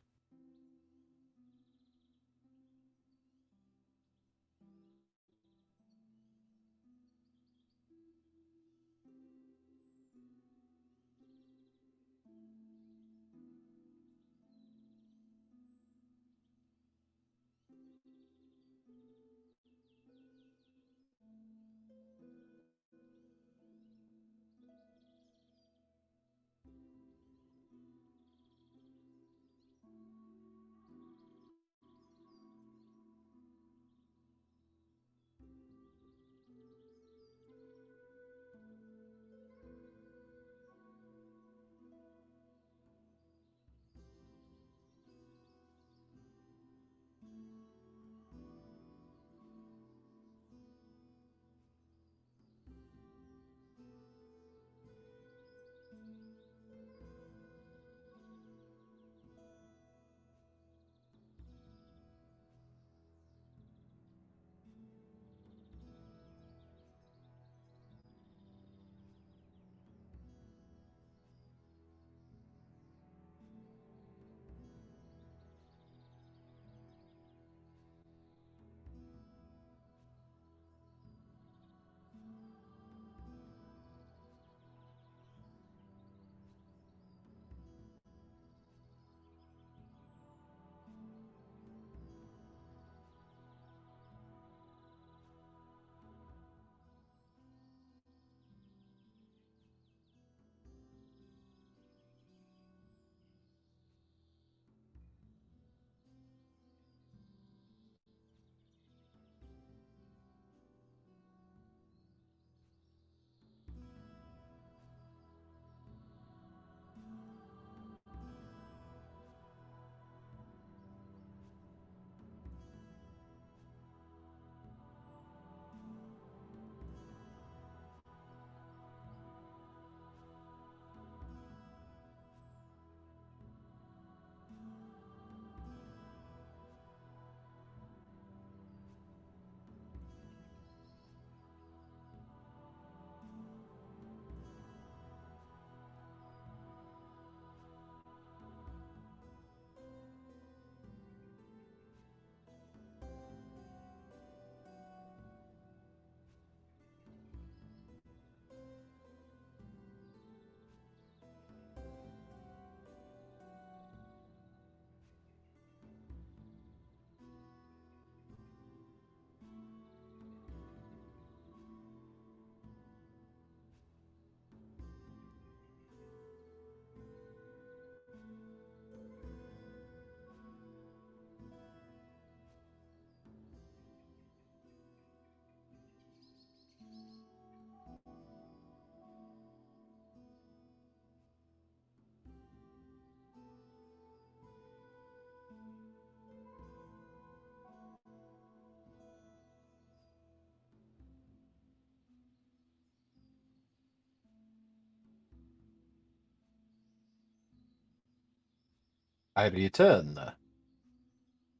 I return.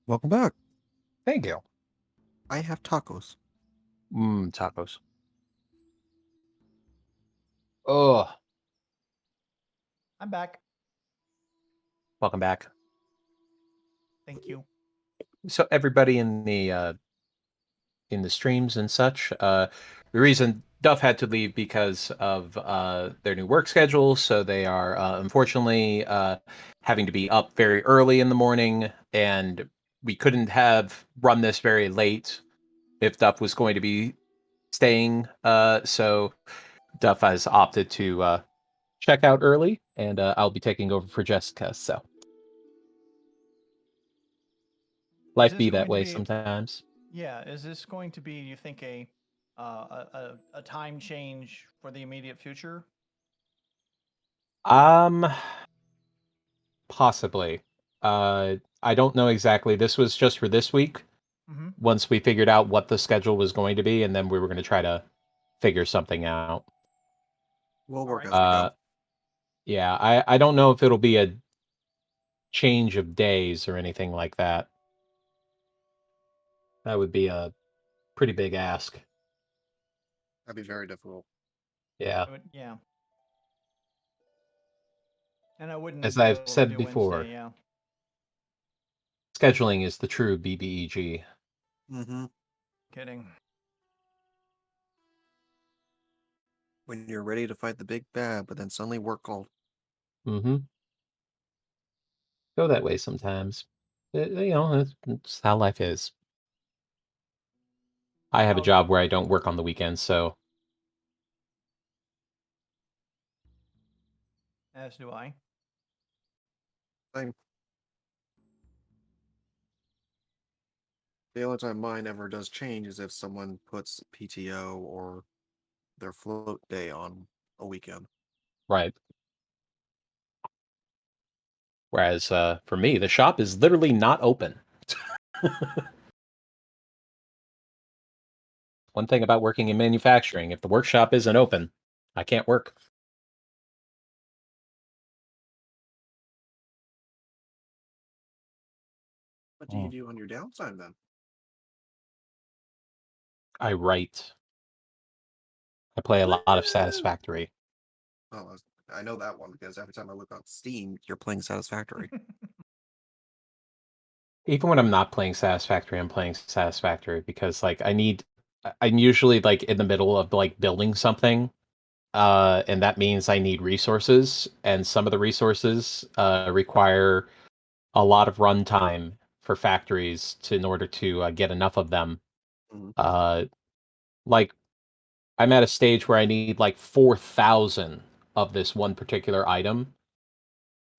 Welcome back. Thank you. I have tacos. Tacos. Oh, I'm back. welcome back. Thank you. So everybody in the streams and such, the reason Duff had to leave because of their new work schedule, so they are unfortunately having to be up very early in the morning, and we couldn't have run this very late if Duff was going to be staying. So Duff has opted to check out early, and I'll be taking over for Jessica. So life this be that going to way be- sometimes. Yeah, is this going to be, you think, a time change for the immediate future? Possibly. I don't know exactly. This was just for this week. Mm-hmm. Once we figured out what the schedule was going to be, and then we were going to try to figure something out. We'll work Alright. as we go. Yeah, I don't know if it'll be a change of days or anything like that. That would be a pretty big ask. That'd be very difficult. Yeah. Yeah. And I wouldn't As be I've able to said do before, Wednesday, yeah. scheduling is the true BBEG. Mm-hmm. Kidding. When you're ready to fight the big bad, but then suddenly work called. Mm-hmm. Go that way sometimes. It's how life is. I have a Oh. job where I don't work on the weekends, so As do I. Same. The only time mine ever does change is if someone puts PTO or their float day on a weekend. right. Whereas for me, the shop is literally not open. One thing about working in manufacturing, if the workshop isn't open, I can't work. What do you do on your downtime then? I write. I play a lot of Satisfactory. Oh, I know that one because every time I look on Steam, you're playing Satisfactory. Even when I'm not playing Satisfactory, I'm playing Satisfactory because like I'm usually like in the middle of like building something. And that means I need resources, and some of the resources require a lot of runtime for factories in order to get enough of them. Mhm. Like I'm at a stage where I need like 4,000 of this one particular item,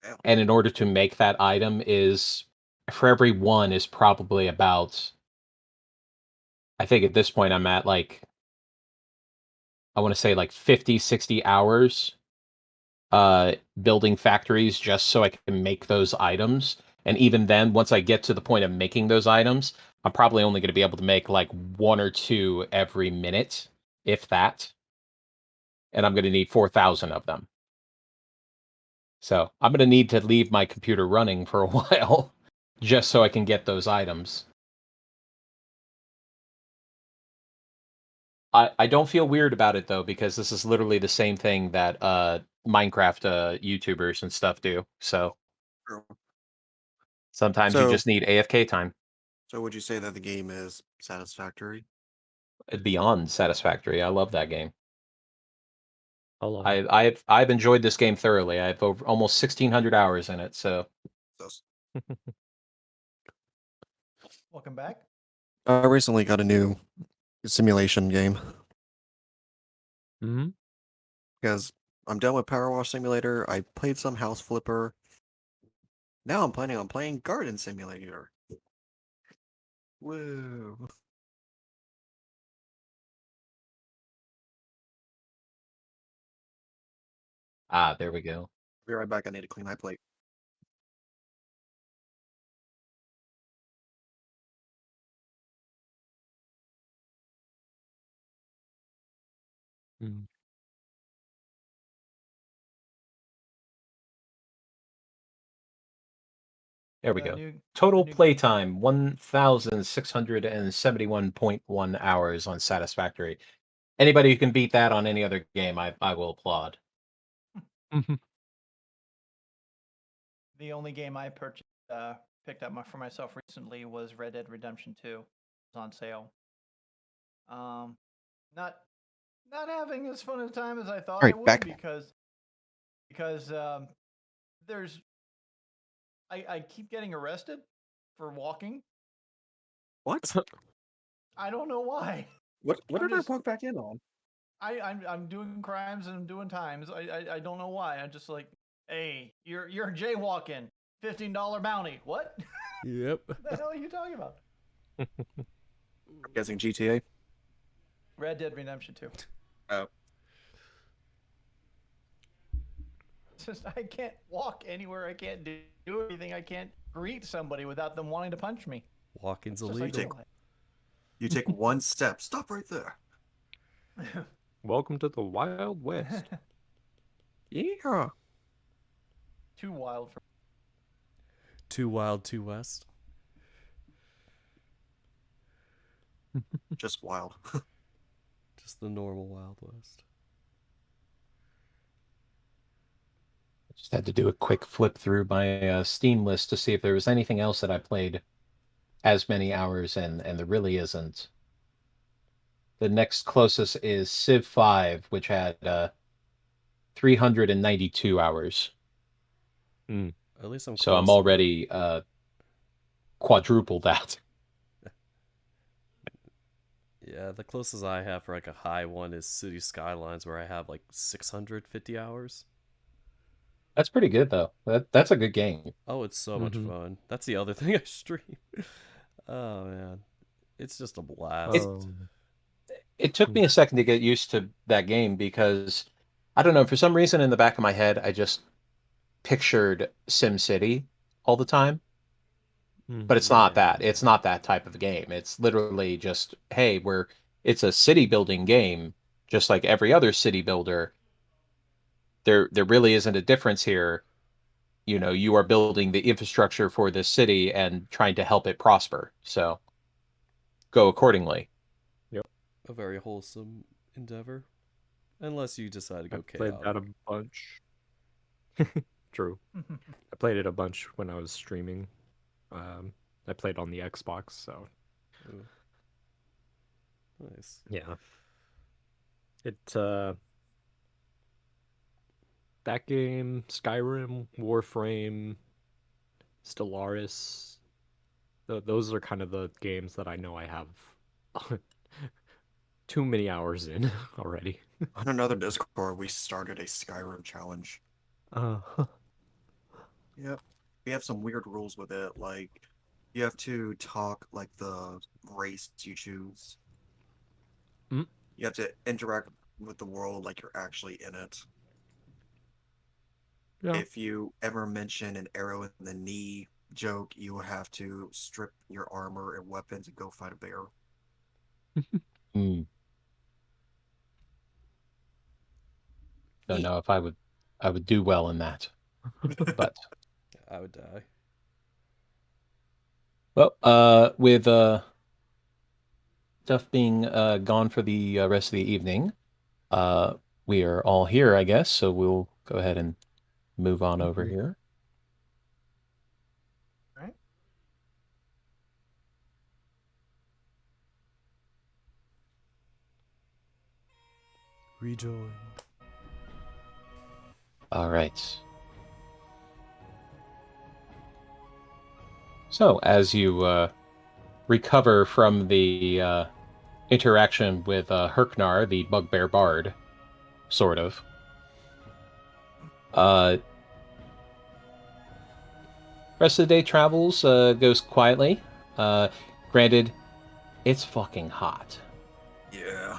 Damn. and in order to make that item is for every one is probably about. I think at this point I'm at like I want to say like 50, 60 hours building factories just so I can make those items. And even then, once I get to the point of making those items, I'm probably only going to be able to make like one or two every minute, if that. And I'm going to need 4,000 of them. So I'm going to need to leave my computer running for a while just so I can get those items. I don't feel weird about it though, because this is literally the same thing that Minecraft YouTubers and stuff do. So True. sometimes you just need AFK time. So would you say that the game is satisfactory? Beyond satisfactory. I love that game. How long? I've enjoyed this game thoroughly. I have over almost 1,600 hours in it. So Welcome back. I recently got a new simulation game Hmm. because I'm done with Power Wash Simulator. I played some House Flipper. Now I'm planning on playing Garden Simulator. Woo! there we go. Be right back. I need to clean my plate. Mm. There we The go. new- Total new- playtime 1,671.1 hours on Satisfactory. Anybody who can beat that on any other game, I will applaud. The only game I picked up for myself recently was Red Dead Redemption 2. It was on sale. Not having as fun a time as I thought Alright, I would back- because there's I keep getting arrested for walking. What? I don't know why. What I'm did I just- walk back in on? I'm doing crimes and I'm doing times. I don't know why. I'm just like, hey, you're jaywalking. $15 bounty. What? Yep. What the hell are you talking about? I'm guessing GTA. Red Dead Redemption 2. Oh. It's just I can't walk anywhere. I can't do anything. I can't greet somebody without them wanting to punch me. Walking's It's just like, illegal. You take one step. Stop right there. Welcome to the Wild West. Yeah. Too wild for Too wild, too west. Just wild. Just the normal Wild West. Just had to do a quick flip through my Steam list to see if there was anything else that I played as many hours in, and there really isn't. The next closest is Civ 5, which had 392 hours. At least I'm So I'm close. already quadruple that. Yeah, the closest I have for like a high one is City Skylines, where I have like 650 hours. That's pretty good, though. That's a good game. Oh, it's so much Mhm. fun. That's the other thing I stream. Oh man, it's just a blast. It took me a second to get used to that game because, I don't know, for some reason in the back of my head, I just pictured SimCity all the time. But it's not that. It's not that type of game. It's literally just, hey, it's a city building game, just like every other city builder. There really isn't a difference here. You know, you are building the infrastructure for this city and trying to help it prosper. So go accordingly. A very wholesome endeavor, unless you decide to go I played chaotic. that a bunch. True. I played it a bunch when I was streaming. I played on the Xbox, so Ooh. Nice. yeah. That game, Skyrim, Warframe, Stellaris, those are kind of the games that I know I have too many hours in already. On another Discord, we started a Skyrim challenge. Yep. We have some weird rules with it, like you have to talk like the race you choose. Mm. You have to interact with the world like you're actually in it. Yeah. If you ever mention an arrow in the knee joke, you will have to strip your armor and weapons and go fight a bear. Don't know if I would do well in that. But I would die. well, with stuff being gone for the rest of the evening, we are all here, I guess. So we'll go ahead and move on over here. Right. Rejoin. All right. So as you recover from the interaction with Herknar, the bugbear bard, sort of. Rest of the day travels goes quietly. Granted, it's fucking hot. Yeah.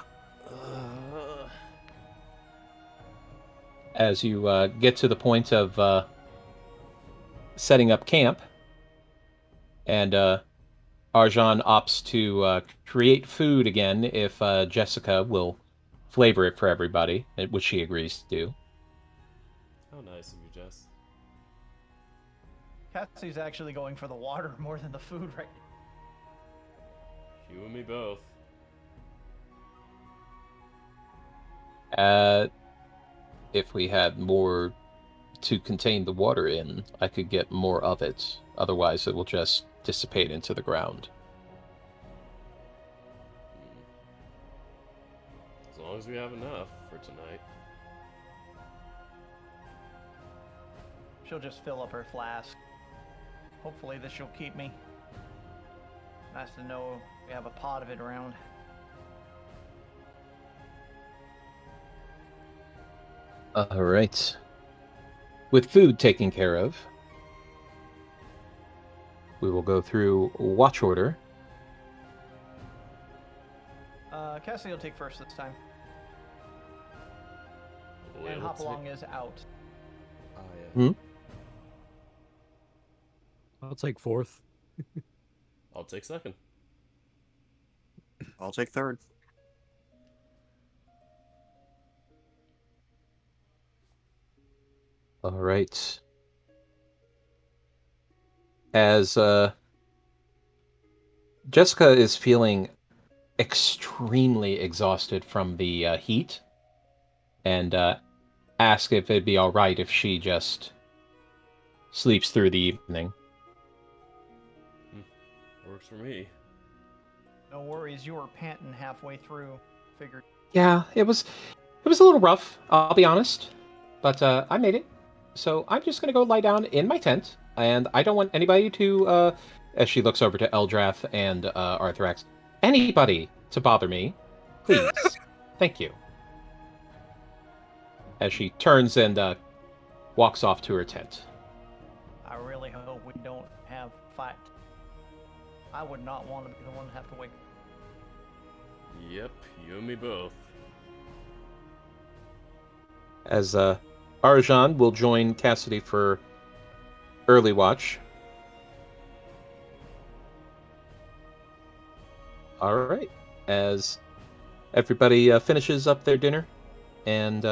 As you get to the point of setting up camp, and Arjan opts to create food again if Jessica will flavor it for everybody, which she agrees to do. How nice of you, Jess. Cassie's actually going for the water more than the food right now. You and me both. If we had more to contain the water in, I could get more of it. Otherwise, it will just dissipate into the ground. As long as we have enough for tonight. She'll just fill up her flask. Hopefully this will keep me. Nice to know we have a pot of it around. Alright. With food taken care of, we will go through watch order. Cassie will take first this time. Wait, And Hopalong is out. Oh, yeah. I'll take fourth. I'll take second. I'll take third. Alright. As Jessica is feeling extremely exhausted from the heat, and ask if it'd be alright if she just sleeps through the evening. Works for me. No worries, you were panting halfway through. Figured. Yeah, it was a little rough, I'll be honest, but I made it. So I'm just gonna go lie down in my tent, and I don't want anybody to, as she looks over to Eldrath and Arthrax, anybody to bother me, please. Thank you. As she turns and walks off to her tent. I really hope we don't have fight. I would not want to be the one to have to wake. Yep, you and me both. As Arjan will join Cassidy for early watch. All right. As everybody finishes up their dinner, and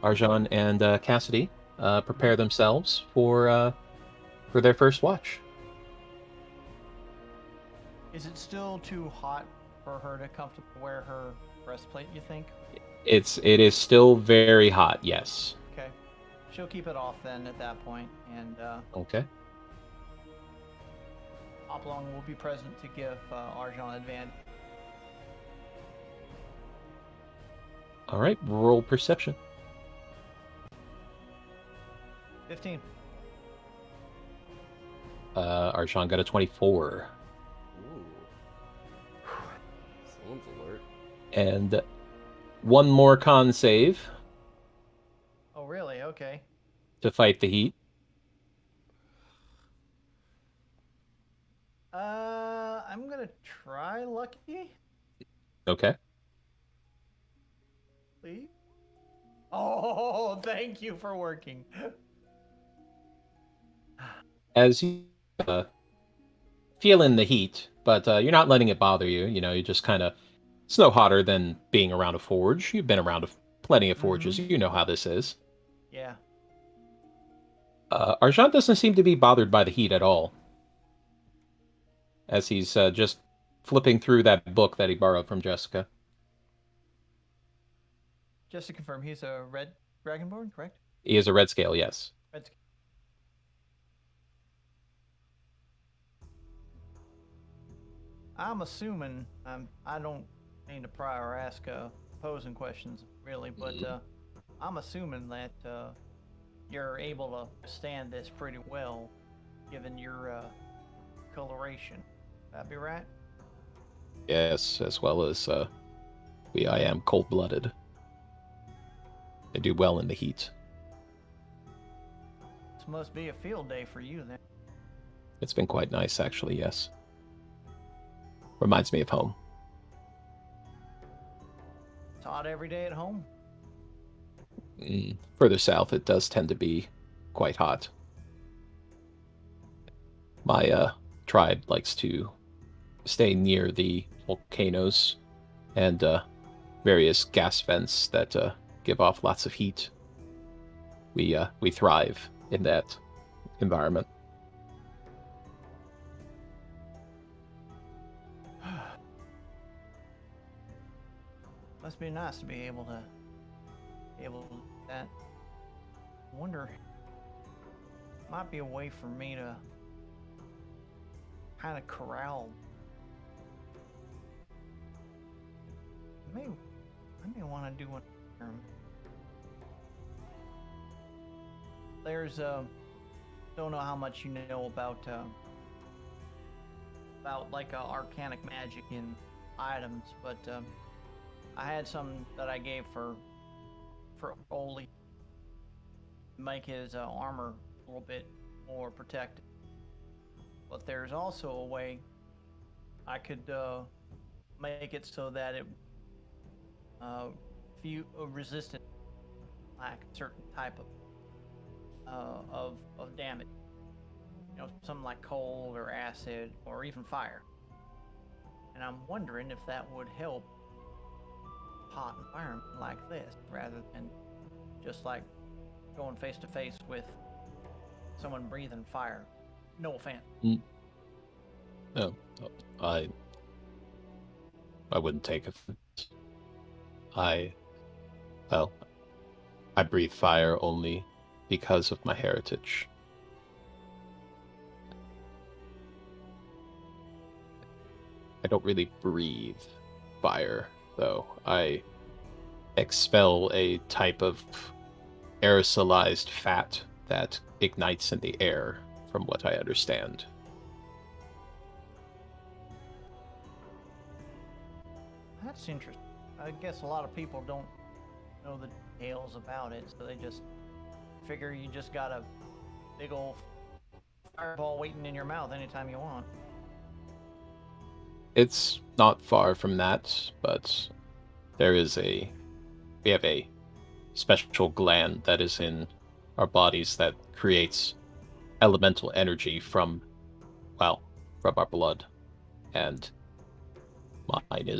Arjan and Cassidy prepare themselves for their first watch. Is it still too hot for her to comfortably wear her breastplate, you think? It is still very hot, yes. Okay. She'll keep it off then at that point, and Okay. Oblong will be present to give Arjan advantage. All right, roll perception. 15. Arjan got a 24. Ooh. Someone's alert. And one more con save Oh, really? Okay. to fight the heat. I'm gonna try lucky, Okay. please. Oh, thank you for working. As you feel in the heat, but you're not letting it bother you. You know, you just kind of... It's no hotter than being around a forge. You've been around plenty of forges. You know how this is. Yeah. Arjan doesn't seem to be bothered by the heat at all. As he's just flipping through that book that he borrowed from Jessica. Just to confirm, he's a red dragonborn, correct? He is a red scale, yes. Red. I'm assuming, I don't mean to pry or ask posing questions, really, but I'm assuming that you're able to stand this pretty well, given your coloration. That be right? Yes, as well as I am cold-blooded. I do well in the heat. This must be a field day for you, then. It's been quite nice, actually, yes. Reminds me of home. It's hot every day at home. Further south, it does tend to be quite hot. My tribe likes to stay near the volcanoes and various gas vents that give off lots of heat. We thrive in that environment. Must be nice to be able to do that. I wonder, might be a way for me to kind of corral. I may want to do one. There's don't know how much you know about like arcanic magic in items, but I had some that I gave for Oli, make his armor a little bit more protected. But there's also a way I could make it so that it resistant like a certain type of damage. You know, something like cold or acid or even fire. And I'm wondering if that would help a hot environment like this, rather than just like going face to face with someone breathing fire. No offense. No, I wouldn't take offense. Well, I breathe fire only because of my heritage. I don't really breathe fire, though. I expel a type of aerosolized fat that ignites in the air, from what I understand. That's interesting. I guess a lot of people don't know the details about it, so they just figure you just got a big old fireball waiting in your mouth anytime you want. It's not far from that, but we have a special gland that is in our bodies that creates elemental energy from our blood. And mine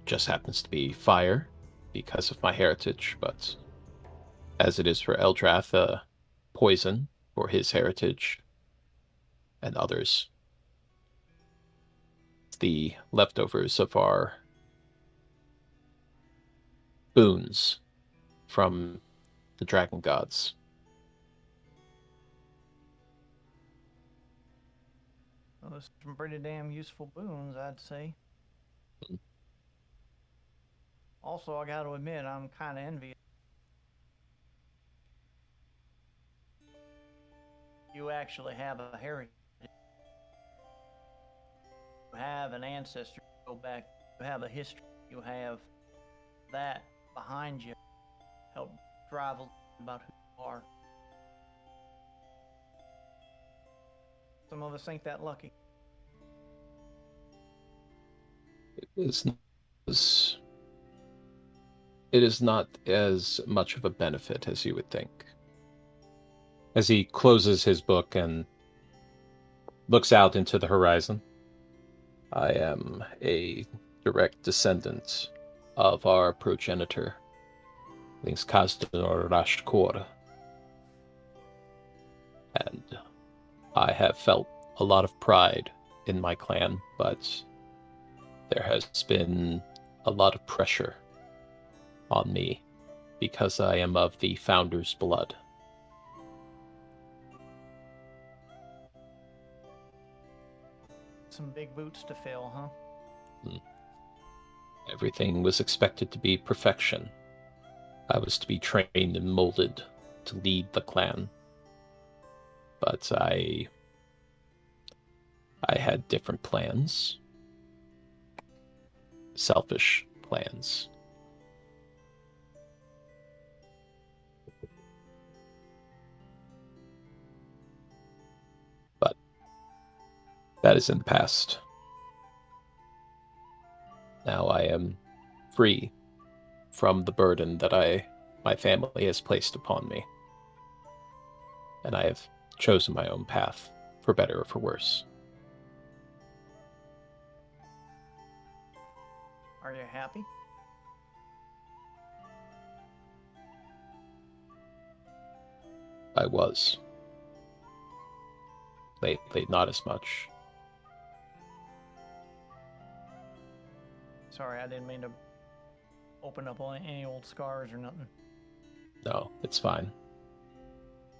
just happens to be fire because of my heritage, but as it is for Eldrath, poison for his heritage, and others. The leftovers of our boons from the dragon gods. Those are some pretty damn useful boons, I'd say. Also, I gotta admit, I'm kind of envious. You actually have a heritage. You have an ancestor. Go back. You have a history. You have that behind you. Help drive a little about who you are. Some of us ain't that lucky. It is not as much of a benefit as you would think. As he closes his book and looks out into the horizon, I am a direct descendant of our progenitor, Links Kazdor Rashkor. And I have felt a lot of pride in my clan, but there has been a lot of pressure on me because I am of the founder's blood. Some big boots to fill, huh? Everything was expected to be perfection. I was to be trained and molded to lead the clan. But I had different plans. Selfish plans. But that is in the past. Now I am free from the burden that my family has placed upon me. And I have chosen my own path, for better or for worse. Are you happy? I was. Lately, not as much. Sorry, I didn't mean to open up on any old scars or nothing. No, it's fine.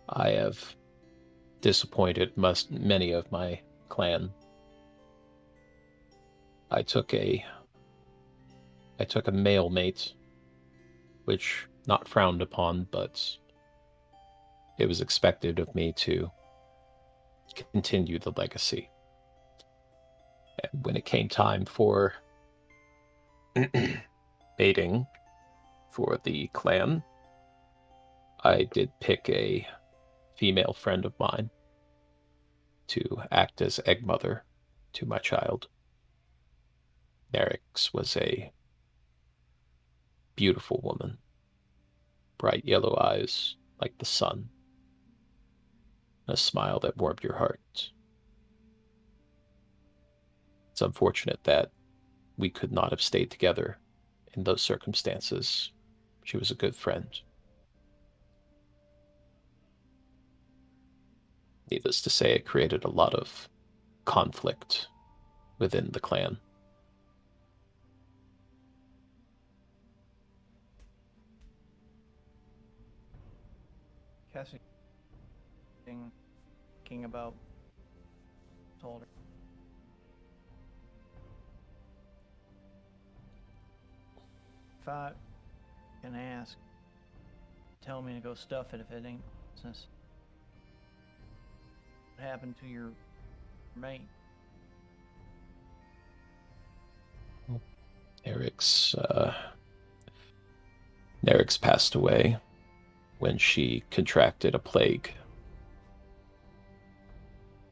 I have disappointed many of my clan. I took a male mate, which not frowned upon, but it was expected of me to continue the legacy. And when it came time for mating for the clan, I did pick a female friend of mine to act as egg mother to my child. Nerix was a beautiful woman, bright yellow eyes like the sun, a smile that warmed your heart. It's unfortunate that we could not have stayed together in those circumstances. She was a good friend. Needless to say, it created a lot of conflict within the clan. Cassie, thinking about told her. If I can ask, tell me to go stuff it if it ain't business. What happened to your mate? Nerix passed away when she contracted a plague.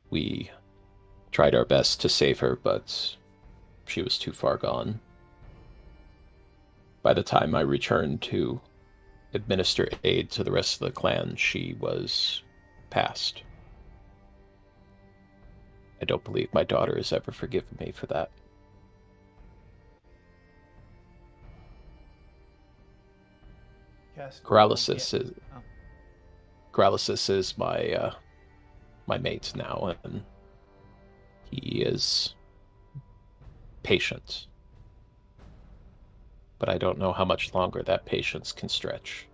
We tried our best to save her, but she was too far gone. By the time I returned to administer aid to the rest of the clan, she was passed. I don't believe my daughter has ever forgiven me for that. Paralysis is my mate now, and he is patient. But I don't know how much longer that patience can stretch.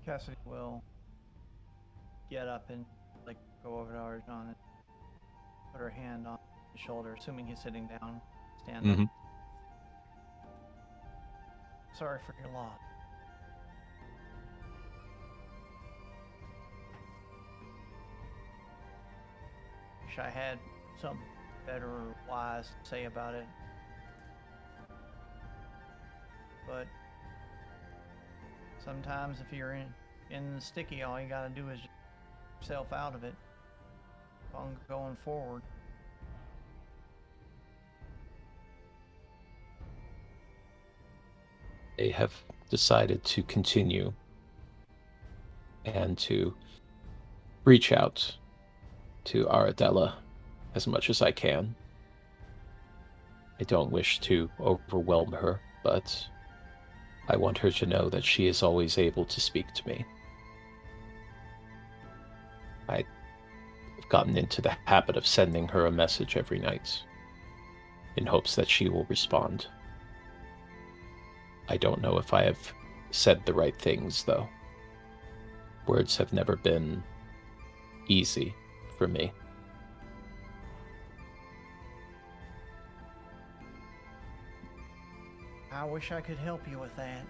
Cassidy will get up and go over to Arjan and put her hand on his shoulder, assuming he's sitting down, stand up. Sorry for your loss. Wish I had something better or wise to say about it. But sometimes if you're in the sticky, all you gotta do is get yourself out of it. On going forward. They have decided to continue and to reach out to Aradella as much as I can. I don't wish to overwhelm her, but I want her to know that she is always able to speak to me. I've gotten into the habit of sending her a message every night in hopes that she will respond. I don't know if I have said the right things, though. Words have never been easy for me. I wish I could help you with that.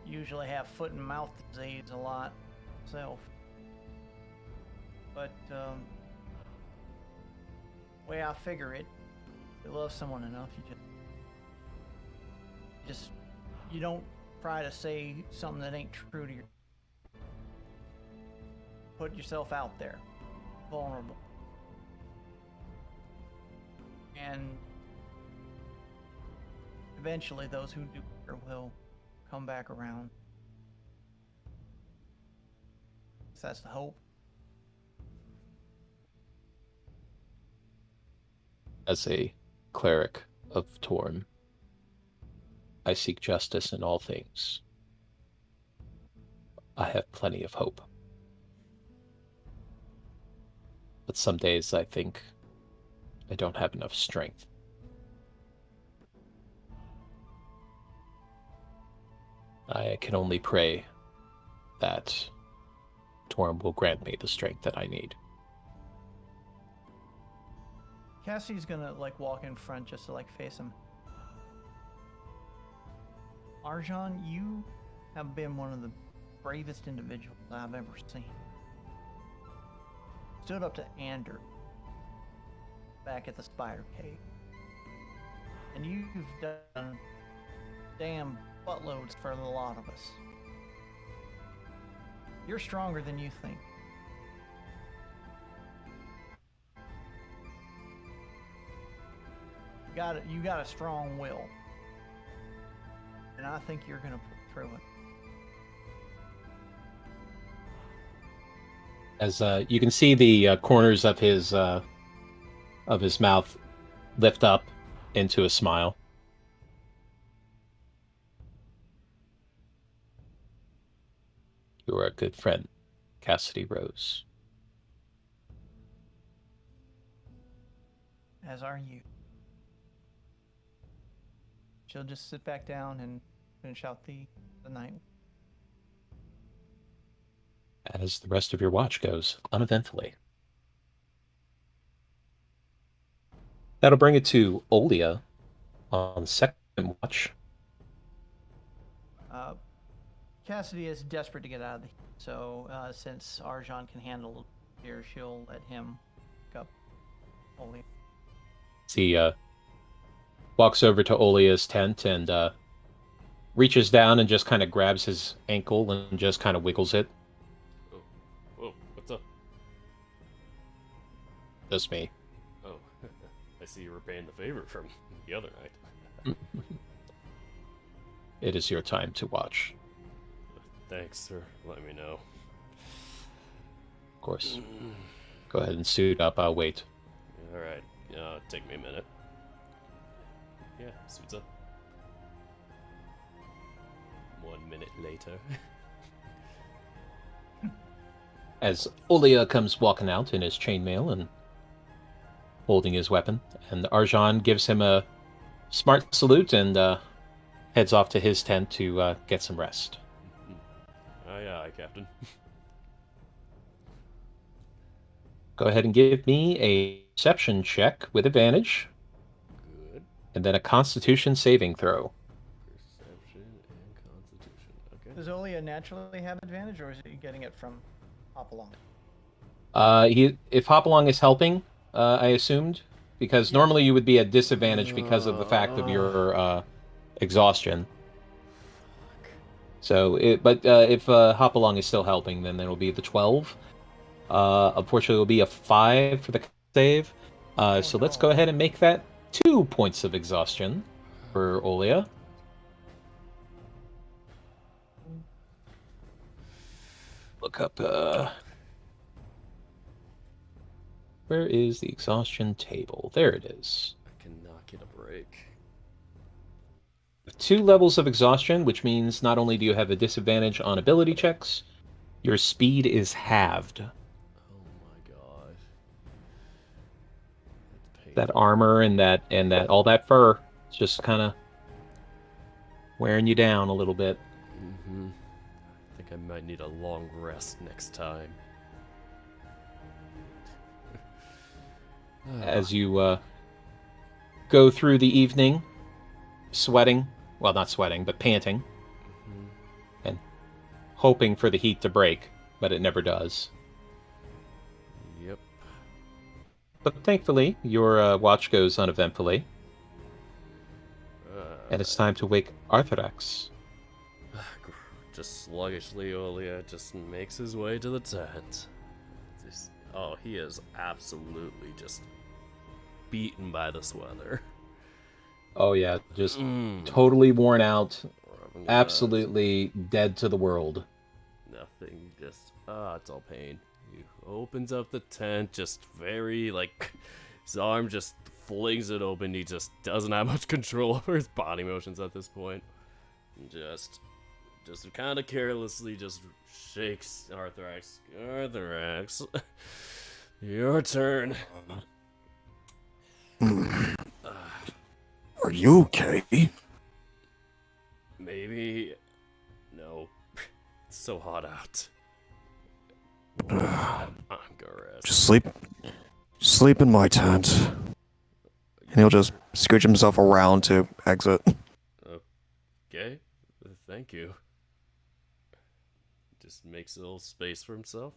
Usually have foot and mouth disease a lot myself. But way I figure it, if you love someone enough, you don't try to say something that ain't true to you. Put yourself out there, vulnerable, and eventually those who do will come back around. So that's the hope. As a cleric of Torm, I seek justice in all things. I have plenty of hope. But some days I think I don't have enough strength. I can only pray that Torm will grant me the strength that I need. Cassie's gonna like walk in front just to like face him. Arjan, you have been one of the bravest individuals I've ever seen. Stood up to Ander back at the spider cave. And you've done damn buttloads for the lot of us. You're stronger than you think. You got a strong will. And I think you're gonna pull through it. As you can see the corners of his mouth lift up into a smile. You are a good friend, Cassidy Rose. As are you. She'll just sit back down and finish out the night. As the rest of your watch goes, uneventfully. That'll bring it to Olia on second watch. Cassidy is desperate to get out of the heat, so since Arjan can handle it here, she'll let him pick up Olia. He walks over to Olia's tent and reaches down and just kind of grabs his ankle and just kind of wiggles it. Whoa, what's up? That's me. Oh, I see you were paying the favor from the other night. It is your time to watch. Thanks for letting me know. Of course. Go ahead and suit up. I'll wait. Alright, take me a minute. Yeah, suits up. 1 minute later. As Olia comes walking out in his chainmail and holding his weapon, and Arjan gives him a smart salute and heads off to his tent to get some rest. Aye, aye, Captain. Go ahead and give me a perception check with advantage. Good. And then a Constitution saving throw. Perception and Constitution. Okay. Does Olia naturally have advantage, or is he getting it from Hopalong? If Hopalong is helping, I assumed, because normally you would be at disadvantage because of the fact of your exhaustion. So, if Hopalong is still helping, then it'll be the 12. Unfortunately, it'll be a 5 for the save. So let's go ahead and make that 2 points of exhaustion for Olia. Look up, where is the exhaustion table? There it is. I cannot get a break. 2 levels of exhaustion, which means not only do you have a disadvantage on ability checks, your speed is halved. Oh my god. That armor and that all that fur, it's just kind of wearing you down a little bit. Mm-hmm. I think I might need a long rest next time. As you go through the evening, sweating, well, not sweating, but panting, and hoping for the heat to break, but it never does. Yep. But thankfully, your watch goes uneventfully, and it's time to wake Arthurax. Just sluggishly, Olia just makes his way to the tent. Oh, he is absolutely just beaten by this weather. Oh yeah, just totally worn out, absolutely dead to the world. Nothing, just, it's all pain. He opens up the tent, just very, his arm just flings it open. He just doesn't have much control over his body motions at this point. Just kind of carelessly just shakes Arthurax. Arthurax, your turn. Hmm. Uh, Are you okay? maybe. No. It's so hot out. I'm gonna rest. Just sleep in my tent. And he'll just scooch himself around to exit. Okay. Thank you. Just makes a little space for himself.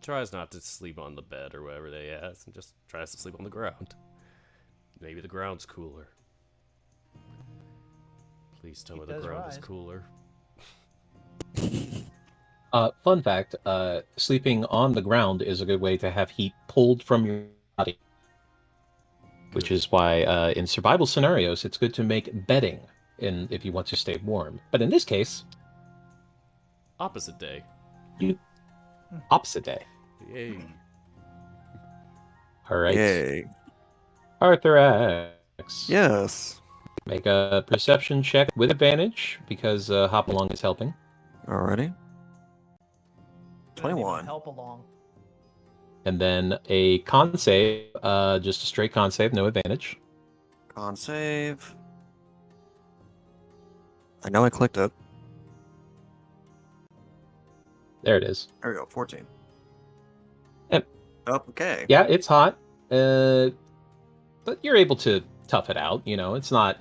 Tries not to sleep on the bed or whatever they ask, and just tries to sleep on the ground. Maybe the ground's cooler. Please tell me the ground is cooler. Fun fact, sleeping on the ground is a good way to have heat pulled from your body. Which is why, in survival scenarios, it's good to make bedding if you want to stay warm. But in this case, Opposite day. Opposite day. Yay. All right. Yay. Arthur X. Yes. Make a perception check with advantage because Hopalong is helping. Alrighty. Couldn't even 21. Help along. And then a con save, just a straight con save, no advantage. Con save. I know I clicked it. There it is. There we go, 14. Yep. Oh, okay. Yeah, it's hot, but you're able to tough it out. You know, it's not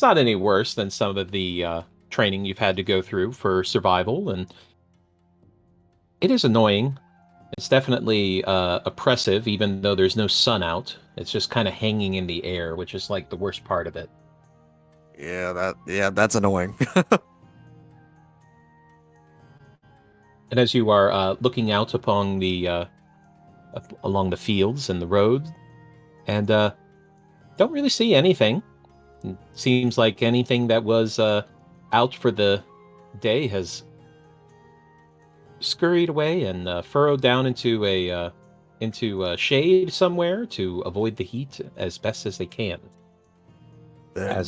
any worse than some of the training you've had to go through for survival, and it is annoying. It's definitely oppressive, even though there's no sun out. It's just kind of hanging in the air, which is like the worst part of it. Yeah, that's annoying. And as you are looking out upon along the fields and the road, and don't really see anything. It seems like anything that was out for the day has scurried away and furrowed down into a shade somewhere to avoid the heat as best as they can. And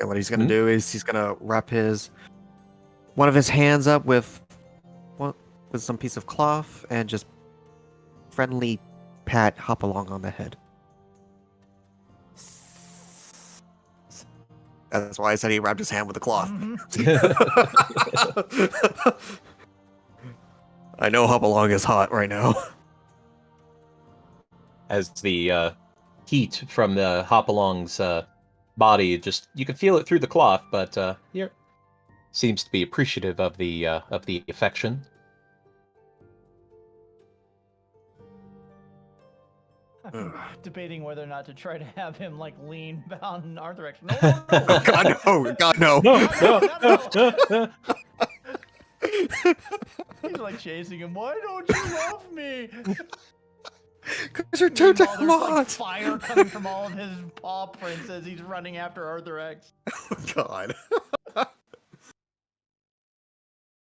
what he's gonna do is he's gonna wrap one of his hands up with some piece of cloth and just friendly pat Hopalong on the head. That's why I said he wrapped his hand with the cloth. I know Hopalong is hot right now. As the heat from the Hopalong's body, you can feel it through the cloth, but he seems to be appreciative of the affection. I'm debating whether or not to try to have him like lean down in our direction. No. God no. No. He's like chasing him. Why don't you love me? Because you're too damn There's like hot. fire coming from all of his paw prints as he's running after Arthur X. Oh, God.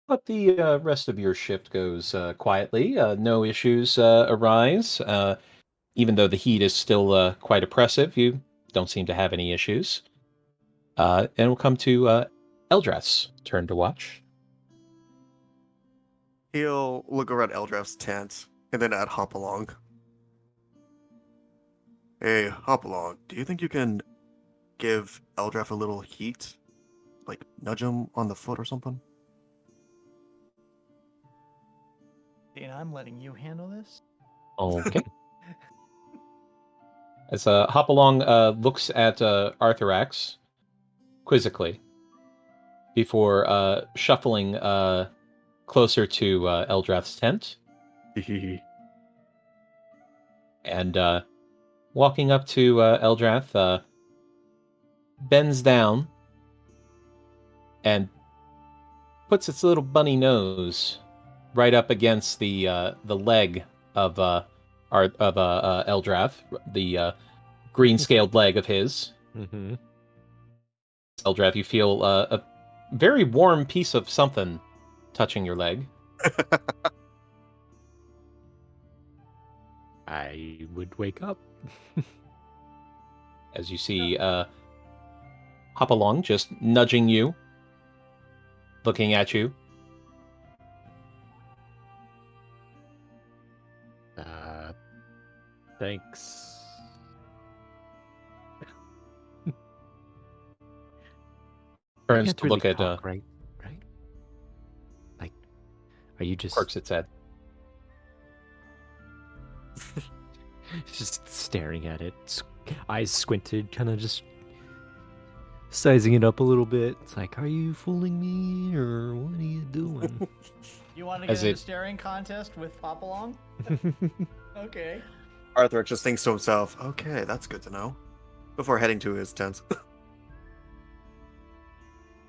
But the rest of your shift goes quietly. No issues arise. Even though the heat is still quite oppressive, you don't seem to have any issues. And we'll come to Eldrath's turn to watch. He'll look around Eldrath's tent and then at Hopalong. Hey, Hopalong, do you think you can give Eldrath a little heat? Like, nudge him on the foot or something? Dana, I'm letting you handle this. Okay. As Hopalong looks at Arthurax quizzically before shuffling closer to Eldrath's tent and walking up to Eldrath, bends down and puts its little bunny nose right up against the leg of Eldrath, the green-scaled leg of his. Mm-hmm. Eldrath, you feel a very warm piece of something touching your leg. I would wake up. As you see Hopalong just nudging you, looking at you. Thanks. Turns can't to really look at talk, right? Like, are you just quirks its head. just staring at it, eyes squinted, kind of just sizing it up a little bit? It's like, are you fooling me, or what are you doing? You want to As get in a it- staring contest with Hopalong? Okay. Arthur just thinks to himself, okay, that's good to know. Before heading to his tent.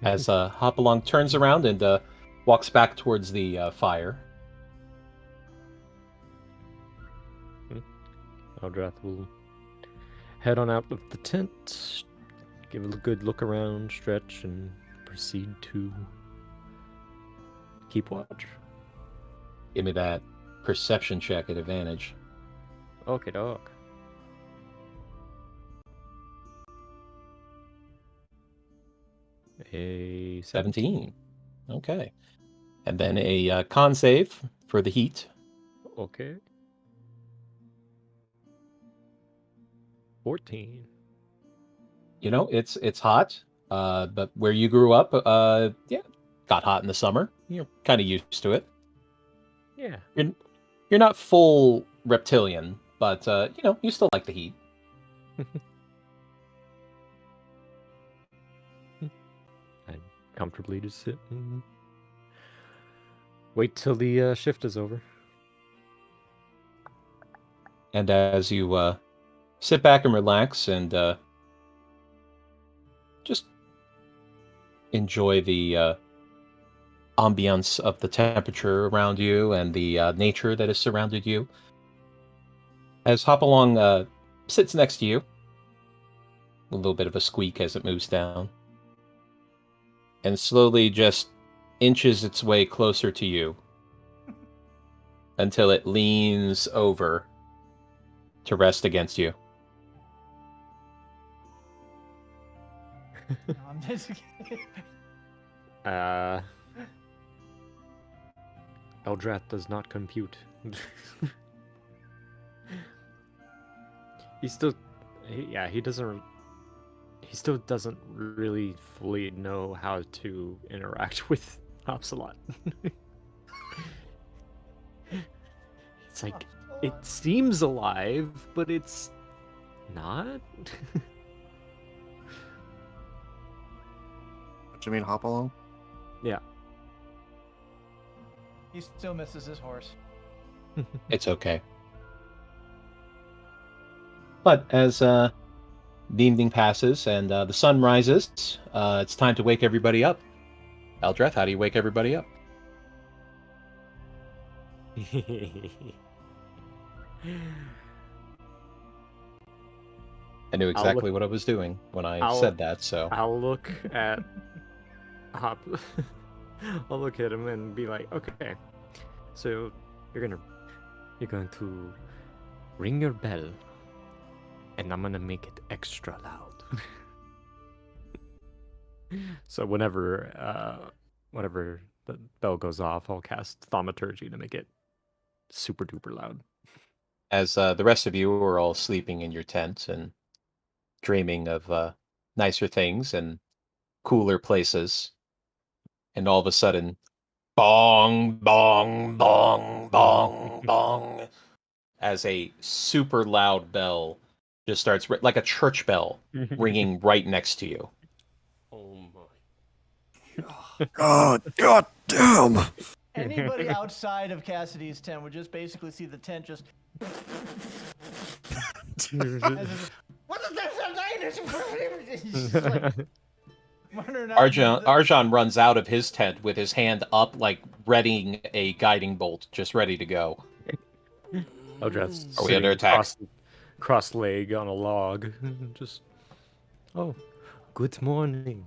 As Hopalong turns around and walks back towards the fire. Eldrath will head on out of the tent, give a good look around, stretch, and proceed to keep watch. Give me that perception check at advantage. Okay, dog. A 17. Okay. And then a con save for the heat. Okay. 14. You know, it's hot, but where you grew up, yeah, got hot in the summer. You're kind of used to it. Yeah. You're not full reptilian, but you know, you still like the heat. I comfortably just sit and wait till the shift is over. And as you sit back and relax and just enjoy the ambiance of the temperature around you and the nature that has surrounded you, as Hopalong sits next to you, a little bit of a squeak as it moves down, and slowly just inches its way closer to you until it leans over to rest against you. No, I'm just kidding. Eldrath does not compute. He still doesn't really fully know how to interact with Ocelot. It's like, it seems alive, but it's not. What do you mean, hop along? Yeah. He still misses his horse. It's okay. But as the evening passes and the sun rises, it's time to wake everybody up. Eldrath, how do you wake everybody up? I knew exactly what I was doing when I said that, so... I'll look at Hop. I'll look at him and be like, okay, so you're going to ring your bell, and I'm gonna make it extra loud. So whenever the bell goes off, I'll cast Thaumaturgy to make it super duper loud. As the rest of you are all sleeping in your tent and dreaming of nicer things and cooler places, and all of a sudden, bong, bong, bong, bong, bong, as a super loud bell just starts, like a church bell, ringing right next to you. Oh my. God damn! Anybody outside of Cassidy's tent would just basically see the tent just. What is that? Arjan runs out of his tent with his hand up, like readying a guiding bolt, just ready to go. Eldrath's Are we under attack? Cross leg on a log. Just, oh, good morning.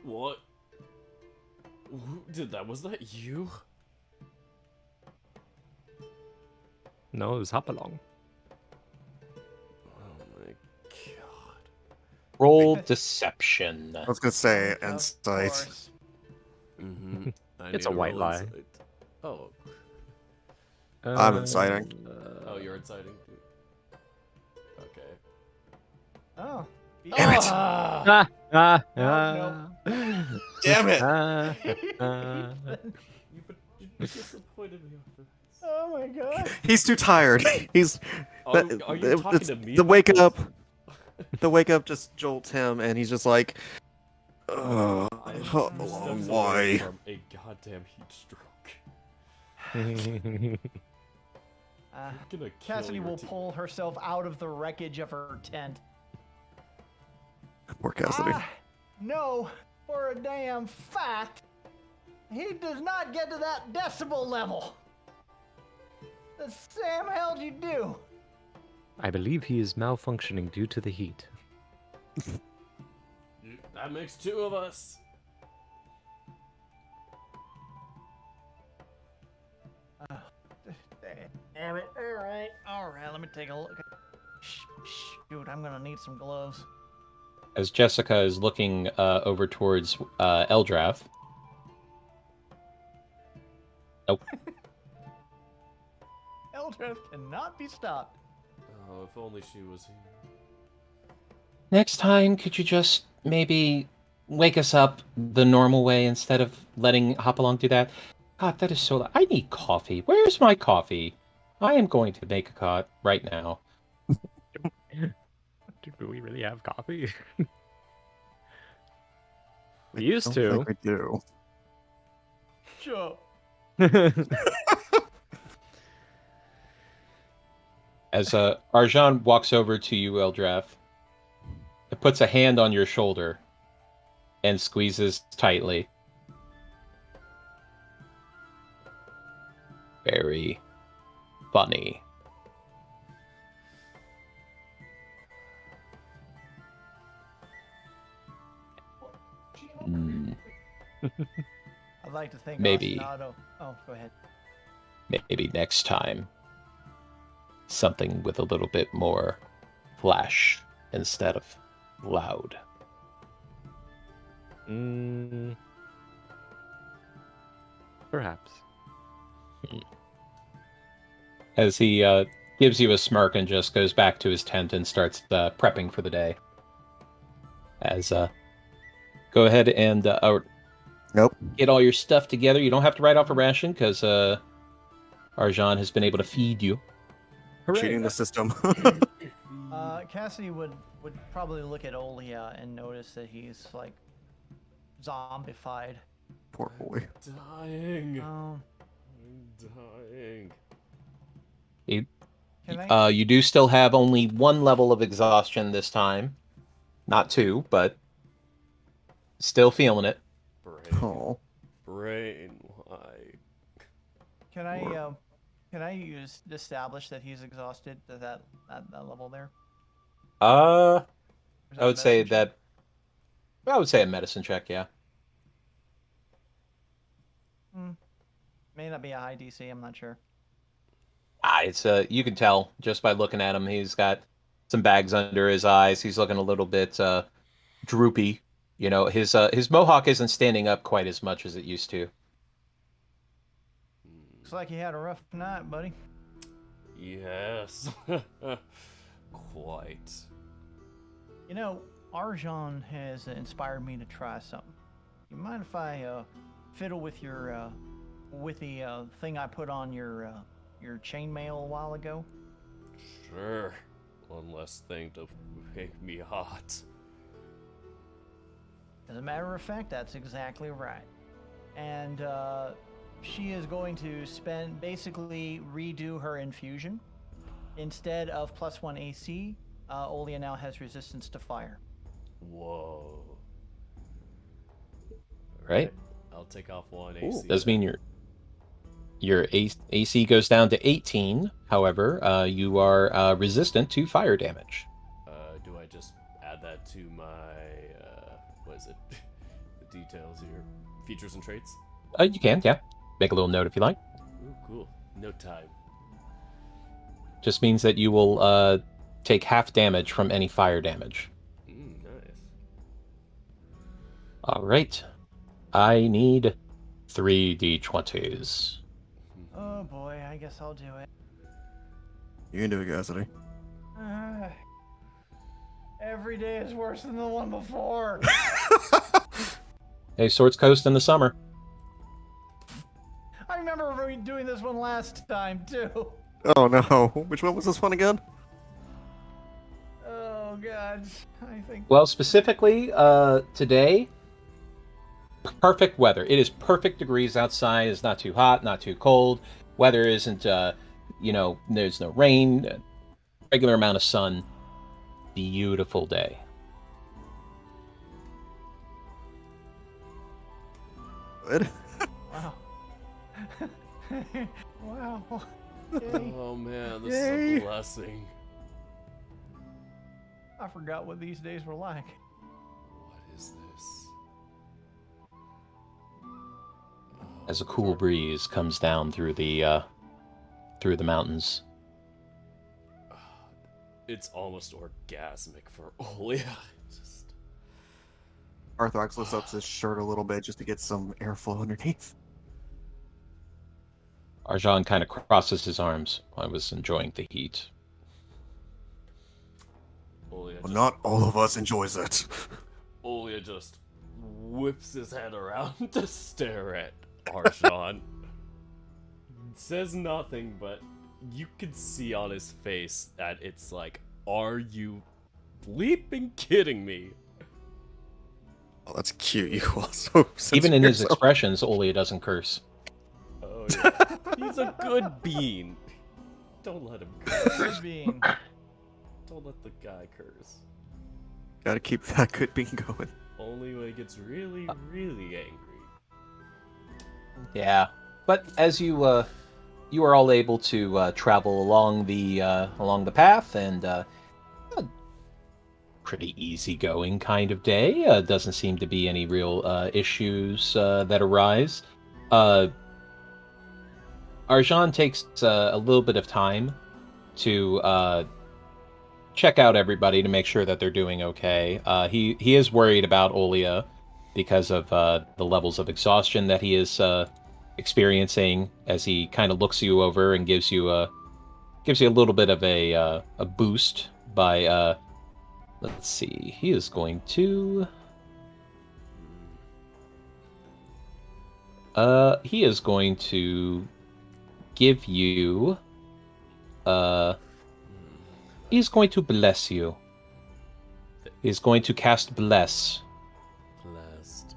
What? Who did that? Was that you? No, it was Hopalong. Oh my god. Roll deception. I was gonna say, Of insight. course. Mm-hmm. It's a white lie. Oh. I'm inciting. Oh, you're inciting too. Okay. Oh. Damn it. Ah! No, Damn it. You disappointed me with this. Oh my god. He's too tired. He's Are you talking to me? the about wake this? up. The wake up just jolts him, and he's just like, I am 2 steps away why? from a goddamn heat stroke. Uh, You're gonna kill Cassidy your will team. pull herself out of the wreckage of her tent. Poor Cassidy. No, for a damn fact, he does not get to that decibel level. The Sam hell'd you do? I believe he is malfunctioning due to the heat. That makes 2 of us. Damn it. All right, let me take a look. Shoot, I'm gonna need some gloves. As Jessica is looking over towards Eldrath. Nope. Eldrath cannot be stopped. Oh, if only she was here. Next time, could you just maybe wake us up the normal way instead of letting Hopalong do that? God, that is so loud. I need coffee. Where's my coffee? I am going to make a cut right now. Do we really have coffee? We used I to. don't think we do. Sure. As Arjan walks over to you, Eldrath, it puts a hand on your shoulder and squeezes tightly. Very funny. I'd like to think Maybe. Ostinato. Oh, go ahead. Maybe next time, something with a little bit more flash instead of loud. Perhaps. As he gives you a smirk and just goes back to his tent and starts prepping for the day. As go ahead and Nope. get all your stuff together. You don't have to write off a ration because Arjan has been able to feed you. Cheating the system. Cassidy would probably look at Olia and notice that he's like zombified. Poor boy. Dying. Oh, I'm dying. can I? You do still have only 1 level of exhaustion this time. Not 2, but still feeling it. Brain. Oh. Brain. Why? Can I establish that he's exhausted to that level there? I Or is that a would say medicine check? that. I would say a medicine check, yeah. May not be a high DC. I'm not sure. It's you can tell just by looking at him. He's got some bags under his eyes. He's looking a little bit droopy. You know, his mohawk isn't standing up quite as much as it used to. Looks like you had a rough night, buddy. Yes. Quite. You know, Arjan has inspired me to try something. You mind if I fiddle with your with the thing I put on your chainmail a while ago? Sure. One less thing to make me hot. As a matter of fact, that's exactly right. And she is going to basically redo her infusion. Instead of +1 AC, Olia now has resistance to fire. Whoa. Right? I'll take off 1 Ooh, AC. does mean your AC goes down to 18. However, you are resistant to fire damage. Do I just add that to my what is it? The details here. Features and traits? You can, yeah. Make a little note if you like. Ooh, cool. No time. Just means that you will take half damage from any fire damage. Nice. All right. I need 3 d20s. Oh boy, I guess I'll do it. You can do it, Cassidy. Every day is worse than the one before. Hey, Swords Coast in the summer. I remember doing this one last time too. Oh no, which one was this one again? Oh god, I think. Well, specifically, today, perfect weather. It is perfect degrees outside. It's not too hot, not too cold. Weather isn't, there's no rain. Regular amount of sun. Beautiful day. Good. Wow. Wow. Yay. Oh man, this Yay. is a blessing. I forgot what these days were like. What is this? As a cool breeze comes down through the mountains. It's almost orgasmic for Olia. Just... Arthrox lifts up his shirt a little bit just to get some airflow underneath. Arjan kind of crosses his arms. I was enjoying the heat. Olia Well, just, not all of us enjoys it. Olia just whips his head around to stare at Arjan. Says nothing, but you can see on his face that it's like, are you bleeping kidding me? Oh, that's cute. You also Even in his yourself. expressions, Olia doesn't curse. Oh yeah, he's a good bean. Don't let him curse. Good being. Don't let the guy curse. Gotta keep that good bean going. Only when he gets really, really angry. Yeah, but as you are all able to travel along the path, and a pretty easygoing kind of day. Doesn't seem to be any real issues that arise. Arjan takes a little bit of time to check out everybody to make sure that they're doing okay. He is worried about Olia because of the levels of exhaustion that he is experiencing, as he kind of looks you over and gives you a little bit of a boost by let's see. He is going to give you he's going to bless you. He's going to cast bless. Blessed.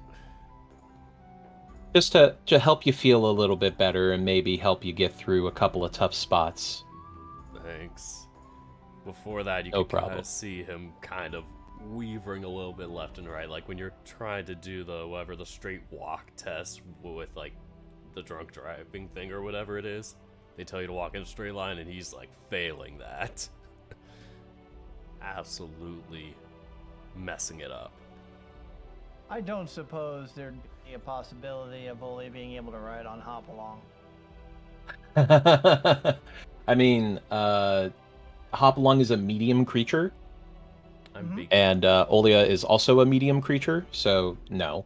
Just to help you feel a little bit better and maybe help you get through a couple of tough spots. Thanks. Before that, you No can kind problem. of see him kind of weavering a little bit left and right, like when you're trying to do the straight walk test with like the drunk driving thing or whatever it is. They tell you to walk in a straight line, and he's like failing that. Absolutely messing it up. I don't suppose there'd be a possibility of Oli being able to ride on Hop Along. I mean, Hopalong is a medium creature, I'm Mhm. big. and Olia is also a medium creature, so no.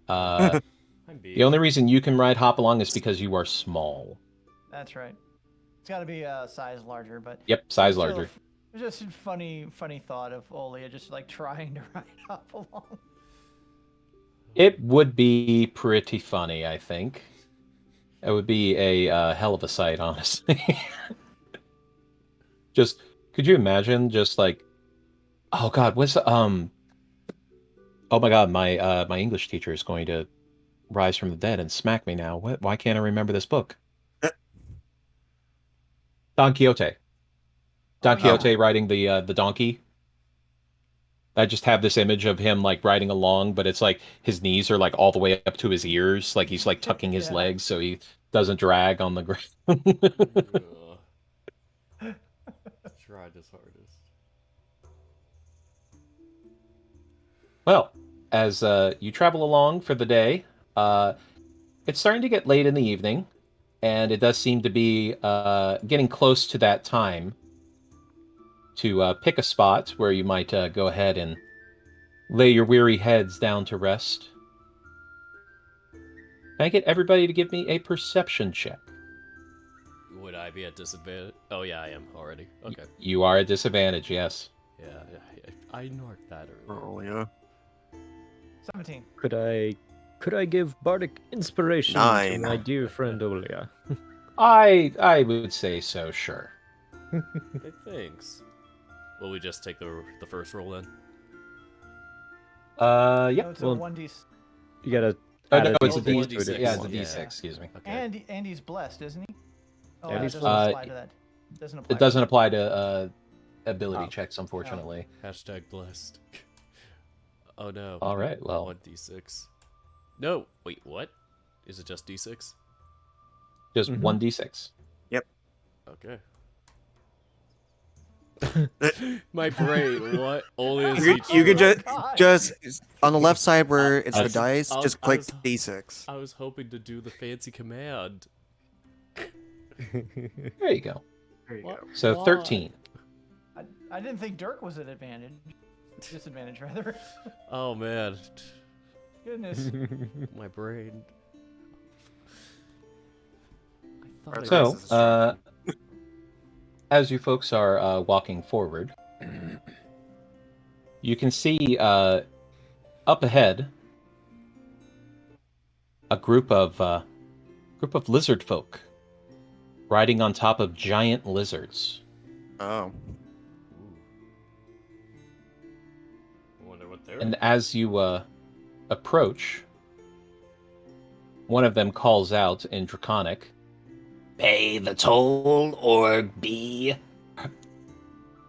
I'm big. The only reason you can ride Hopalong is because you are small. That's right. It's got to be a size larger, but Yep, size still, larger. It's just a funny thought of Olia just like trying to ride Hop Along. It would be pretty funny, I think. It would be a hell of a sight, honestly. Just, could you imagine just like, oh god, oh my god, my English teacher is going to rise from the dead and smack me now. Why can't I remember this book? Don Quixote. Don Oh, yeah. Quixote riding the donkey. I just have this image of him like riding along, but it's like his knees are like all the way up to his ears, like he's like tucking his Yeah. legs so he doesn't drag on the ground. Ugh. Tried his hardest. Well, as you travel along for the day, it's starting to get late in the evening, and it does seem to be getting close to that time to pick a spot where you might go ahead and lay your weary heads down to rest. Can I get everybody to give me a perception check? Would I be at disadvantage? Oh yeah, I am already. Okay. You are at disadvantage, yes. Yeah, I marked that earlier. Earlier. 17. Could I give bardic inspiration to 9. my dear friend Olia? I would say so, sure. Hey, thanks. Will we just take the first roll then? Yep. No, it's a Well, 1d. You gotta. Oh, add no, a it's a D6 D6. to it if Yeah, you it's a want. D6, excuse me. Okay. Andy's blessed, isn't he? Oh, Andy's that doesn't blessed. apply to that. Doesn't apply. It doesn't apply to ability Oh. checks, unfortunately. Hashtag blessed. Oh no. All right, well. 1d6. No, wait, what? Is it just d6? Just Mhm. 1d6. Okay. My brain, what? Only is You, each you could roll. just on the left side where it's the That's- dice, I was- just I click was- D6. I was hoping to do the fancy command. There you go. There you What? go. So Why? 13. I didn't think Dirk was at advantage. Disadvantage, rather. Oh man, Goodness. my brain. I thought I So, This is a as you folks are walking forward, you can see up ahead a group of lizard folk riding on top of giant lizards. Oh. Ooh. I wonder what they're. And as you approach, one of them calls out in Draconic, "Pay the toll or be..."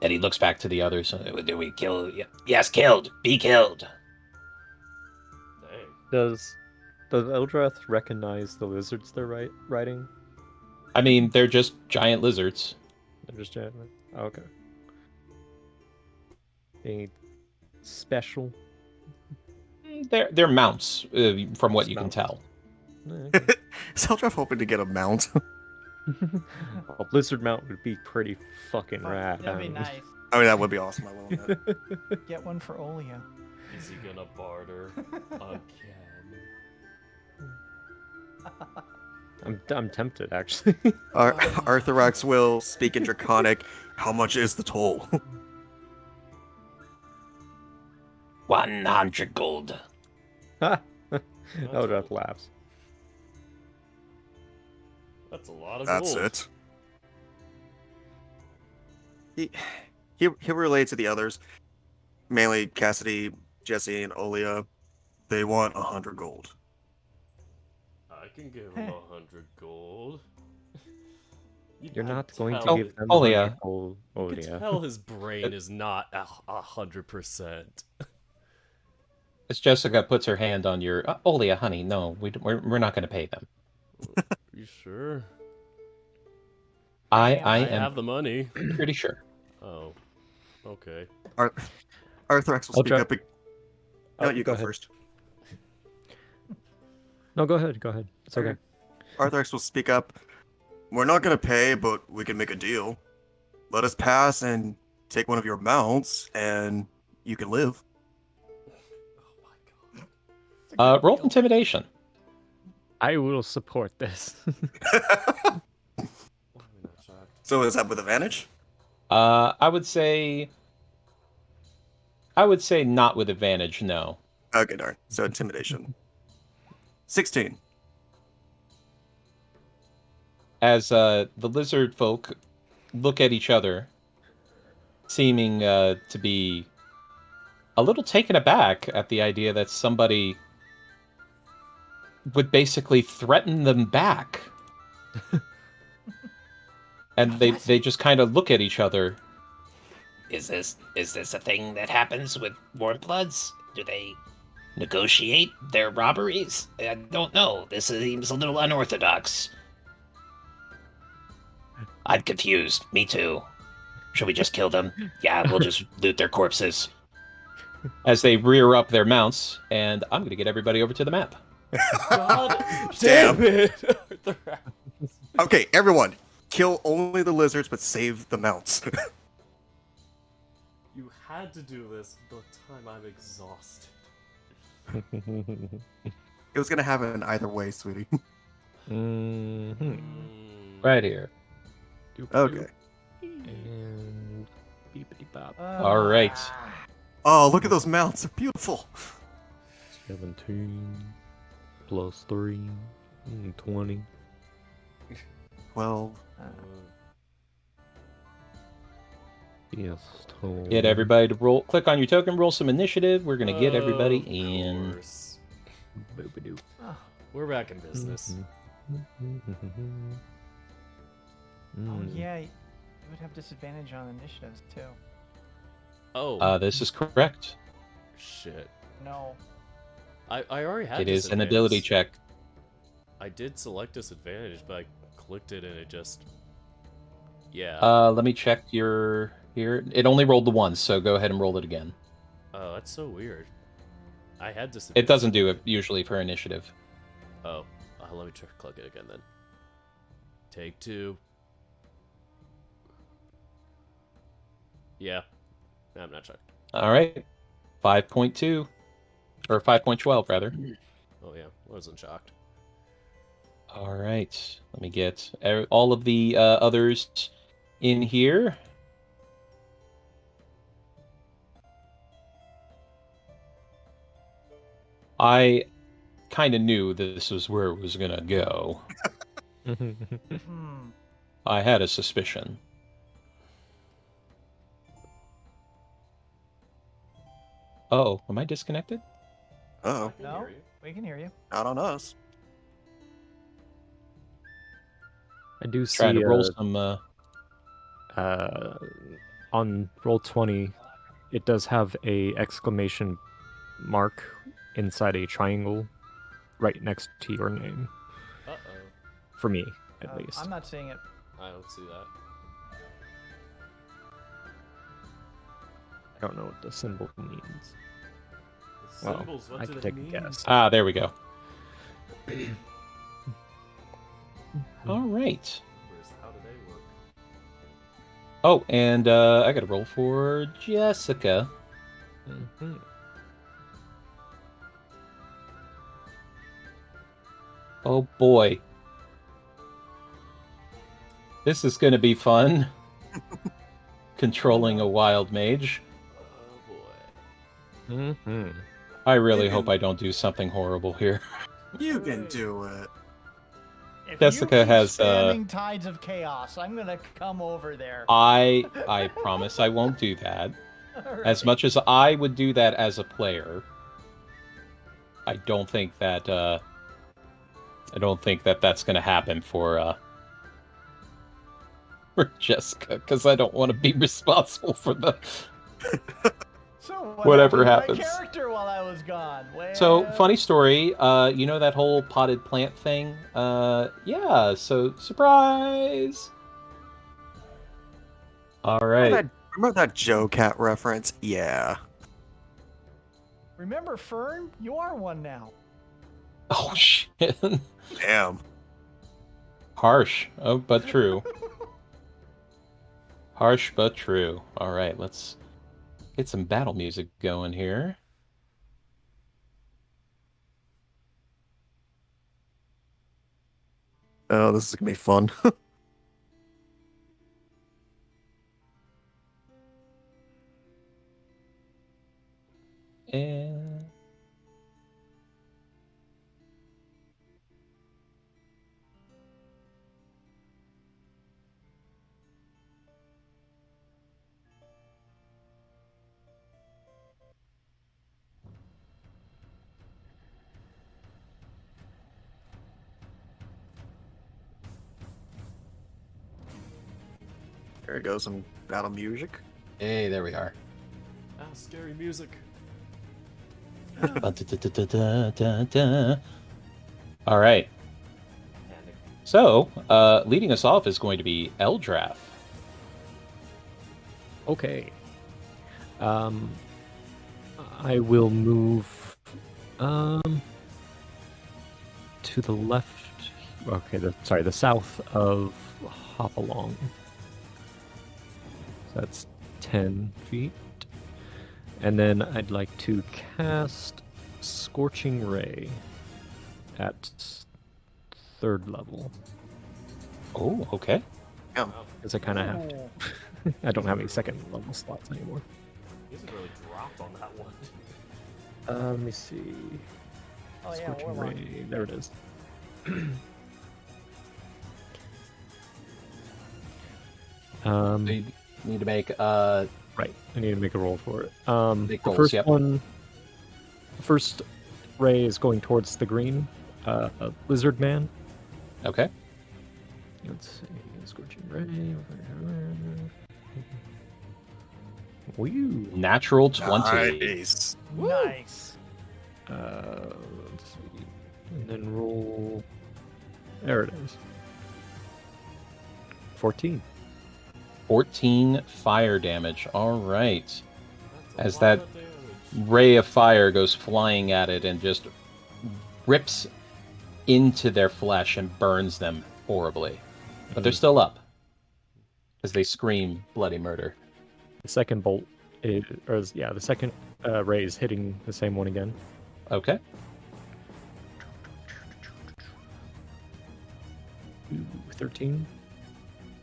And he looks back to the others. "Do we kill? Yes, killed. Be killed." Dang. Does Eldrath recognize the lizards they're riding? I mean, they're just giant lizards. They're just giant. Oh, okay. Any special? They're mounts, from what Just you can mounts. tell. Okay. Is Eldrath hoping to get a mount? A blizzard mount would be pretty fucking rad. That'd be nice. I mean, that would be awesome. I will admit. Get one for Olia. Is he gonna barter again? I'm tempted actually. Arthurax will speak in Draconic. How much is the toll? 100 gold. Eldrath laughs. That's a lot of That's gold. it. He relates to the others, mainly Cassidy, Jesse, and Olia. They want 100 gold. I can give him 100 gold. You're not going to tell- give them Olia. 100 gold. You can Olia. tell his brain is not 100%. As Jessica puts her hand on your... Olia, honey, no, we're not going to pay them. You sure? I I am have the money. pretty sure. Oh, okay. Arthurax will I'll speak try- up. No, you go ahead. first. No, go ahead. Go ahead. It's okay. Arthurax will speak up. We're not gonna pay, but we can make a deal. Let us pass and take one of your mounts, and you can live. Oh my god. Roll intimidation. I will support this. Why am I not shocked? So is that with advantage? I would say not with advantage, no. Okay, darn. So intimidation. 16. As the lizard folk look at each other, seeming to be a little taken aback at the idea that somebody would basically threaten them back. And they just kind of look at each other. Is this a thing that happens with warm bloods? Do they negotiate their robberies? I don't know. This seems a little unorthodox. I'm confused. Me too. Should we just kill them? Yeah, we'll just loot their corpses. As they rear up their mounts, and I'm going to get everybody over to the map. God Damn. damn it! Okay, everyone. Kill only the lizards, but save the mounts. You had to do this the time I'm exhausted. It was gonna happen either way, sweetie. Mhm. Right here. Okay. And beepity bop. All right. Oh, look at those mounts. They're beautiful. 17 plus 3, 20. 12. Yes, total. Get everybody to roll. Click on your token, roll some initiative. We're gonna get everybody in. Course. Boop-a-doop. We're back in business. Oh yeah, you would have disadvantage on initiatives too. Oh, This is correct. shit. No. I already had It is an disadvantage. ability check. I did select disadvantage, but I clicked it and it just... Yeah. Let me check your here. It only rolled the once, so go ahead and roll it again. Oh, that's so weird. I had disadvantage. It doesn't do it usually for initiative. Oh, let me click it again then. Take 2. Yeah. No, I'm not checking. All right, 5.2 or 5.12 rather. Oh yeah, I wasn't shocked. All right, let me get all of the others in here. I kind of knew this was where it was gonna go. I had a suspicion. Oh, am I disconnected? Oh, No, we can hear you. not on us. I do see Trying to roll some. on roll 20, it does have a exclamation mark inside a triangle right next to your name. Uh-oh. For me, at least. I'm not seeing it. I don't see that. I don't know what the symbol means. The Well, symbols, what I do can they take a mean? guess. Ah, there we go. All right. How do they work? Oh, and I got to roll for Jessica. Mhm. Oh boy. This is going to be fun. Controlling a wild mage. Oh boy. Mhm. I really hope I don't do something horrible here. You can do it. If Jessica you keep has, spamming Tides of Chaos, I'm gonna come over there. I promise I won't do that. As much as I would do that as a player, I don't think that that's going to happen for Jessica, because I don't want to be responsible for the So whatever happened to happens. my character while I was gone. So, Well, funny story, you know that whole potted plant thing? Yeah, so, surprise! Alright. Remember that Joe Cat reference? Yeah. Remember Fern? You are one now. Oh, shit. Damn. Harsh, oh, but true. Harsh, but true. Alright, let's get some battle music going here. Oh, this is gonna be fun. And... There goes some battle music. Hey, there we are. Ah, scary music. All right. So, leading us off is going to be Eldrath. Okay. I will move to the left. Okay, the south of Hopalong. So that's 10 feet. And then I'd like to cast Scorching Ray at 3rd level. Oh, okay. Because I kind of have to. I don't have any 2nd level slots anymore. He doesn't really drop on that one. Let me see. Oh yeah, Scorching Warlock. Ray. There it is. So you need to make Right. I need to make a roll for it. Make The rolls, first yep. one, the first ray is going towards the green lizard man. Okay. Let's see. Scorching Ray. Woo. Natural 20. Nice. Nice. Let's see. And then roll. There it is. 14. 14 fire damage. All right. That's a As lot that of damage. ray of fire goes flying at it and just rips into their flesh and burns them horribly. But they're still up. As they scream bloody murder. The second bolt the second ray is hitting the same one again. Okay. Ooh, 13.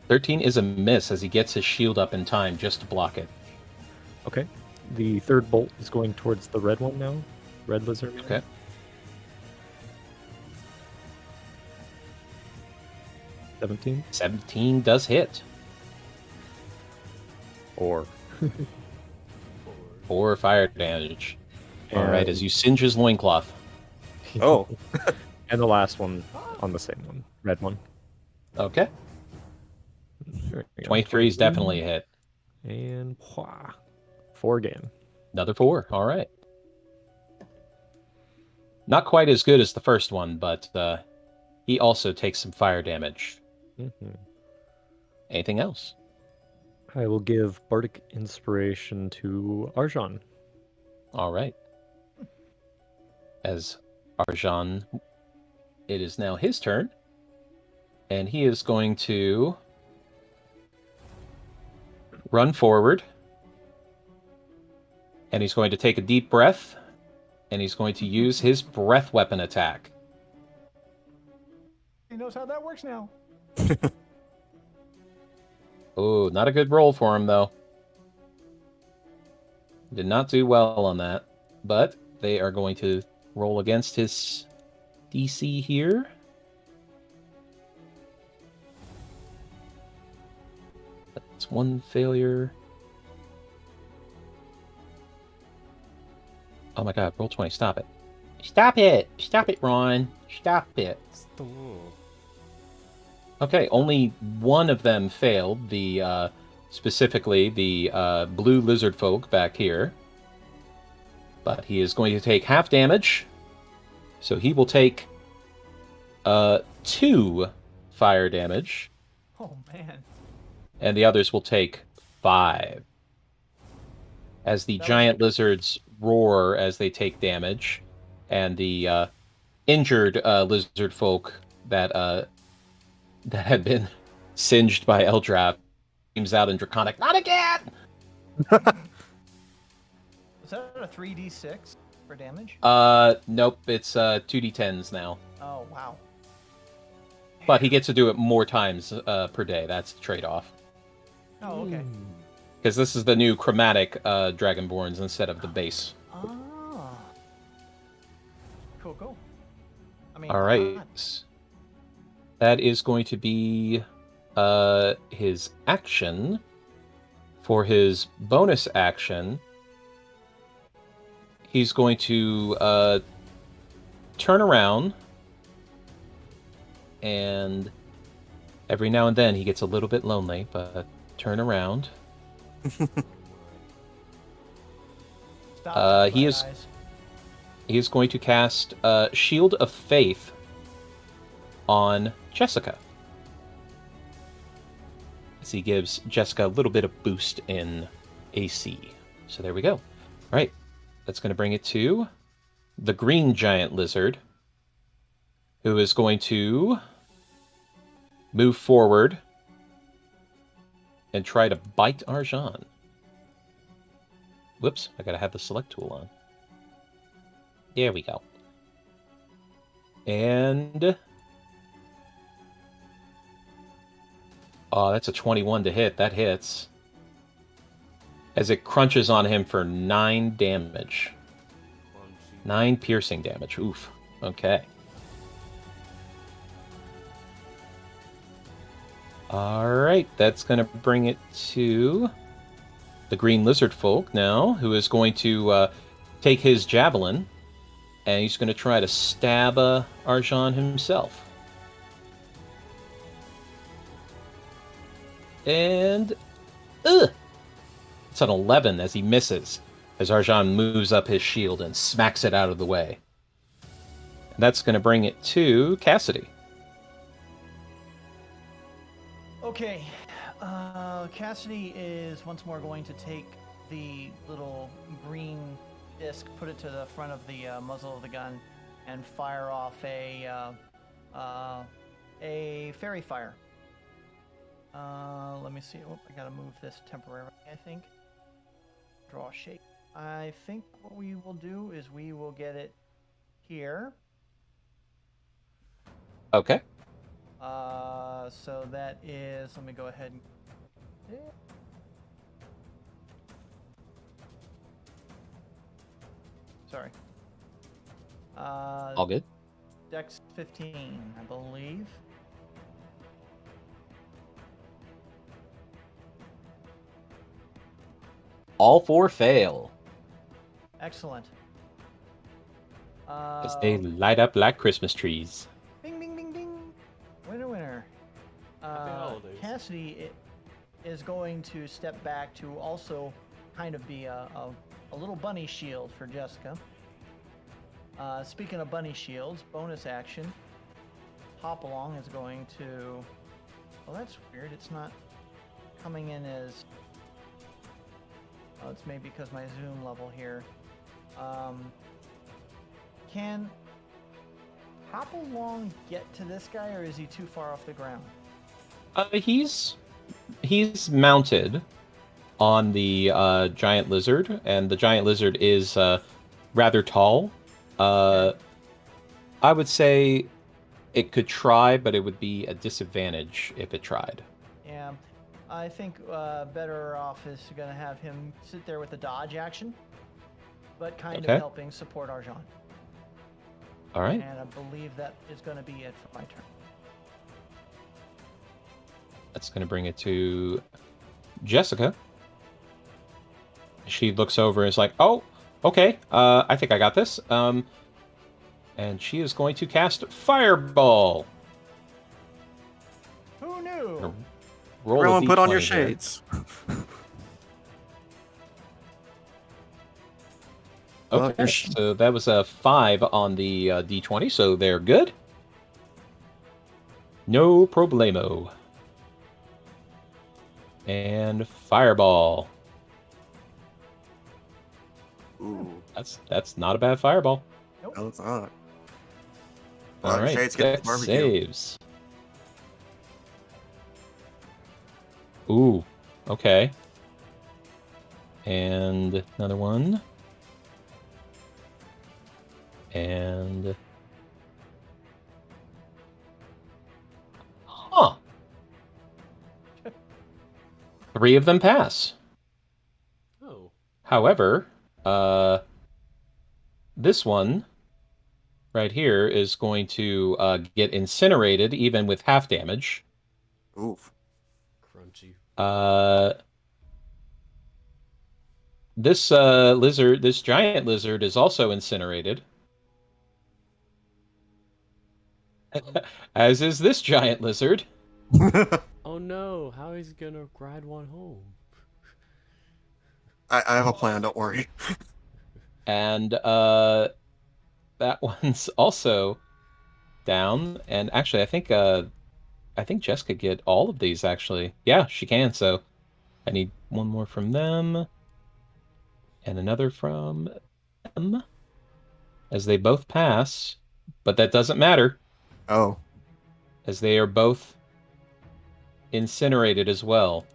13 is a miss as he gets his shield up in time just to block it. Okay. The third bolt is going towards the red one now. Red lizard. Okay. $17. 17 does hit. Or 4 fire damage. All right, And- as you singe his loincloth. Oh. And the last one on the same one. Red one. Okay. There we go. 23 is definitely a hit. And 4 again. Another 4. All right. Not quite as good as the first one, but he also takes some fire damage. Mhm. Anything else? I will give Bardic Inspiration to Arjan. All right. As Arjan, it is now his turn. And he is going to run forward. And he's going to take a deep breath. And he's going to use his breath weapon attack. He knows how that works now. Oh, not a good roll for him, though. Did not do well on that. But they are going to roll against his DC here. That's 1 failure. Oh my god, roll 20, stop it. Stop it! Stop it, Ron! Stop it. Stop. Okay, only one of them failed. The specifically the blue lizard folk back here. But he is going to take half damage. So he will take 2 fire damage. Oh man. And the others will take 5. As the That was- giant lizards roar as they take damage. And the injured lizard folk that had been singed by Eldrath screams out in Draconic, "Not again!" Is that a 3d6 for damage? Nope, it's 2d10s now. Oh wow. But he gets to do it more times per day. That's the trade-off. Oh okay. Because this is the new chromatic Dragonborns instead of the base. Ah. Cool. I mean, All right. That is going to be his action. For his bonus action, he's going to turn around, and every now and then he gets a little bit lonely, but turn around. Stop he is- He is going to cast Shield of Faith on Jessica. As he gives Jessica a little bit of boost in AC. So there we go. All right. That's going to bring it to the green giant lizard, who is going to move forward and try to bite Arjan. Whoops, I gotta have the select tool on. There we go. And... oh, that's a 21 to hit. That hits. as it crunches on him for 9 damage. Crunchy. 9 piercing damage. Oof. Okay. Alright, that's going to bring it to the green lizard folk now, who is going to take his javelin, and he's going to try to stab Arjan himself. And it's an 11 as he misses, as Arjan moves up his shield and smacks it out of the way. And that's going to bring it to Cassidy. Okay, Cassidy is once more going to take the little green disc, put it to the front of the muzzle of the gun, and fire off a fairy fire. Let me see. Oh, I gotta move this temporarily, I think. Draw shape. I think what we will do is we will get it here. Okay. So that is, let me go ahead and sorry. All good. Dex 15, I believe. All 4 fail. Excellent. As they light up like Christmas trees. Bing, bing, bing, bing. Winner, winner. holidays. Cassidy is going to step back to also kind of be a little bunny shield for Jessica. Speaking of bunny shields, bonus action. Hop along is going to. Well, that's weird. It's not coming in as. Oh, it's maybe because my zoom level here. Can Hop along get to this guy, or is he too far off the ground? He's mounted on the giant lizard, and the giant lizard is rather tall. I would say it could try, but it would be a disadvantage if it tried. Yeah, I think better off is going to have him sit there with a dodge action, but kind Okay. of helping support Arjan. All right. And I believe that is going to be it for my turn. That's going to bring it to Jessica. She looks over and is like, "Oh, okay. I think I got this." And she is going to cast Fireball. Who knew? Roll a Everyone put on your D20 here. shades. Okay, Well, your sh- so that was a 5 on the D20, so they're good. No problemo. And Fireball. Ooh, That's not a bad Fireball. no, it's not. All right, Shades get the Dex barbecue. saves. Ooh, okay. And another one. And... Huh. 3 of them pass. Oh. However, this one right here is going to get incinerated even with half damage. Oof. Crunchy. This giant lizard is also incinerated. As is this giant lizard. Oh no, how he's gonna ride one home? I have a plan, don't worry. And that one's also down. And actually, I think Jess could get all of these, actually. Yeah, she can, so I need one more from them. And another from them. As they both pass. But that doesn't matter. Oh. As they are both incinerated as well.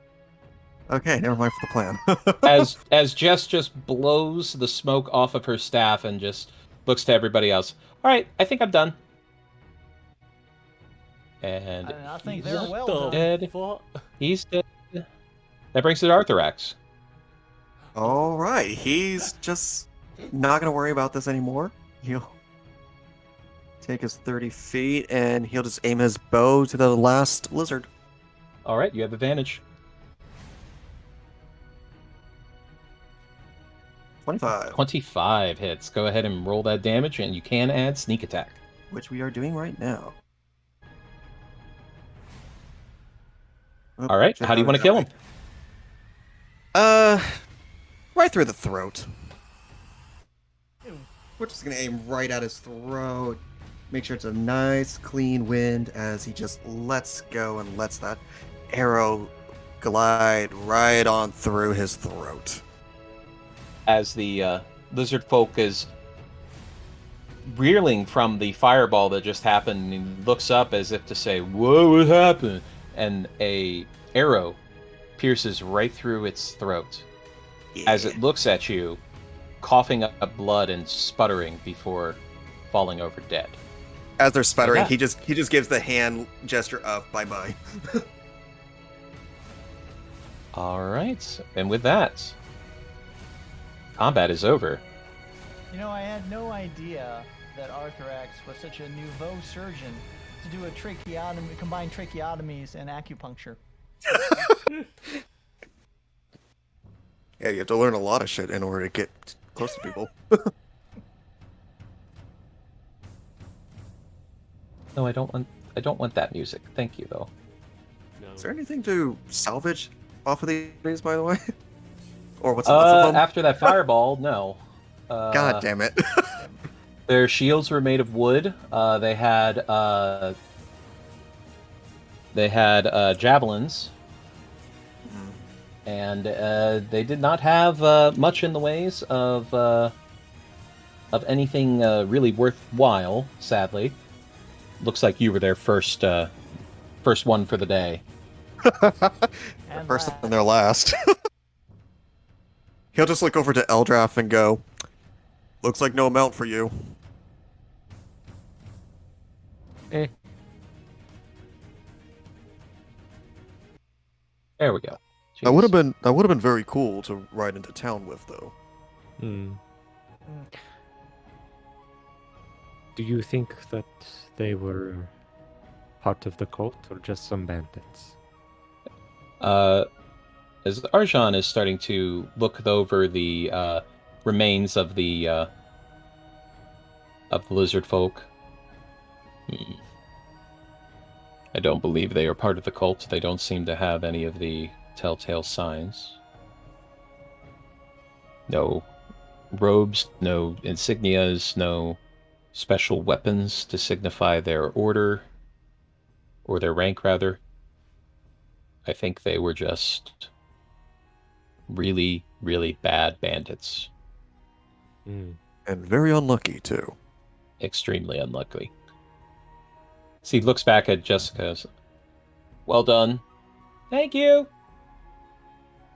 Okay, never mind for the plan. As Jess just blows the smoke off of her staff and just looks to everybody else. All right, I think I'm done. And I think he's they're well the done. dead. fuck? He's dead. That brings it to Arthurax. All right, he's just not gonna worry about this anymore. He'll take his 30 feet and he'll just aim his bow to the last lizard. All right, you have advantage. 25, 25 hits. Go ahead and roll that damage, and you can add sneak attack. which we are doing right now. Oop, All right, should how do you have want it to kill that him? way. Right through the throat. We're just gonna aim right at his throat. Make sure it's a nice, clean wind as he just lets go and lets that arrow glide right on through his throat. As the lizard folk is reeling from the fireball that just happened, and he looks up as if to say, "Whoa, what happened?" And a arrow pierces right through its throat. As it looks at you, coughing up blood and sputtering before falling over dead. As they're sputtering, Yeah. he just gives the hand gesture of bye-bye. All right, and with that, combat is over. You know, I had no idea that Arthurax was such a nouveau surgeon to do a tracheotomy, combine tracheotomies and acupuncture. Yeah, you have to learn a lot of shit in order to get close to people. No, I don't want that music. Thank you, though. No. Is there anything to salvage off of these trees, by the way? Or what's left of them? After that fireball, no. God damn it. Their shields were made of wood. They had javelins, and they did not have much in the ways of anything really worthwhile. Sadly, looks like you were their first one for the day. And First last. and their last. He'll just look over to Eldrath and go, "Looks like no mount for you." There we go. That would have Jeez. been very cool to ride into town with, though. Hmm. Do you think that they were part of the cult or just some bandits? As Arjan is starting to look over the remains of the lizard folk, I don't believe they are part of the cult. They don't seem to have any of the telltale signs. No robes, no insignias, no special weapons to signify their order, or their rank, rather. I think they were just really, really bad bandits. And very unlucky, too. Extremely unlucky. So he looks back at Jessica. Well done. Thank you.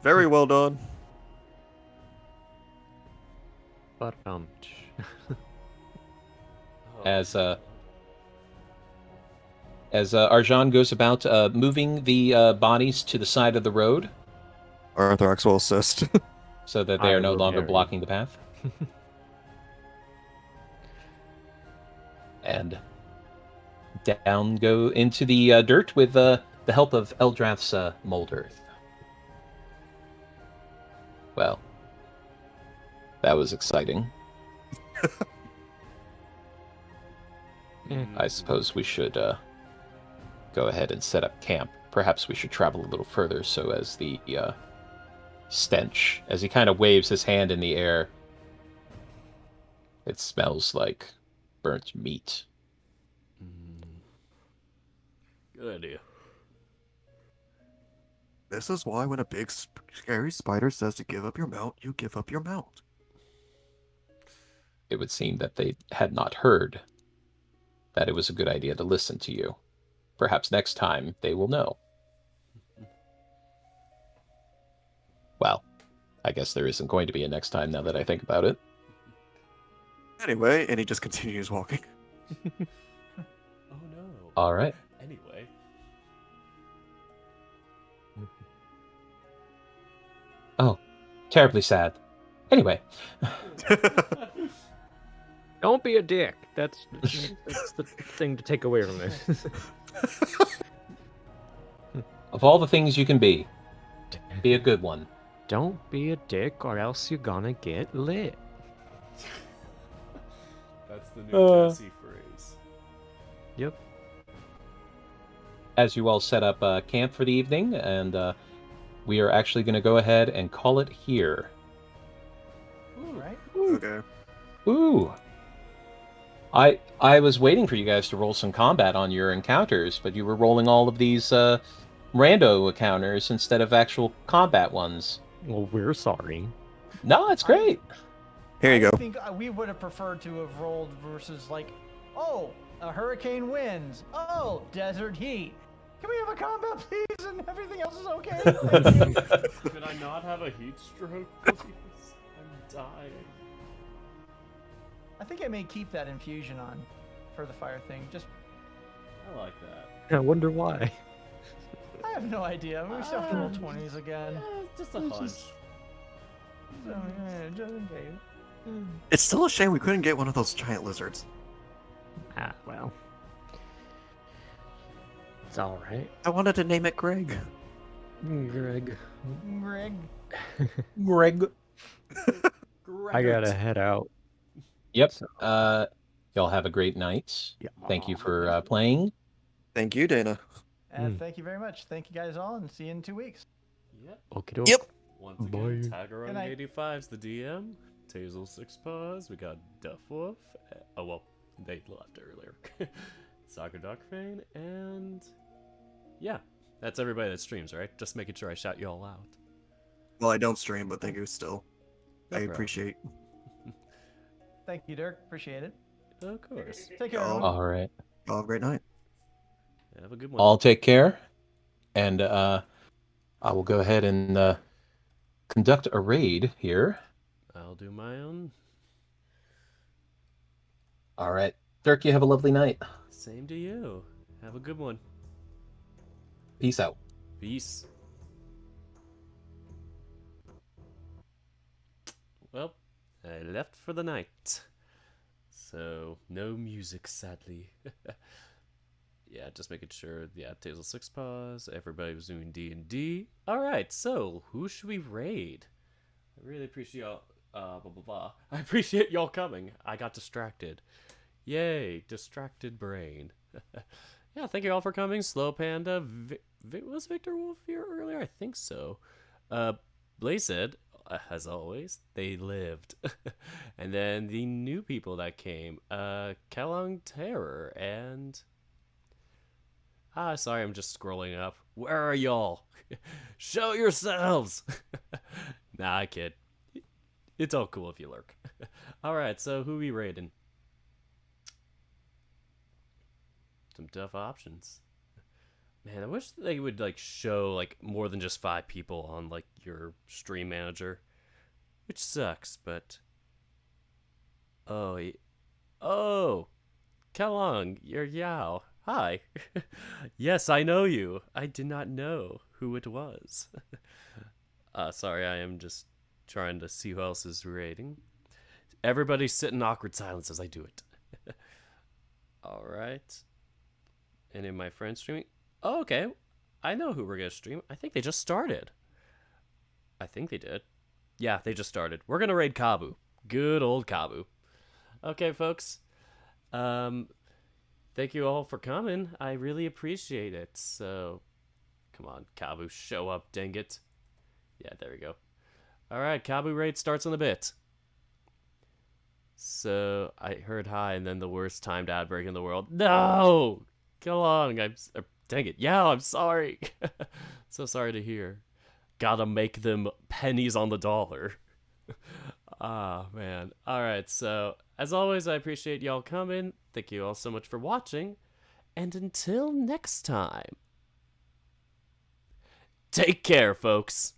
Very well done. But As Arjan goes about moving the bodies to the side of the road Arthrax will assist. so that they I are no will longer carry. blocking the path. And down go into the dirt with the help of Eldrath's mold earth. Well, that was exciting. I suppose we should go ahead and set up camp. Perhaps we should travel a little further so as the stench, as he kind of waves his hand in the air, it smells like burnt meat. Good idea. This is why when a big scary spider says to give up your mount, you give up your mount. It would seem that they had not heard that it was a good idea to listen to you. Perhaps next time they will know. Well, I guess there isn't going to be a next time now that I think about it. Anyway, and he just continues walking. Oh no. All right. Anyway. Terribly sad. Anyway, Don't be a dick. That's the thing to take away from this. of all the things you can be a good one. Don't be a dick, or else you're gonna get lit. That's the new Jesse phrase. Yep. As you all set up camp for the evening, and we are actually going to go ahead and call it here. All right. Okay. Ooh. I was waiting for you guys to roll some combat on your encounters, but you were rolling all of these rando encounters instead of actual combat ones. Well, we're sorry. No, it's great. Here you I go. think we would have preferred to have rolled versus like, oh, a hurricane winds. Oh, desert heat. Can we have a combat, please? And everything else is okay. Thank you. Could I not have a heat stroke, please? I'm dying. I think I may keep that infusion on for the fire thing. Just, I like that. I wonder why. I have no idea. We still have to roll 20s again. Just a hunch. So, yeah, just in case. It's still a shame we couldn't get one of those giant lizards. Ah, well. It's alright. I wanted to name it Greg. Greg. Greg. Greg. I gotta head out. Yep. Y'all have a great night. Yeah. Thank you for playing. Thank you, Dana. And thank you very much. Thank you guys all, and see you in 2 weeks. Yep. Okie doke. Yep. Once again, Bye. Good night. Tagarong85's the DM. Tazel Six Paws. We got Duff Wolf. Oh well, they left earlier. Soccer Duckfane, and yeah, that's everybody that streams, right? Just making sure I shout you all out. Well, I don't stream, but thank you still. No I problem. appreciate. Thank you, Dirk. Appreciate it. Of course. Take care, Oh. everyone. All right. Have a great night. Have a good one. All take care. And I will go ahead and conduct a raid here. I'll do my own. All right. Dirk, you have a lovely night. Same to you. Have a good one. Peace out. Peace. Well, I left for the night. So, no music, sadly. Yeah, just making sure. Yeah, Tazel Six Paws. Everybody was doing D&D. Alright, so, who should we raid? I really appreciate y'all. Blah, blah, blah. I appreciate y'all coming. I got distracted. Yay, distracted brain. Yeah, thank you all for coming. Slow Panda. Was Victor Wolf here earlier? I think so. Blaze said, as always, they lived. And then the new people that came, Kelong Terror and... sorry, I'm just scrolling up. Where are y'all? Show yourselves! Nah, I kid. It's all cool if you lurk. Alright, so who we raiding? Some tough options. Man, I wish they would like show like more than just 5 people on like your stream manager, which sucks. But oh, Kelong, you're Yao. Hi. Yes, I know you. I did not know who it was. Sorry, I am just trying to see who else is raiding. Everybody sit in awkward silence as I do it. All right. Any of my friends streaming? Oh, okay. I know who we're going to stream. I think they just started. I think they did. Yeah, they just started. We're going to raid Kabu. Good old Kabu. Okay, folks. Thank you all for coming. I really appreciate it. So, come on, Kabu, show up, dang it. Yeah, there we go. All right, Kabu raid starts in a bit. So, I heard hi, and then the worst timed ad break in the world. No! Get along. Dang it. Yeah, I'm sorry. So sorry to hear. Gotta make them pennies on the dollar. Ah, man. Alright, so as always, I appreciate y'all coming. Thank you all so much for watching. And until next time, take care, folks.